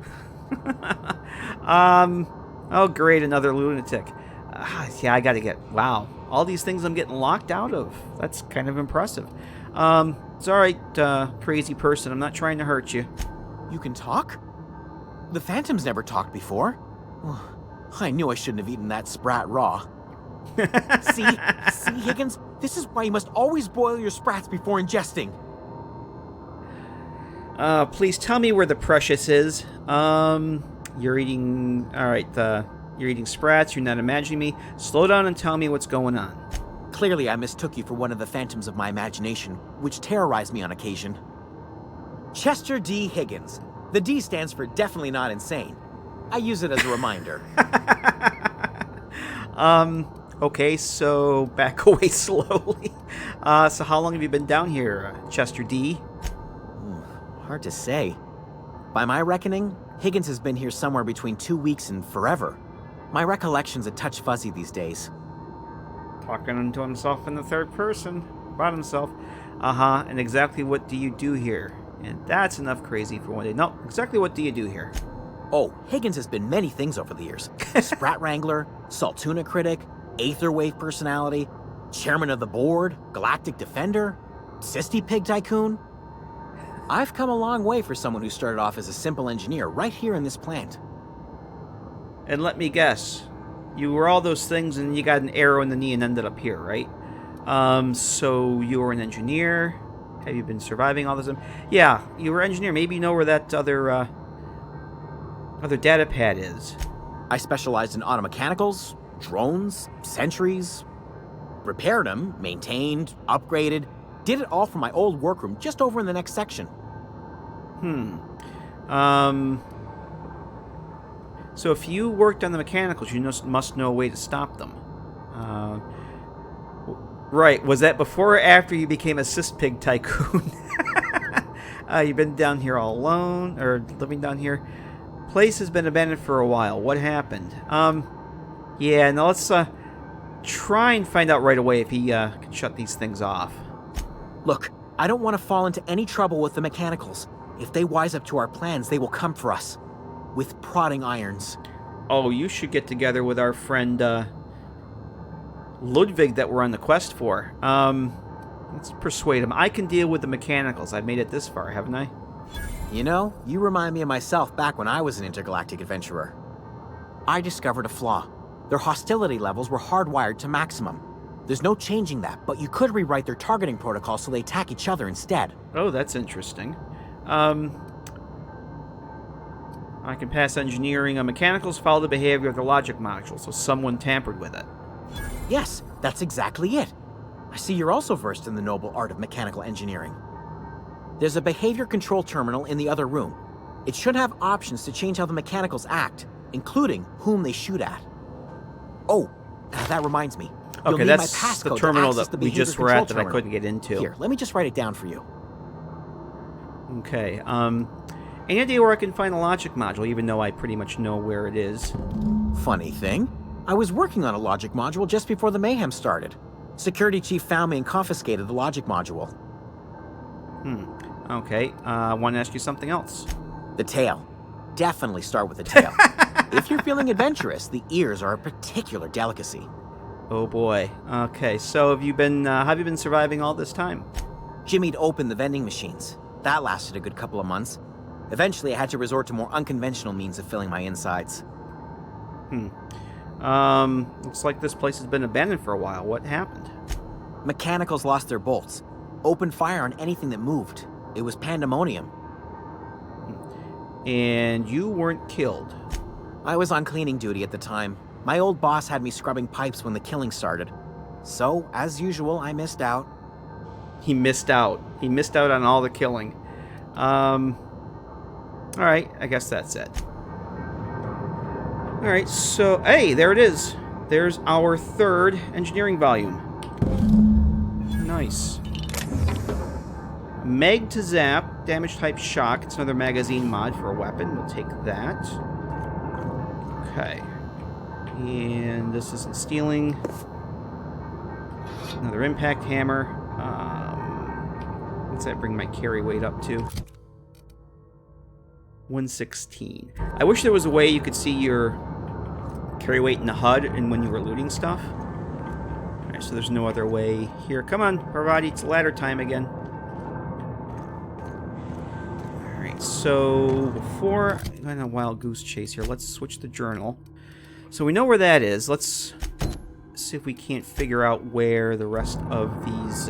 Oh, great. Another lunatic. Yeah, I gotta get... Wow. All these things I'm getting locked out of. That's kind of impressive. It's alright, crazy person. I'm not trying to hurt you. You can talk? The Phantom's never talked before. I knew I shouldn't have eaten that sprat raw. See, Higgins? This is why you must always boil your sprats before ingesting. Please tell me where the precious is. You're eating... Alright, you're eating sprats, you're not imagining me. Slow down and tell me what's going on. Clearly, I mistook you for one of the phantoms of my imagination, which terrorized me on occasion. Chester D. Higgins. The D stands for definitely not insane. I use it as a reminder. Okay, so back away slowly. So how long have you been down here, Chester D? Hard to say. By my reckoning, Higgins has been here somewhere between 2 weeks and forever. My recollection's a touch fuzzy these days. Talking to himself in the third person. About himself. Uh-huh, and exactly what do you do here? And that's enough crazy for one day. No, exactly what do you do here? Oh, Higgins has been many things over the years. Sprat Wrangler, Saltuna Critic, Aetherwave Personality, Chairman of the Board, Galactic Defender, Sisty Pig Tycoon. I've come a long way for someone who started off as a simple engineer right here in this plant. And let me guess, you were all those things and you got an arrow in the knee and ended up here, right? So you were an engineer. Have you been surviving all this time? Yeah, you were an engineer. Maybe you know where that other data pad is. I specialized in automechanicals, drones, sentries. Repaired them, maintained, upgraded. Did it all from my old workroom just over in the next section. So if you worked on the mechanicals, you must know a way to stop them. Right. Was that before or after you became a Pig Tycoon? You've been down here all alone, or living down here. Place has been abandoned for a while. What happened? Yeah, now let's try and find out right away if he can shut these things off. Look, I don't want to fall into any trouble with the mechanicals. If they wise up to our plans, they will come for us. With prodding irons. Oh, you should get together with our friend, Ludwig that we're on the quest for. Let's persuade him. I can deal with the mechanicals. I've made it this far, haven't I? You know, you remind me of myself back when I was an intergalactic adventurer. I discovered a flaw. Their hostility levels were hardwired to maximum. There's no changing that, but you could rewrite their targeting protocol so they attack each other instead. Oh, that's interesting. I can pass engineering on mechanicals, follow the behavior of the logic module, so someone tampered with it. Yes, that's exactly it. I see you're also versed in the noble art of mechanical engineering. There's a behavior control terminal in the other room. It should have options to change how the mechanicals act, including whom they shoot at. Oh, that reminds me. You'll Okay, need that's my passcode the terminal to access that the we behavior just were control at that I terminal. couldn't get into. Here, let me just write it down for you. Okay, Any idea where I can find the logic module, even though I pretty much know where it is? Funny thing, I was working on a logic module just before the mayhem started. Security chief found me and confiscated the logic module. Okay, I want to ask you something else. The tail. Definitely start with the tail. If you're feeling adventurous, the ears are a particular delicacy. Oh boy. Okay, so have you been surviving all this time? Jimmy'd opened the vending machines. That lasted a good couple of months. Eventually, I had to resort to more unconventional means of filling my insides. Looks like this place has been abandoned for a while. What happened? Mechanicals lost their bolts. Opened fire on anything that moved. It was pandemonium. And you weren't killed? I was on cleaning duty at the time. My old boss had me scrubbing pipes when the killing started. So, as usual, I missed out. He missed out. He missed out on all the killing. Alright, I guess that's it. Alright, so, hey, there it is. There's our third engineering volume. Nice. Meg to zap, damage type shock. It's another magazine mod for a weapon. We'll take that. Okay. And this isn't stealing. Another impact hammer. What's that bring my carry weight up to? 116. I wish there was a way you could see your carry weight in the HUD and when you were looting stuff. Alright, so there's no other way here. Come on, Parvati, it's ladder time again. Alright, so before I go on a wild goose chase here, let's switch the journal. So we know where that is. Let's see if we can't figure out where the rest of these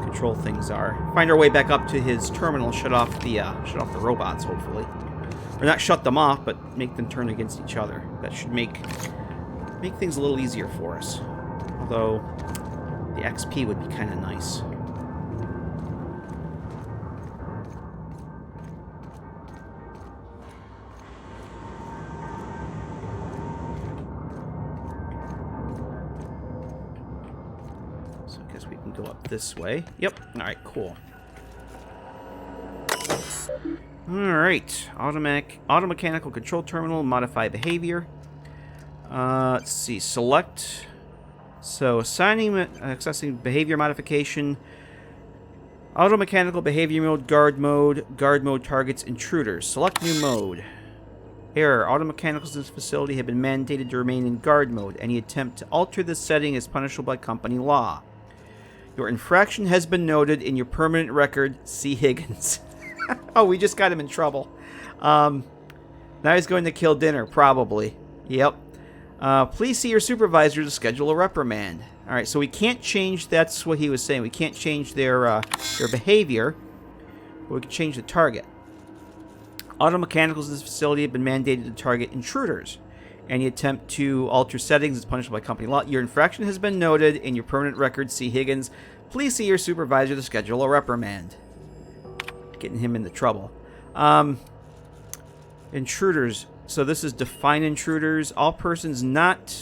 control things are. Find our way back up to his terminal, shut off the robots, hopefully. Or not shut them off, but make them turn against each other. That should make things a little easier for us. Although, the XP would be kind of nice. So I guess we can go up this way. Yep. Alright, cool. Alright. Automechanical control terminal, modify behavior. Let's see. Select. So, accessing behavior modification. Automechanical behavior mode, guard mode. Guard mode targets intruders. Select new mode. Error. Automechanicals in this facility have been mandated to remain in guard mode. Any attempt to alter this setting is punishable by company law. Your infraction has been noted in your permanent record. See Higgins. Oh, we just got him in trouble. Now he's going to kill dinner, probably. Yep. Please see your supervisor to schedule a reprimand. Alright, so we can't change, that's what he was saying. We can't change their behavior, but we can change the target. Automechanicals in this facility have been mandated to target intruders. Any attempt to alter settings is punishable by company law. Your infraction has been noted in your permanent record. See Higgins. Please see your supervisor to schedule a reprimand. Getting him into trouble. Intruders. So this is define intruders. All persons not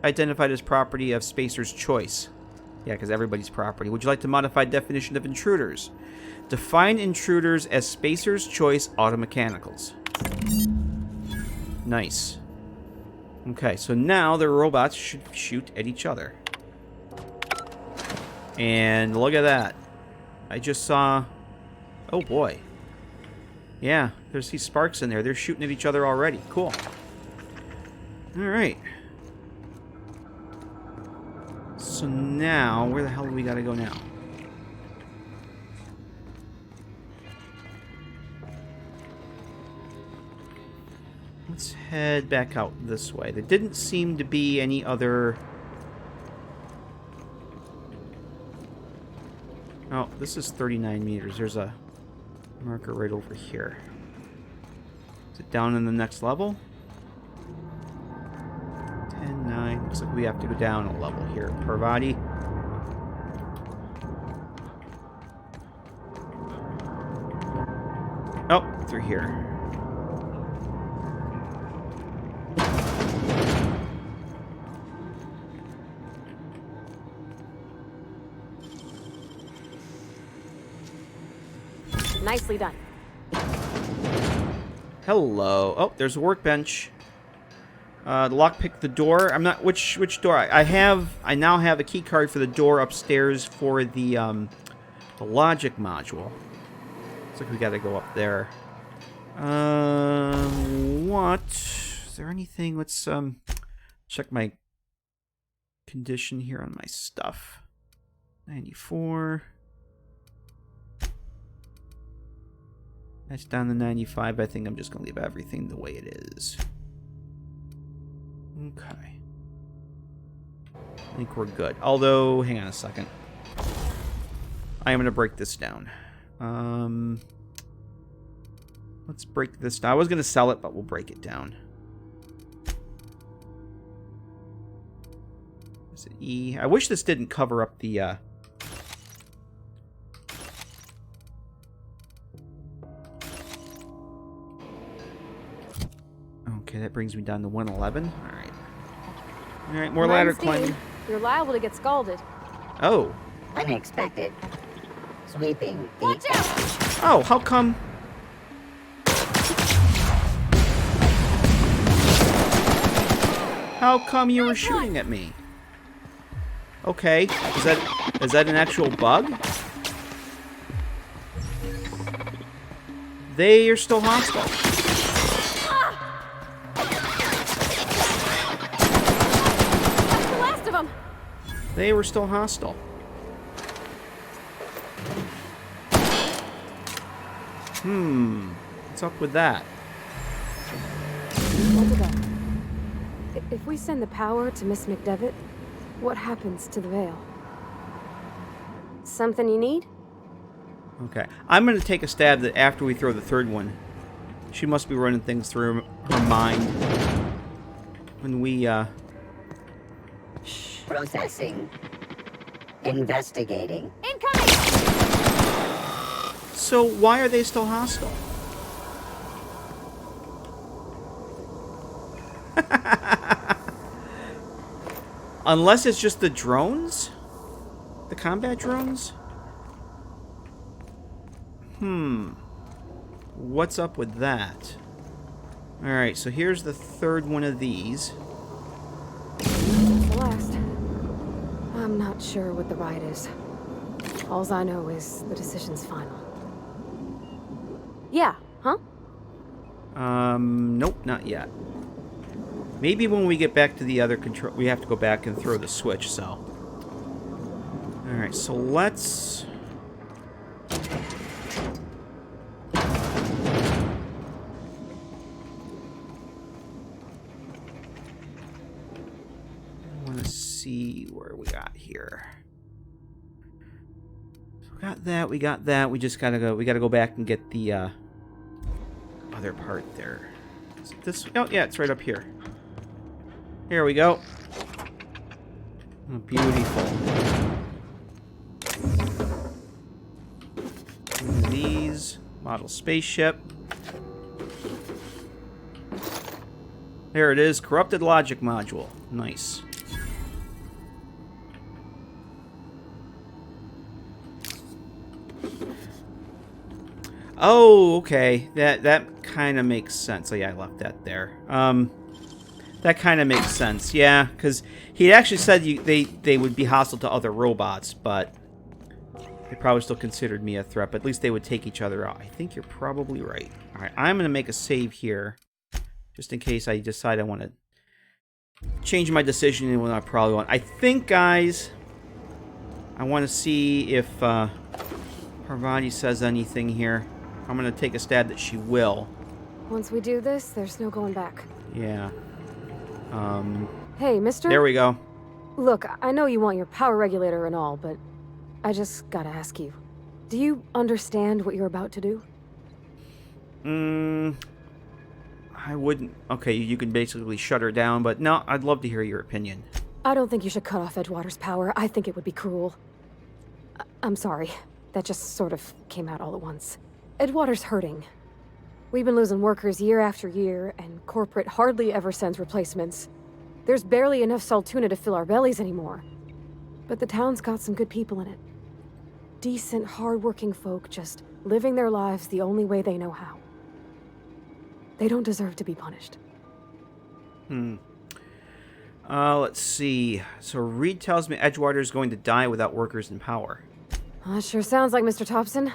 identified as property of Spacer's choice. Yeah, because everybody's property. Would you like to modify definition of intruders? Define intruders as Spacer's choice automechanicals. Nice. Okay, so now the robots should shoot at each other. And look at that. I just saw... Oh boy. Yeah, there's these sparks in there. They're shooting at each other already. Cool. Alright. So now, where the hell do we gotta go now? Let's head back out this way. There didn't seem to be any other... Oh, this is 39 meters. There's a marker right over here. Is it down in the next level? 10, 9. Looks like we have to go down a level here. Parvati. Oh, through here. Nicely done. Hello. Oh, there's a workbench. Lockpick the door. I'm not... Which door? I now have a key card for the door upstairs for the logic module. Looks like we gotta go up there. What? Is there anything? Let's check my condition here on my stuff. 94. That's down to 95. I think I'm just gonna leave everything the way it is. Okay. I think we're good. Although, hang on a second. I am gonna break this down. Let's break this down. I was going to sell it, but we'll break it down. Is it E? I wish this didn't cover up the... Okay, that brings me down to 111. Alright. Alright, more ladder climbing. You're liable to get scalded. Oh. Unexpected. Sweeping. Watch out! Oh, how come... How come you were shooting at me? Okay, is that an actual bug? They are still hostile. That's the last of them. They were still hostile. What's up with that? What's it up? If we send the power to Miss McDevitt, what happens to the veil? Something you need? Okay. I'm going to take a stab that after we throw the third one. She must be running things through her mind. When we, Processing. Investigating. Incoming! So why are they still hostile? Unless it's just the drones? The combat drones? What's up with that? Alright, so here's the third one of these. The last. I'm not sure what the ride is. Alls I know is the decision's final. Yeah, huh? Nope, not yet. Maybe when we get back to the other control, we have to go back and throw the switch, so. Alright, so let's... I want to see where we got here. So we got that, we got that. We just gotta go, we gotta go back and get the, other part there. Is it this? Oh, yeah, it's right up here. Here we go. Oh, beautiful. One of these. Model spaceship. There it is. Corrupted logic module. Nice. Oh, okay. That kind of makes sense. Oh, yeah, I left that there. That kind of makes sense, yeah, because he actually said they would be hostile to other robots, but they probably still considered me a threat, but at least they would take each other out. I think you're probably right. All right, I'm going to make a save here, just in case I decide I want to change my decision and when I probably want. I think, guys, I want to see if Parvati says anything here. I'm going to take a stab that she will. Once we do this, there's no going back. Yeah. Hey, mister? There we go. Look, I know you want your power regulator and all, but I just gotta ask you. Do you understand what you're about to do? I wouldn't... Okay, you can basically shut her down, but no, I'd love to hear your opinion. I don't think you should cut off Edgewater's power. I think it would be cruel. I'm sorry. That just sort of came out all at once. Edgewater's hurting. We've been losing workers year after year, and corporate hardly ever sends replacements. There's barely enough Saltuna to fill our bellies anymore. But the town's got some good people in it. Decent, hard-working folk just living their lives the only way they know how. They don't deserve to be punished. Let's see. So Reed tells me Edgewater is going to die without workers in power. That sure sounds like Mr. Thompson.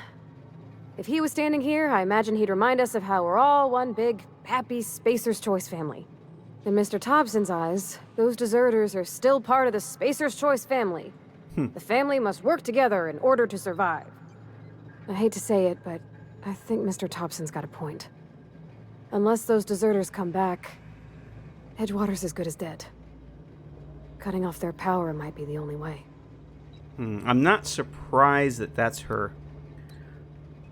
If he was standing here, I imagine he'd remind us of how we're all one big, happy Spacer's Choice family. In Mr. Thompson's eyes, those deserters are still part of the Spacer's Choice family. The family must work together in order to survive. I hate to say it, but I think Mr. Thompson's got a point. Unless those deserters come back, Edgewater's as good as dead. Cutting off their power might be the only way. I'm not surprised that that's her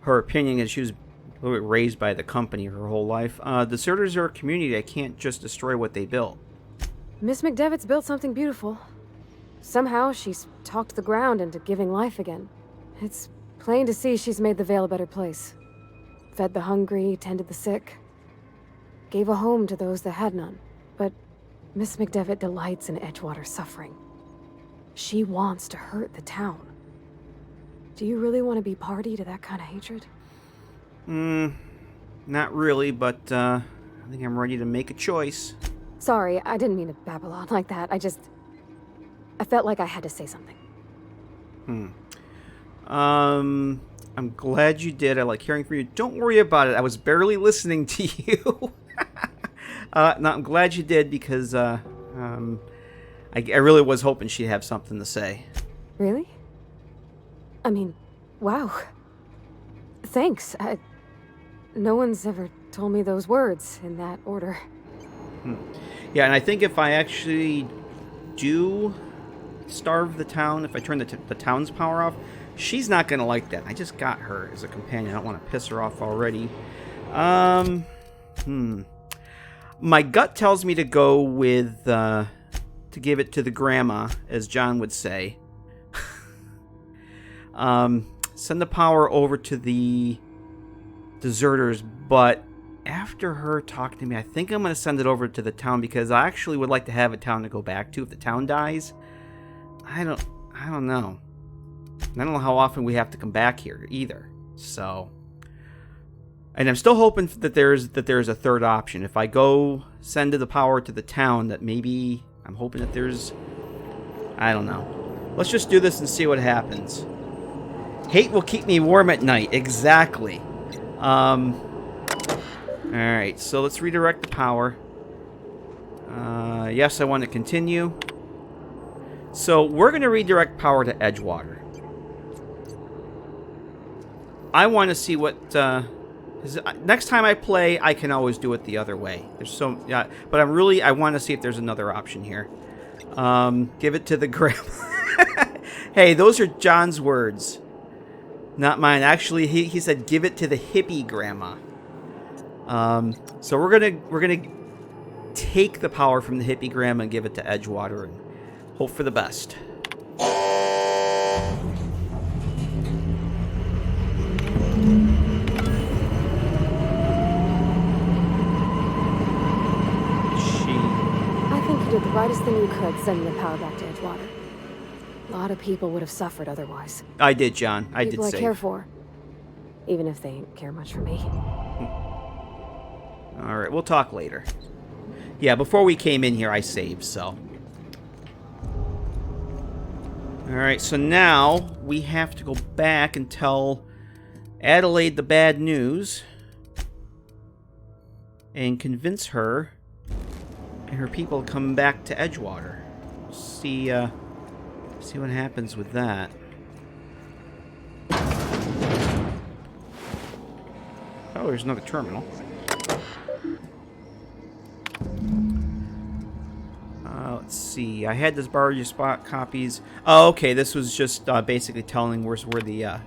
opinion, as she was a little bit raised by the company her whole life. Deserters are a community that can't just destroy what they built. Miss McDevitt's built something beautiful. Somehow she's talked the ground into giving life again. It's plain to see she's made the Vale a better place. Fed the hungry, tended the sick. Gave a home to those that had none. But Miss McDevitt delights in Edgewater's suffering. She wants to hurt the town. Do you really want to be party to that kind of hatred? Not really, but I think I'm ready to make a choice. Sorry, I didn't mean to babble on like that. I felt like I had to say something. I'm glad you did. I like hearing from you. Don't worry about it. I was barely listening to you. No, I'm glad you did because I really was hoping she'd have something to say. Really? I mean, wow. Thanks. No one's ever told me those words in that order. Yeah, and I think if I actually do starve the town, if I turn the town's power off, she's not going to like that. I just got her as a companion. I don't want to piss her off already. My gut tells me to go with, to give it to the grandma, as John would say. Send the power over to the deserters, but after her talking to me, I think I'm going to send it over to the town because I actually would like to have a town to go back to if the town dies. I don't know. I don't know how often we have to come back here either. So, and I'm still hoping that there's a third option. If I go send the power to the town, that maybe I'm hoping that there's, I don't know. Let's just do this and see what happens. Hate will keep me warm at night. Exactly. Alright, so let's redirect the power. Yes, I want to continue. So we're going to redirect power to Edgewater. I want to see what... next time I play, I can always do it the other way. But I want to see if there's another option here. Give it to the grandma. Hey, those are John's words. Not mine. Actually, he said give it to the hippie grandma. So we're gonna take the power from the hippie grandma and give it to Edgewater and hope for the best. I think you did the rightest thing you could sending the power back to Edgewater. A lot of people would have suffered otherwise. I did, John. I did People I save. care for. Even if they ain't care much for me. Alright, we'll talk later. Yeah, before we came in here, I saved, so. Alright, so now we have to go back and tell Adelaide the bad news. And convince her and her people to come back to Edgewater. See what happens with that. Oh, there's another terminal. Let's see. I had this borrow your spot copies. Oh, okay. This was just basically telling where the I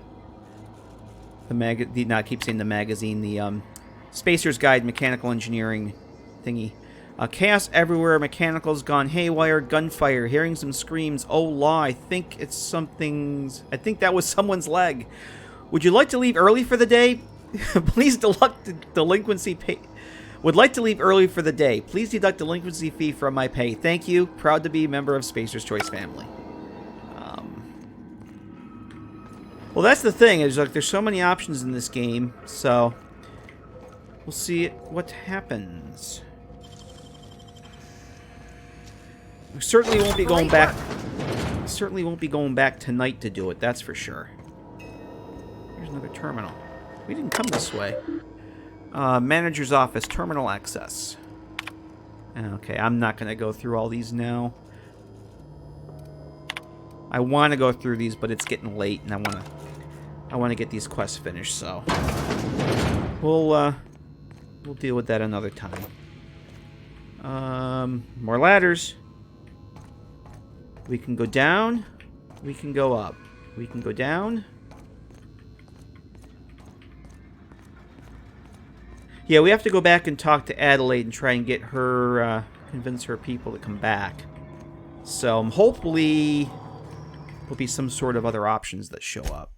keep saying the magazine, the Spacer's Guide Mechanical Engineering thingy. Chaos everywhere. Mechanical's gone haywire. Gunfire. Hearing some screams. Oh, law. I think that was someone's leg. Would you like to leave early for the day? Please deduct delinquency pay. Would like to leave early for the day. Please deduct delinquency fee from my pay. Thank you. Proud to be a member of Spacer's Choice family. Well, that's the thing. Is like there's so many options in this game. So We'll see what happens. We certainly won't be going back. Certainly won't be going back tonight to do it. That's for sure. Here's another terminal. We didn't come this way. Manager's office, terminal access. Okay, I'm not going to go through all these now. I want to go through these, but it's getting late, and I want to get these quests finished. So we'll deal with that another time. More ladders. We can go down. We can go up. We can go down. Yeah, we have to go back and talk to Adelaide and try and get her, convince her people to come back. So, hopefully, there'll be some sort of other options that show up.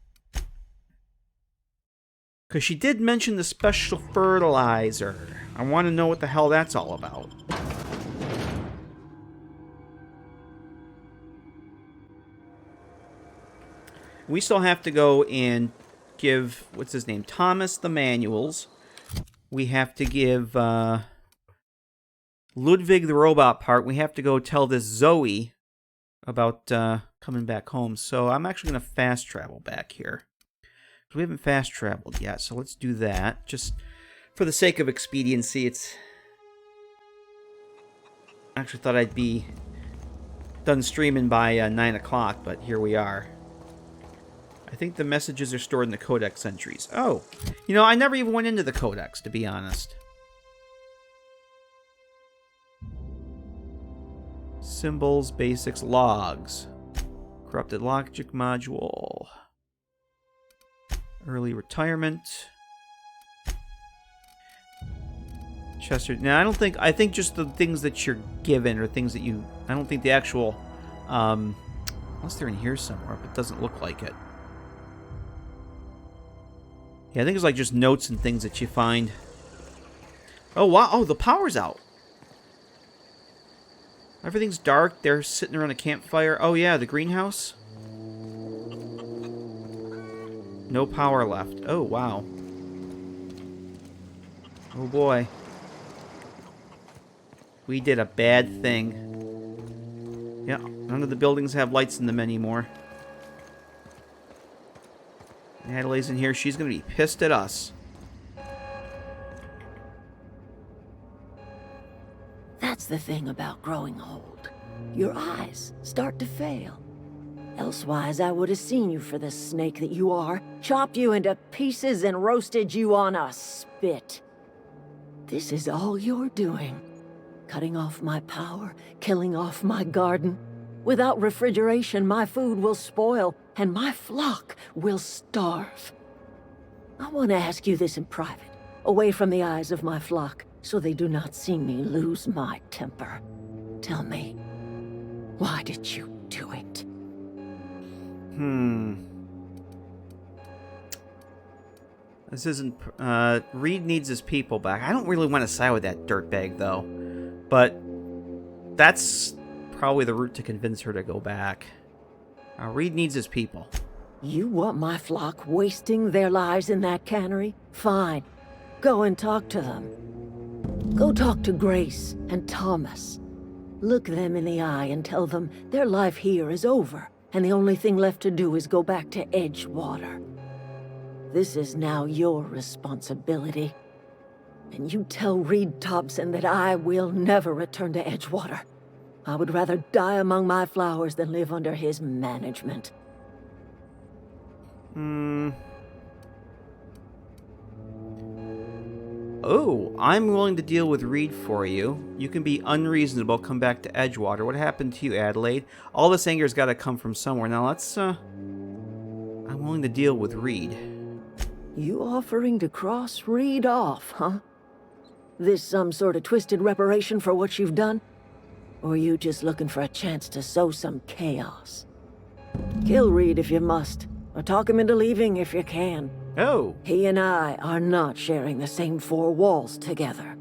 Because she did mention the special fertilizer. I want to know what the hell that's all about. We still have to go and give, what's his name, Thomas the manuals. We have to give Ludwig the robot part. We have to go tell this Zoe about coming back home. So I'm actually going to fast travel back here. We haven't fast traveled yet, so let's do that. Just for the sake of expediency, I actually thought I'd be done streaming by 9 o'clock, but here we are. I think the messages are stored in the codex entries. Oh, you know, I never even went into the codex, to be honest. Symbols, basics, logs. Corrupted logic module. Early retirement. Chester. Now, I think just the things that you're given or things that you... I don't think the actual... unless they're in here somewhere, but it doesn't look like it. Yeah, I think it's like just notes and things that you find. Oh, wow. Oh, the power's out. Everything's dark. They're sitting around a campfire. Oh, yeah, the greenhouse. No power left. Oh, wow. Oh, boy. We did a bad thing. Yeah, none of the buildings have lights in them anymore. Adelaide's in here. She's going to be pissed at us. That's the thing about growing old. Your eyes start to fail. Elsewise, I would have seen you for the snake that you are, chopped you into pieces and roasted you on a spit. This is all you're doing. Cutting off my power, killing off my garden. Without refrigeration, my food will spoil, and my flock will starve. I want to ask you this in private, away from the eyes of my flock, so they do not see me lose my temper. Tell me, why did you do it? This isn't... Reed needs his people back. I don't really want to side with that dirtbag, though. But that's probably the route to convince her to go back. Reed needs his people. You want my flock wasting their lives in that cannery? Fine. Go and talk to them. Go talk to Grace and Thomas. Look them in the eye and tell them their life here is over, and the only thing left to do is go back to Edgewater. This is now your responsibility. And you tell Reed Thompson that I will never return to Edgewater. I would rather die among my flowers than live under his management. Oh, I'm willing to deal with Reed for you. You can be unreasonable, come back to Edgewater. What happened to you, Adelaide? All this anger's got to come from somewhere. Now let's, I'm willing to deal with Reed. You offering to cross Reed off, huh? This some sort of twisted reparation for what you've done? Or you just looking for a chance to sow some chaos? Kill Reed if you must, or talk him into leaving if you can. Oh. He and I are not sharing the same four walls together.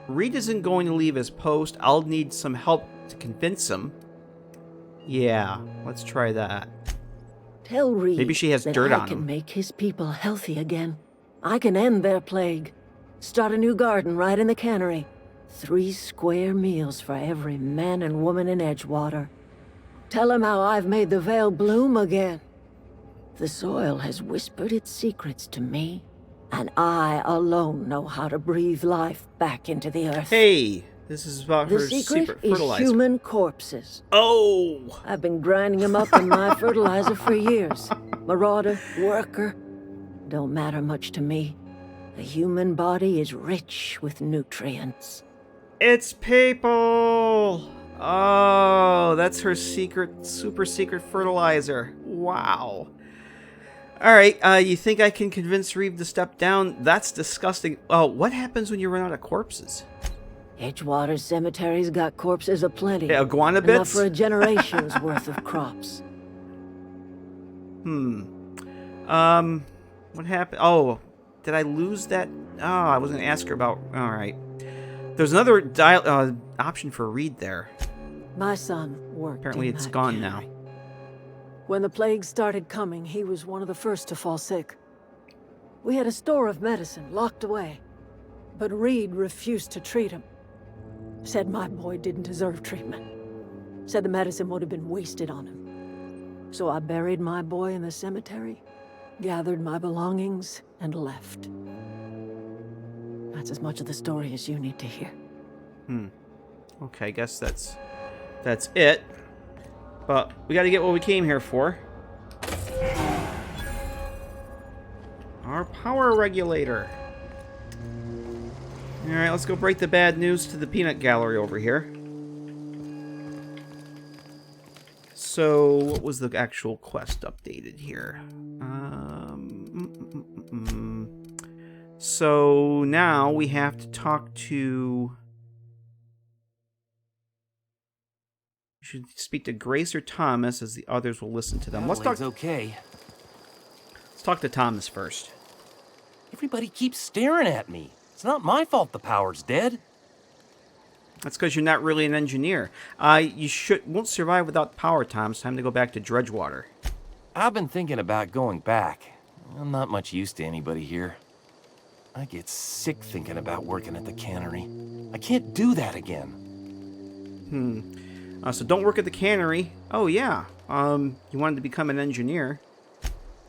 Reed isn't going to leave his post. I'll need some help to convince him. Yeah, let's try that. Tell Reed Maybe she has that dirt I on can him. make his people healthy again. I can end their plague. Start a new garden right in the cannery. 3 square meals for every man and woman in Edgewater. Tell him how I've made the Vale bloom again. The soil has whispered its secrets to me, and I alone know how to breathe life back into the earth. Hey, this is about The her secret is fertilizer. human corpses. Oh! I've been grinding them up in my fertilizer for years. Marauder, worker, don't matter much to me. The human body is rich with nutrients. It's people! Oh, that's her secret, super secret fertilizer. Wow. Alright, you think I can convince Reeve to step down? That's disgusting. Oh, what happens when you run out of corpses? Edgewater Cemetery's got corpses aplenty. Yeah, iguana Enough bits? for a generation's worth of crops. What happened? Oh, did I lose that? Oh, I was going to ask her about... Alright. There's another option for Reed there. My son worked. Apparently in it's that gone cannery. now. When the plague started coming, he was one of the first to fall sick. We had a store of medicine locked away, but Reed refused to treat him. Said my boy didn't deserve treatment. Said the medicine would have been wasted on him. So I buried my boy in the cemetery, gathered my belongings, and left. That's as much of the story as you need to hear. Okay, I guess that's it. But we got to get what we came here for. Our power regulator. Alright, let's go break the bad news to the peanut gallery over here. So, what was the actual quest updated here? So, now we have to talk to... We should speak to Grace or Thomas, as the others will listen to them. Let's talk to Thomas first. Everybody keeps staring at me. It's not my fault the power's dead. That's because you're not really an engineer. You won't survive without power, Tom. It's time to go back to Dredgewater. I've been thinking about going back. I'm not much use to anybody here. I get sick thinking about working at the cannery. I can't do that again. So don't work at the cannery. Oh, yeah. You wanted to become an engineer.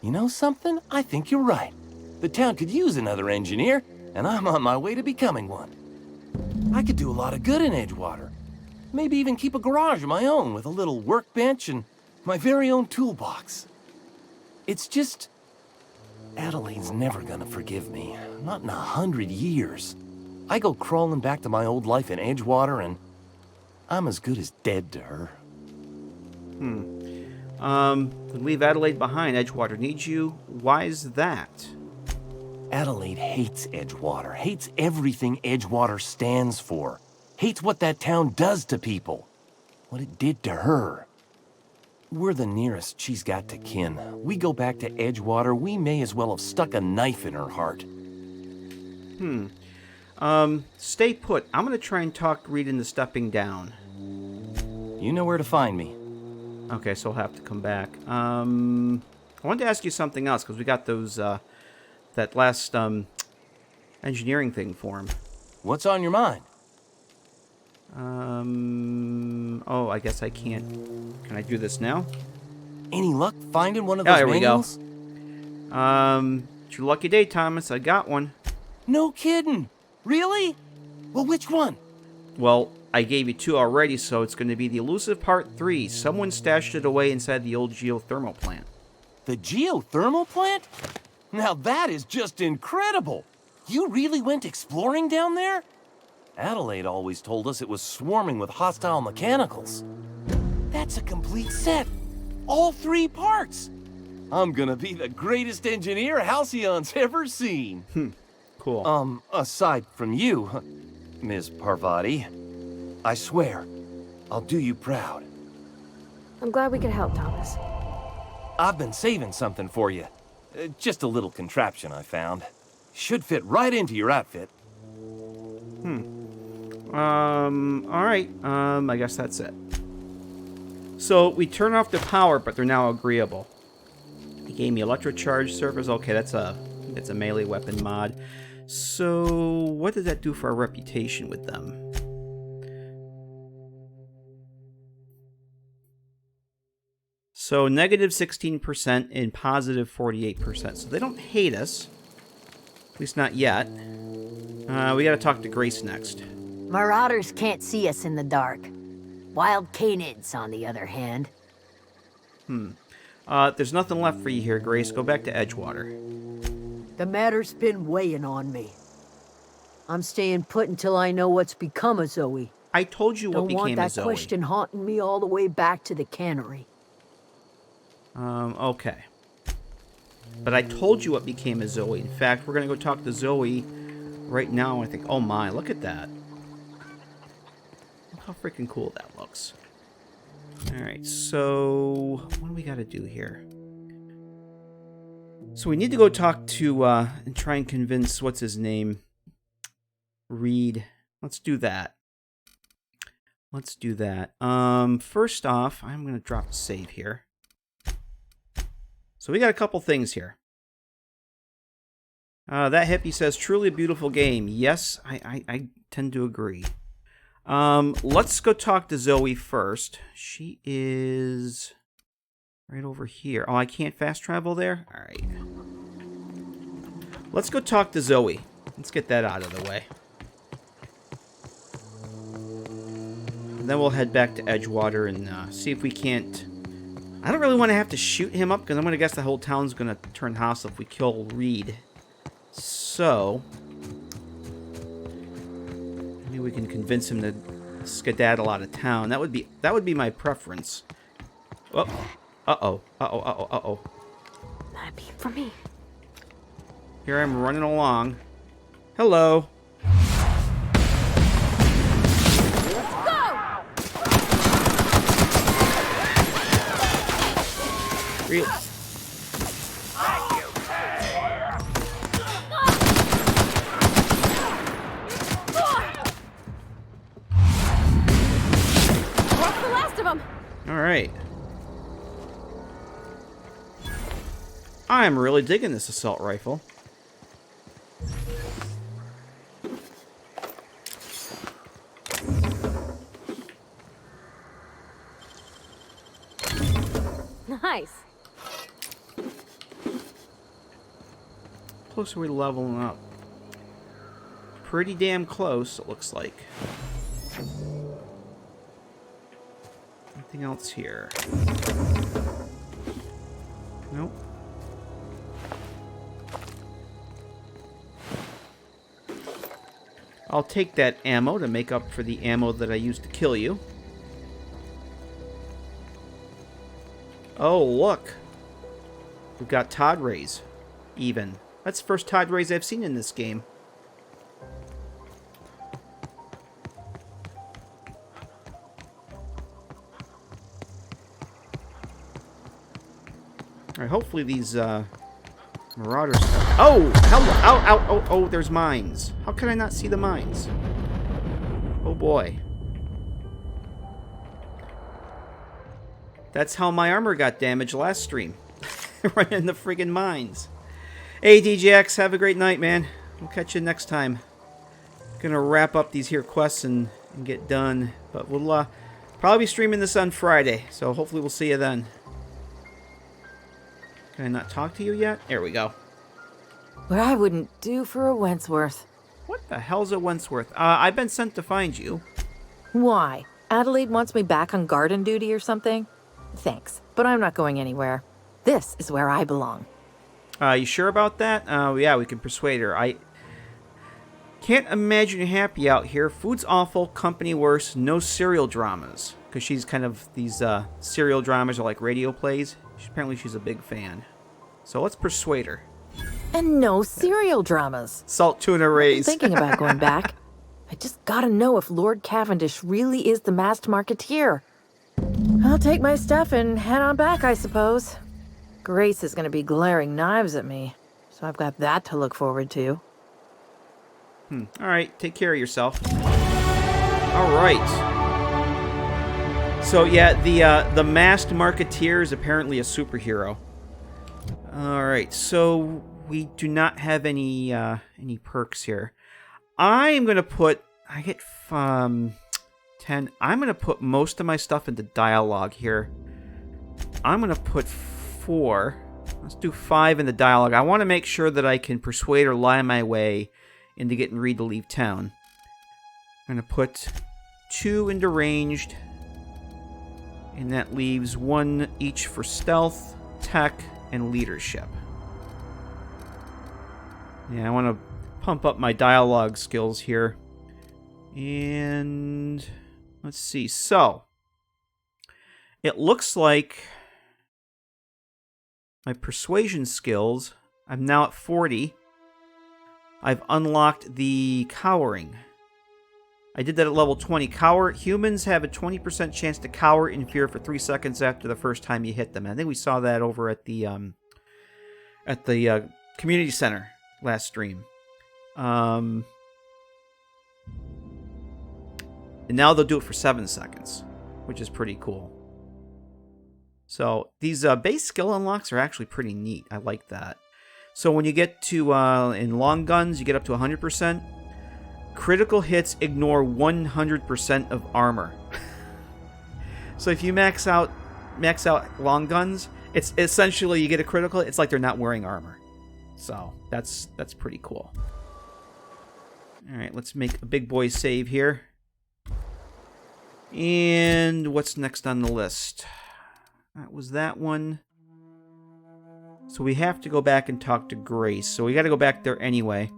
You know something? I think you're right. The town could use another engineer, and I'm on my way to becoming one. I could do a lot of good in Edgewater. Maybe even keep a garage of my own with a little workbench and my very own toolbox. It's just... Adelaide's never gonna forgive me. Not in 100 years. I go crawling back to my old life in Edgewater, and I'm as good as dead to her. Leave Adelaide behind. Edgewater needs you. Why is that? Adelaide hates Edgewater, hates everything Edgewater stands for, hates what that town does to people, what it did to her. We're the nearest she's got to kin. We go back to Edgewater, we may as well have stuck a knife in her heart. Stay put. I'm going to try and talk Reed into stepping down. You know where to find me. Okay, so I'll have to come back. I wanted to ask you something else, because we got those, that last, engineering thing for him. What's on your mind? Oh, I guess I can't. Can I do this now? Any luck finding one of those there manuals? we go. It's your lucky day, Thomas. I got one. No kidding. Really? Well, which one? Well, I gave you 2 already, so it's going to be the elusive part 3. Someone stashed it away inside the old geothermal plant. The geothermal plant? Now that is just incredible. You really went exploring down there? Adelaide always told us it was swarming with hostile mechanicals. That's a complete set. All 3 parts. I'm gonna be the greatest engineer Halcyon's ever seen. Cool. Aside from you, Ms. Parvati, I swear, I'll do you proud. I'm glad we could help, Thomas. I've been saving something for you. Just a little contraption I found. Should fit right into your outfit. Alright. I guess that's it. So, we turn off the power, but they're now agreeable. Gave me electrocharge surface. Okay, that's a melee weapon mod. So what does that do for our reputation with them? So negative 16% and positive 48%. So they don't hate us. At least not yet. We gotta talk to Grace next. Marauders can't see us in the dark. Wild canids, on the other hand. There's nothing left for you here, Grace. Go back to Edgewater. The matter's been weighing on me. I'm staying put until I know what's become of Zoe. I told you what Don't want became of that Zoe. question haunting me all the way back to the cannery. Okay. But I told you what became of Zoe. In fact, we're gonna go talk to Zoe right now. I think, oh my, look at that. Look how freaking cool that looks. Alright, so what do we gotta do here? So we need to go talk to, and try and convince, what's his name? Reed. Let's do that. Let's do that. First off, I'm gonna drop a save here. So we got a couple things here. That hippie says, truly a beautiful game. Yes, I tend to agree. Let's go talk to Zoe first. She is right over here. Oh, I can't fast travel there? Alright. Let's go talk to Zoe. Let's get that out of the way. And then we'll head back to Edgewater and see if we can't... I don't really want to have to shoot him up, because I'm going to guess the whole town's going to turn hostile if we kill Reed. So... maybe we can convince him to skedaddle out of town. That would be my preference. Oh, uh-oh. Not a peep for me. Here I'm running along. Hello. Really? What's the last of them? All right. I'm really digging this assault rifle. Nice. Closer we leveling up. Pretty damn close, it looks like. Anything else here? Nope. I'll take that ammo to make up for the ammo that I used to kill you. Oh, look. We've got Todd Rays. Even. That's the first Todd Rays I've seen in this game. Alright, hopefully these, Marauders... Oh! Hello! Oh, there's mines. How can I not see the mines? Oh, boy. That's how my armor got damaged last stream. Right in the friggin' mines. Hey, DJX, have a great night, man. We'll catch you next time. Gonna wrap up these here quests and get done. But we'll probably be streaming this on Friday, so hopefully we'll see you then. Can I not talk to you yet? There we go. What I wouldn't do for a Wentworth. What the hell's a Wentworth? I've been sent to find you. Why? Adelaide wants me back on garden duty or something? Thanks, but I'm not going anywhere. This is where I belong. You sure about that? Yeah, we can persuade her. I can't imagine you're happy out here. Food's awful, company worse, no serial dramas. Because she's kind of, these serial dramas are like radio plays. Apparently she's a big fan. So let's persuade her. And no serial dramas. Salt tuna rays. Thinking about going back. I just gotta know if Lord Cavendish really is the masked marketeer. I'll take my stuff and head on back, I suppose. Grace is gonna be glaring knives at me, so I've got that to look forward to. Alright, take care of yourself. Alright. So yeah, the masked marketeer is apparently a superhero. Alright, so we do not have any perks here. I'm going to put... I get 10. I'm going to put most of my stuff into dialogue here. I'm going to put 4. Let's do 5 in the dialogue. I want to make sure that I can persuade or lie my way into getting Reed to leave town. I'm going to put 2 into ranged. And that leaves 1 each for stealth, tech, and leadership. Yeah, I want to pump up my dialogue skills here. And let's see. So, it looks like my persuasion skills, I'm now at 40. I've unlocked the cowering. I did that at level 20. Humans have a 20% chance to cower in fear for 3 seconds after the first time you hit them. And I think we saw that over at the community center last stream. And now they'll do it for 7 seconds, which is pretty cool. So these base skill unlocks are actually pretty neat. I like that. So when you get to in long guns, you get up to 100%. Critical hits ignore 100% of armor. So if you max out long guns, it's essentially you get a critical. It's like they're not wearing armor. So that's pretty cool. All right, let's make a big boy save here. And what's next on the list? That was that one. So we have to go back and talk to Grace. So we got to go back there anyway.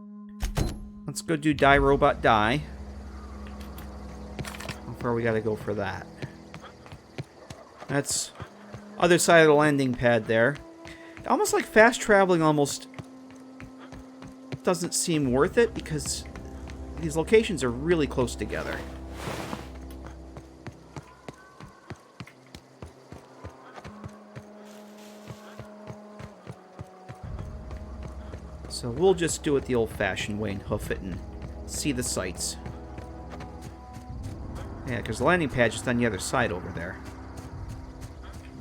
Let's go do Die Robot Die. How far we got to go for that? That's other side of the landing pad there. Almost like fast traveling almost doesn't seem worth it because these locations are really close together. So we'll just do it the old-fashioned way and hoof it and see the sights. Yeah, because the landing pad's just on the other side over there.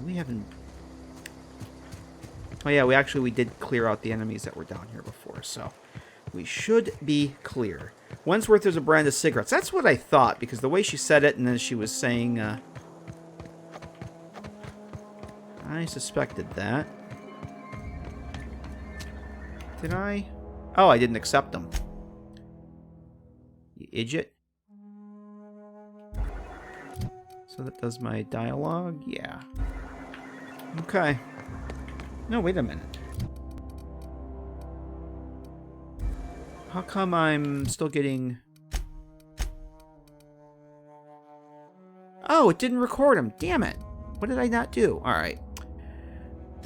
We haven't... Oh yeah, we did clear out the enemies that were down here before, so we should be clear. Wentworth is a brand of cigarettes. That's what I thought, because the way she said it and then she was saying... I suspected that. Did I? Oh, I didn't accept them. You idiot. So that does my dialogue? Yeah. Okay. No, wait a minute. How come I'm still getting... Oh, it didn't record them. Damn it. What did I not do? Alright.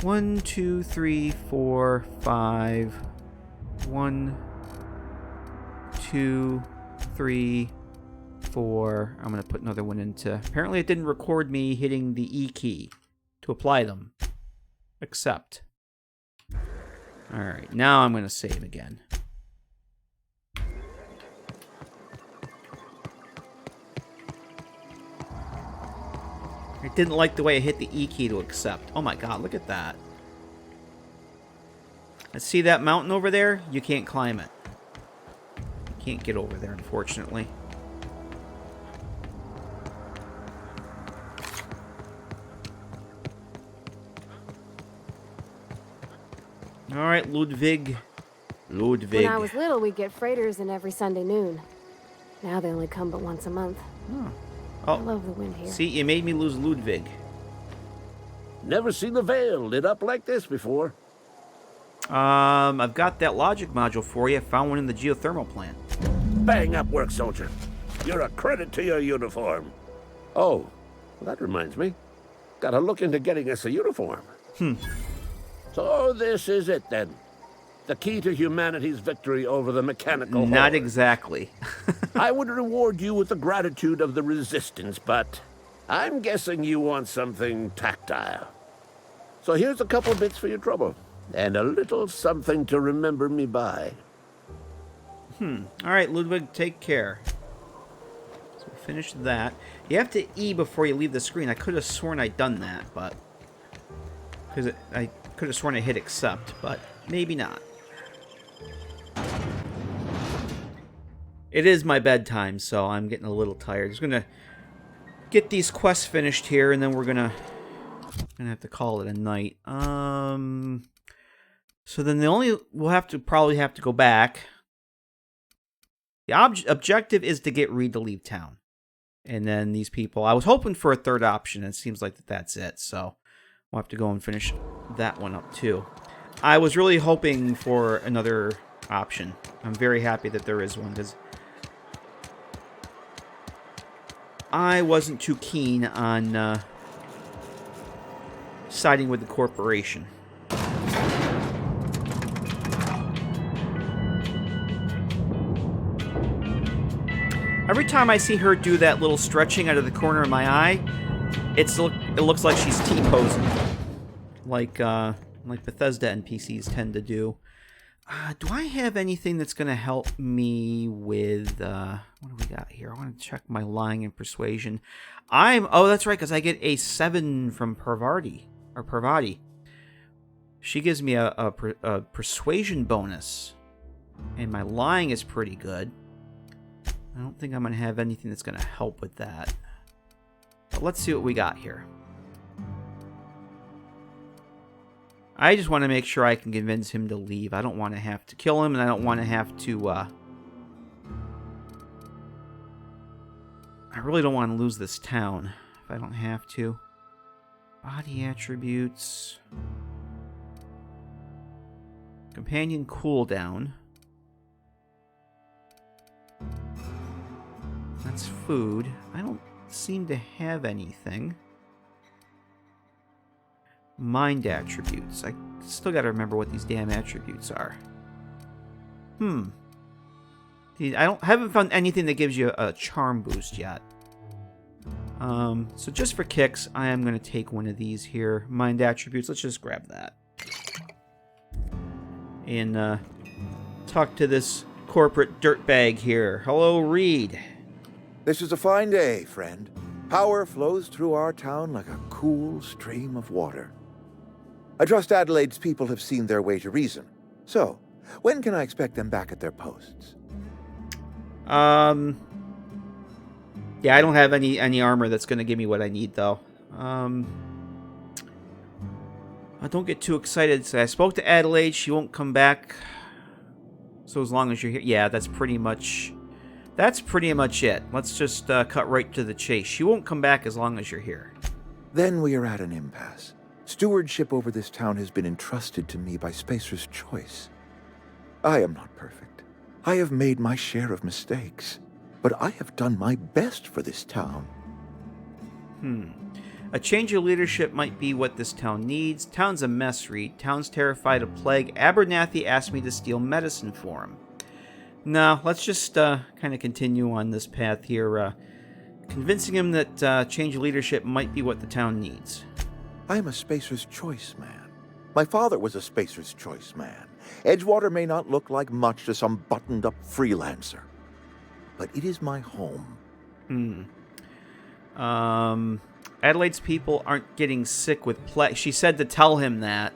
1, 2, 3, 4, 5. 1, 2, 3, 4. I'm going to put another one into... Apparently it didn't record me hitting the E key to apply them. Accept. Alright, now I'm going to save again. I didn't like the way I hit the E key to accept. Oh my god, look at that. Let's see that mountain over there? You can't climb it. You can't get over there, unfortunately. Alright, Ludwig. When I was little, we'd get freighters in every Sunday noon. Now they only come but once a month. Oh. I love the wind here. See, you made me lose Ludwig. Never seen the Vale lit up like this before. I've got that logic module for you. I found one in the geothermal plant. Bang up work, soldier. You're a credit to your uniform. Oh, well, that reminds me. Gotta look into getting us a uniform. So this is it then. The key to humanity's victory over the mechanical Not horde. exactly. I would reward you with the gratitude of the resistance, but I'm guessing you want something tactile. So here's a couple bits for your trouble, and a little something to remember me by. Alright, Ludwig, take care. So we'll finish that. You have to E before you leave the screen. I could have sworn I'd done that, but... Because I Could have sworn I hit accept, but maybe not. It is my bedtime, so I'm getting a little tired. Just gonna get these quests finished here, and then we're gonna have to call it a night. So then we'll probably have to go back. The objective is to get Reed to leave town. And then these people, I was hoping for a third option, and it seems like that's it. So we'll have to go and finish that one up too. I was really hoping for another option. I'm very happy that there is one, because I wasn't too keen on siding with the corporation. Every time I see her do that little stretching out of the corner of my eye, it looks like she's T-posing, like Bethesda NPCs tend to do. Do I have anything that's going to help me with, what do we got here? I want to check my lying and persuasion. Oh, that's right, because I get a 7 from Parvati. She gives me a persuasion bonus, and my lying is pretty good. I don't think I'm going to have anything that's going to help with that. But let's see what we got here. I just want to make sure I can convince him to leave. I don't want to have to kill him, and I don't want to have to, I really don't want to lose this town if I don't have to. Body attributes. Companion cooldown. That's food. I don't seem to have anything. Mind attributes. I still got to remember what these damn attributes are. Haven't found anything that gives you a charm boost yet. So just for kicks, I am going to take one of these here. Mind attributes. Let's just grab that. And talk to this corporate dirtbag here. Hello, Reed. This is a fine day, friend. Power flows through our town like a cool stream of water. I trust Adelaide's people have seen their way to reason. So, when can I expect them back at their posts? Yeah, I don't have any armor that's going to give me what I need, though. I don't get too excited. So I spoke to Adelaide. She won't come back. So as long as you're here, yeah, that's pretty much it. Let's just cut right to the chase. She won't come back as long as you're here. Then we are at an impasse. Stewardship over this town has been entrusted to me by Spacer's choice. I am not perfect. I have made my share of mistakes, but I have done my best for this town. A change of leadership might be what this town needs. Town's a mess, Reed. Town's terrified of plague. Abernathy asked me to steal medicine for him. No, let's just kind of continue on this path here, convincing him that change of leadership might be what the town needs. I am a Spacer's choice man. My father was a Spacer's choice man. Edgewater may not look like much to some buttoned-up freelancer, but it is my home. Adelaide's people aren't getting sick with plague. She said to tell him that.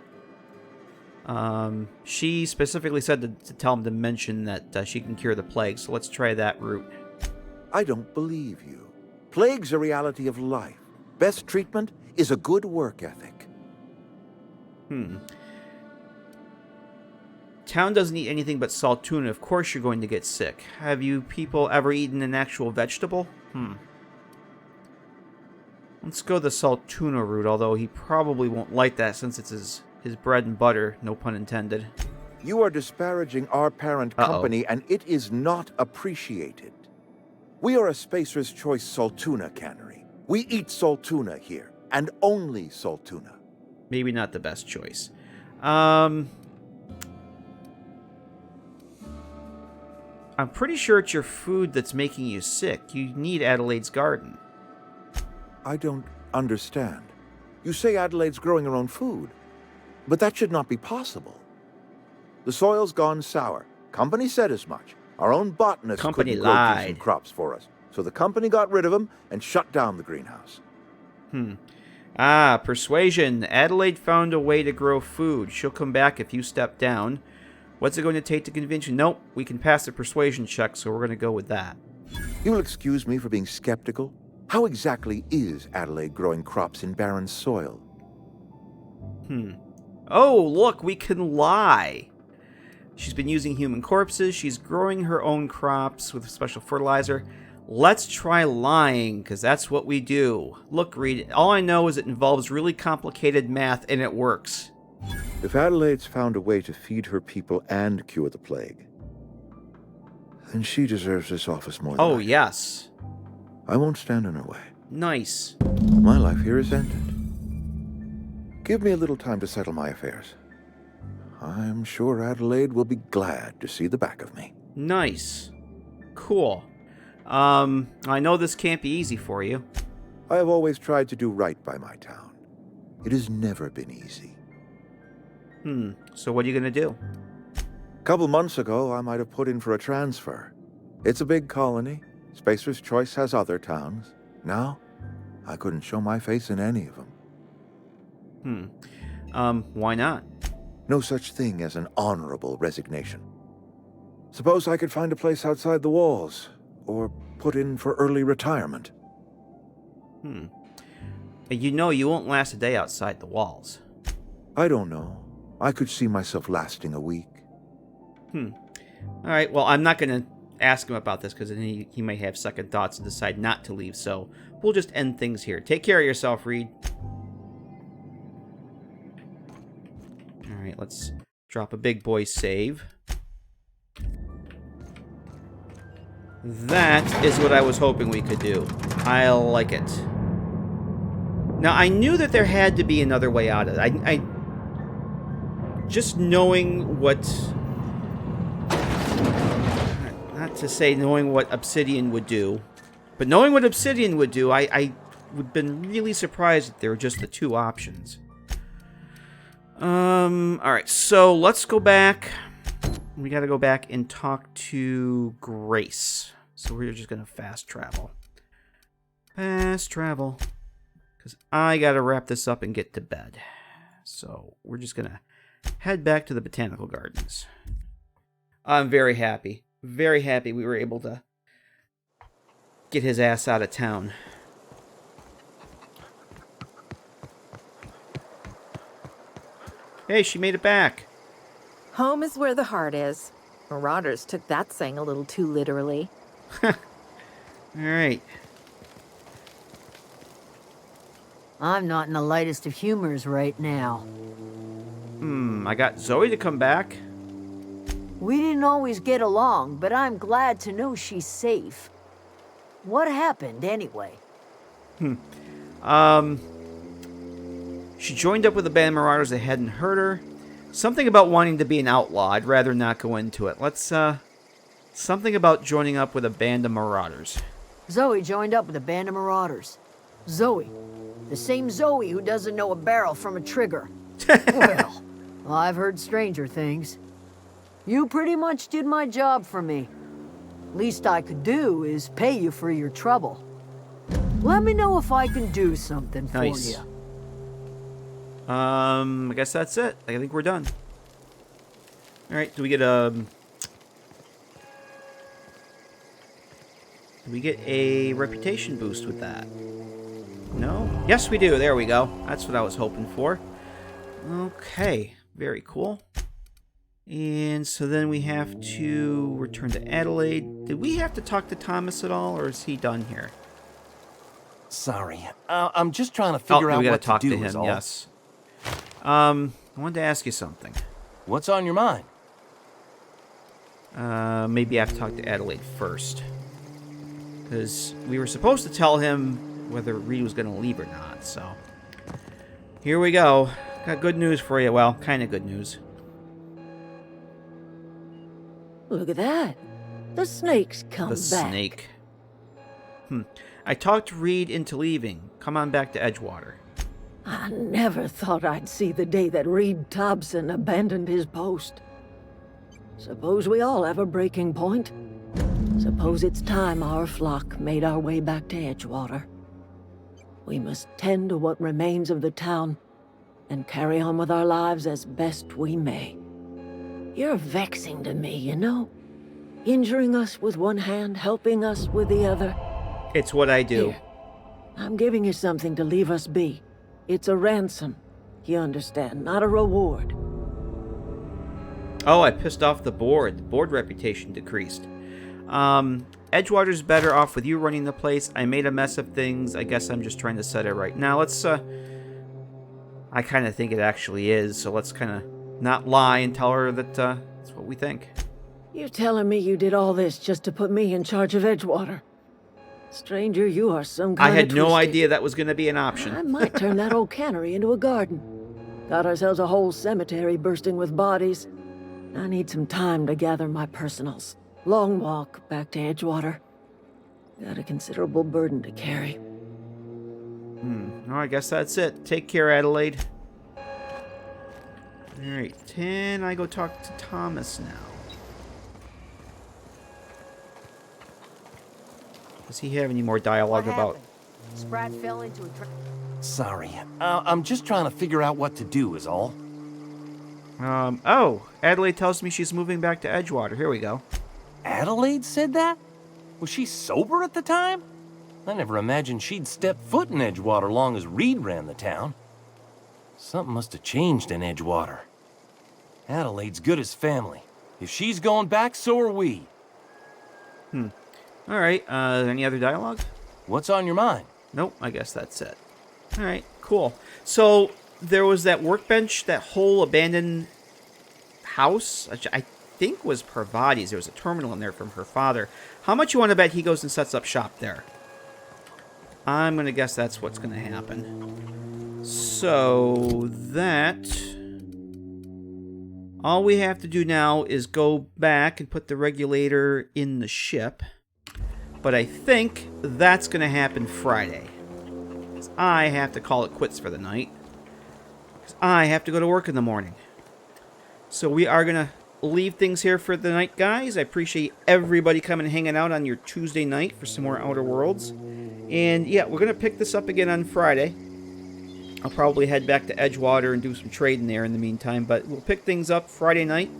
She specifically said to tell him to mention that she can cure the plague, so let's try that route. I don't believe you. Plague's a reality of life. Best treatment is a good work ethic. Town doesn't eat anything but salt tuna. Of course you're going to get sick. Have you people ever eaten an actual vegetable? Let's go the salt tuna route, although he probably won't like that since it's his bread and butter, no pun intended. You are disparaging our parent company, and it is not appreciated. We are a Spacer's Choice salt tuna cannery. We eat salt tuna here, and only salt tuna. Maybe not the best choice. I'm pretty sure it's your food that's making you sick. You need Adelaide's garden. I don't understand. You say Adelaide's growing her own food, but that should not be possible. The soil's gone sour. Company said as much. Our own botanist couldn't grow decent crops for us, so the company got rid of them and shut down the greenhouse. Ah, persuasion. Adelaide found a way to grow food. She'll come back if you step down. What's it going to take to convince you? Nope, we can pass the persuasion check, so we're going to go with that. You'll excuse me for being skeptical. How exactly is Adelaide growing crops in barren soil? Oh, look, we can lie. She's been using human corpses. She's growing her own crops with special fertilizer. Let's try lying, because that's what we do. Look, Reed, all I know is it involves really complicated math, and it works. If Adelaide's found a way to feed her people and cure the plague, then she deserves this office more than I do. Yes. I won't stand in her way. Nice. My life here is ended. Give me a little time to settle my affairs. I'm sure Adelaide will be glad to see the back of me. Nice. Cool. I know this can't be easy for you. I have always tried to do right by my town. It has never been easy. So what are you gonna do? A couple months ago, I might have put in for a transfer. It's a big colony. Spacer's Choice has other towns. Now, I couldn't show my face in any of them. Why not? No such thing as an honorable resignation. Suppose I could find a place outside the walls, or put in for early retirement. You know you won't last a day outside the walls. I don't know. I could see myself lasting a week. Alright, well, I'm not going to ask him about this because then he may have second thoughts and decide not to leave, so we'll just end things here. Take care of yourself, Reed. Alright, let's drop a big boy save. That is what I was hoping we could do. I like it. Now, I knew that there had to be another way out of it. I just knowing what... Not to say knowing what Obsidian would do, but knowing what Obsidian would do, I would have been really surprised if there were just the two options. Alright, so let's go back. We gotta go back and talk to Grace. So we're just gonna fast travel. Fast travel. Because I gotta wrap this up and get to bed. So we're just gonna head back to the Botanical Gardens. I'm very happy. Very happy we were able to get his ass out of town. Hey, she made it back. Home is where the heart is. Marauders took that saying a little too literally. Alright. I'm not in the lightest of humors right now. I got Zoe to come back. We didn't always get along, but I'm glad to know she's safe. What happened, anyway? She joined up with a band of marauders that hadn't hurt her. Something about wanting to be an outlaw. I'd rather not go into it. Let's, something about joining up with a band of marauders. Zoe joined up with a band of marauders. Zoe. The same Zoe who doesn't know a barrel from a trigger. Well, I've heard stranger things. You pretty much did my job for me. Least I could do is pay you for your trouble. Let me know if I can do something for you. I guess that's it. I think we're done. Alright, do we get a reputation boost with that? No? Yes, we do. There we go. That's what I was hoping for. Okay. Very cool. And so then we have to return to Adelaide. Did we have to talk to Thomas at all, or is he done here? Sorry. I'm just trying to figure out we gotta what talk to do, to him, is all. yes. I wanted to ask you something. What's on your mind? Maybe I have to talk to Adelaide first. Because we were supposed to tell him whether Reed was going to leave or not, so... Here we go. Got good news for you. Well, kind of good news. Look at that. The snake's come back. The snake. I talked Reed into leaving. Come on back to Edgewater. I never thought I'd see the day that Reed Thompson abandoned his post. Suppose we all have a breaking point. Suppose it's time our flock made our way back to Edgewater. We must tend to what remains of the town and carry on with our lives as best we may. You're vexing to me, you know? Injuring us with one hand, helping us with the other. It's what I do. Here, I'm giving you something to leave us be. It's a ransom, you understand, not a reward. Oh, I pissed off the board. The board reputation decreased. Edgewater's better off with you running the place. I made a mess of things. I guess I'm just trying to set it right. Now, let's, I kind of think it actually is, so let's kind of not lie and tell her that, that's what we think. You're telling me you did all this just to put me in charge of Edgewater? Stranger, you are some kind I had of no twisted. idea that was going to be an option. I might turn that old cannery into a garden. Got ourselves a whole cemetery bursting with bodies. I need some time to gather my personals. Long walk back to Edgewater. Got a considerable burden to carry. Oh, I guess that's it. Take care, Adelaide. Alright, can I go talk to Thomas now? Does he have any more dialogue about... Sprat fell into a trap. Sorry. I'm just trying to figure out what to do is all. Oh, Adelaide tells me she's moving back to Edgewater. Here we go. Adelaide said that? Was she sober at the time? I never imagined she'd step foot in Edgewater long as Reed ran the town. Something must have changed in Edgewater. Adelaide's good as family. If she's going back, so are we. Alright, any other dialogue? What's on your mind? Nope, I guess that's it. Alright, cool. So, there was that workbench, that whole abandoned house, which I think was Parvati's. There was a terminal in there from her father. How much you want to bet he goes and sets up shop there? I'm going to guess that's what's going to happen. So, all we have to do now is go back and put the regulator in the ship. But I think that's going to happen Friday. Because I have to call it quits for the night. Because I have to go to work in the morning. So we are going to leave things here for the night, guys. I appreciate everybody coming and hanging out on your Tuesday night for some more Outer Worlds. And yeah, we're going to pick this up again on Friday. I'll probably head back to Edgewater and do some trading there in the meantime. But we'll pick things up Friday night.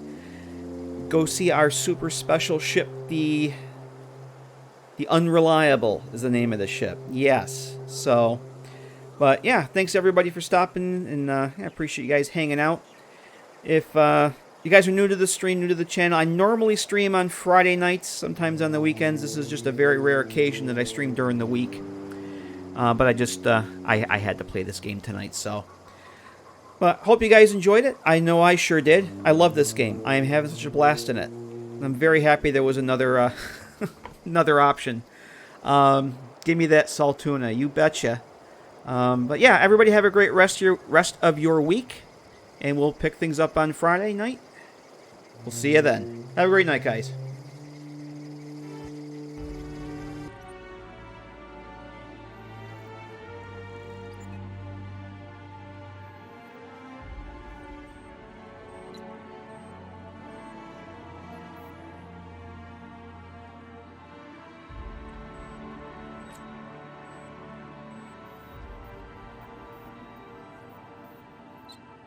Go see our super special ship, The Unreliable is the name of the ship. Yes. So, but yeah, thanks everybody for stopping, and I appreciate you guys hanging out. If you guys are new to the stream, new to the channel, I normally stream on Friday nights, sometimes on the weekends. This is just a very rare occasion that I stream during the week. But I just, I had to play this game tonight, so. But hope you guys enjoyed it. I know I sure did. I love this game. I am having such a blast in it. I'm very happy there was another, another option. Give me that Saltuna, you betcha. But yeah, everybody have a great rest of your week, and we'll pick things up on Friday night. We'll see you then. Have a great night, guys.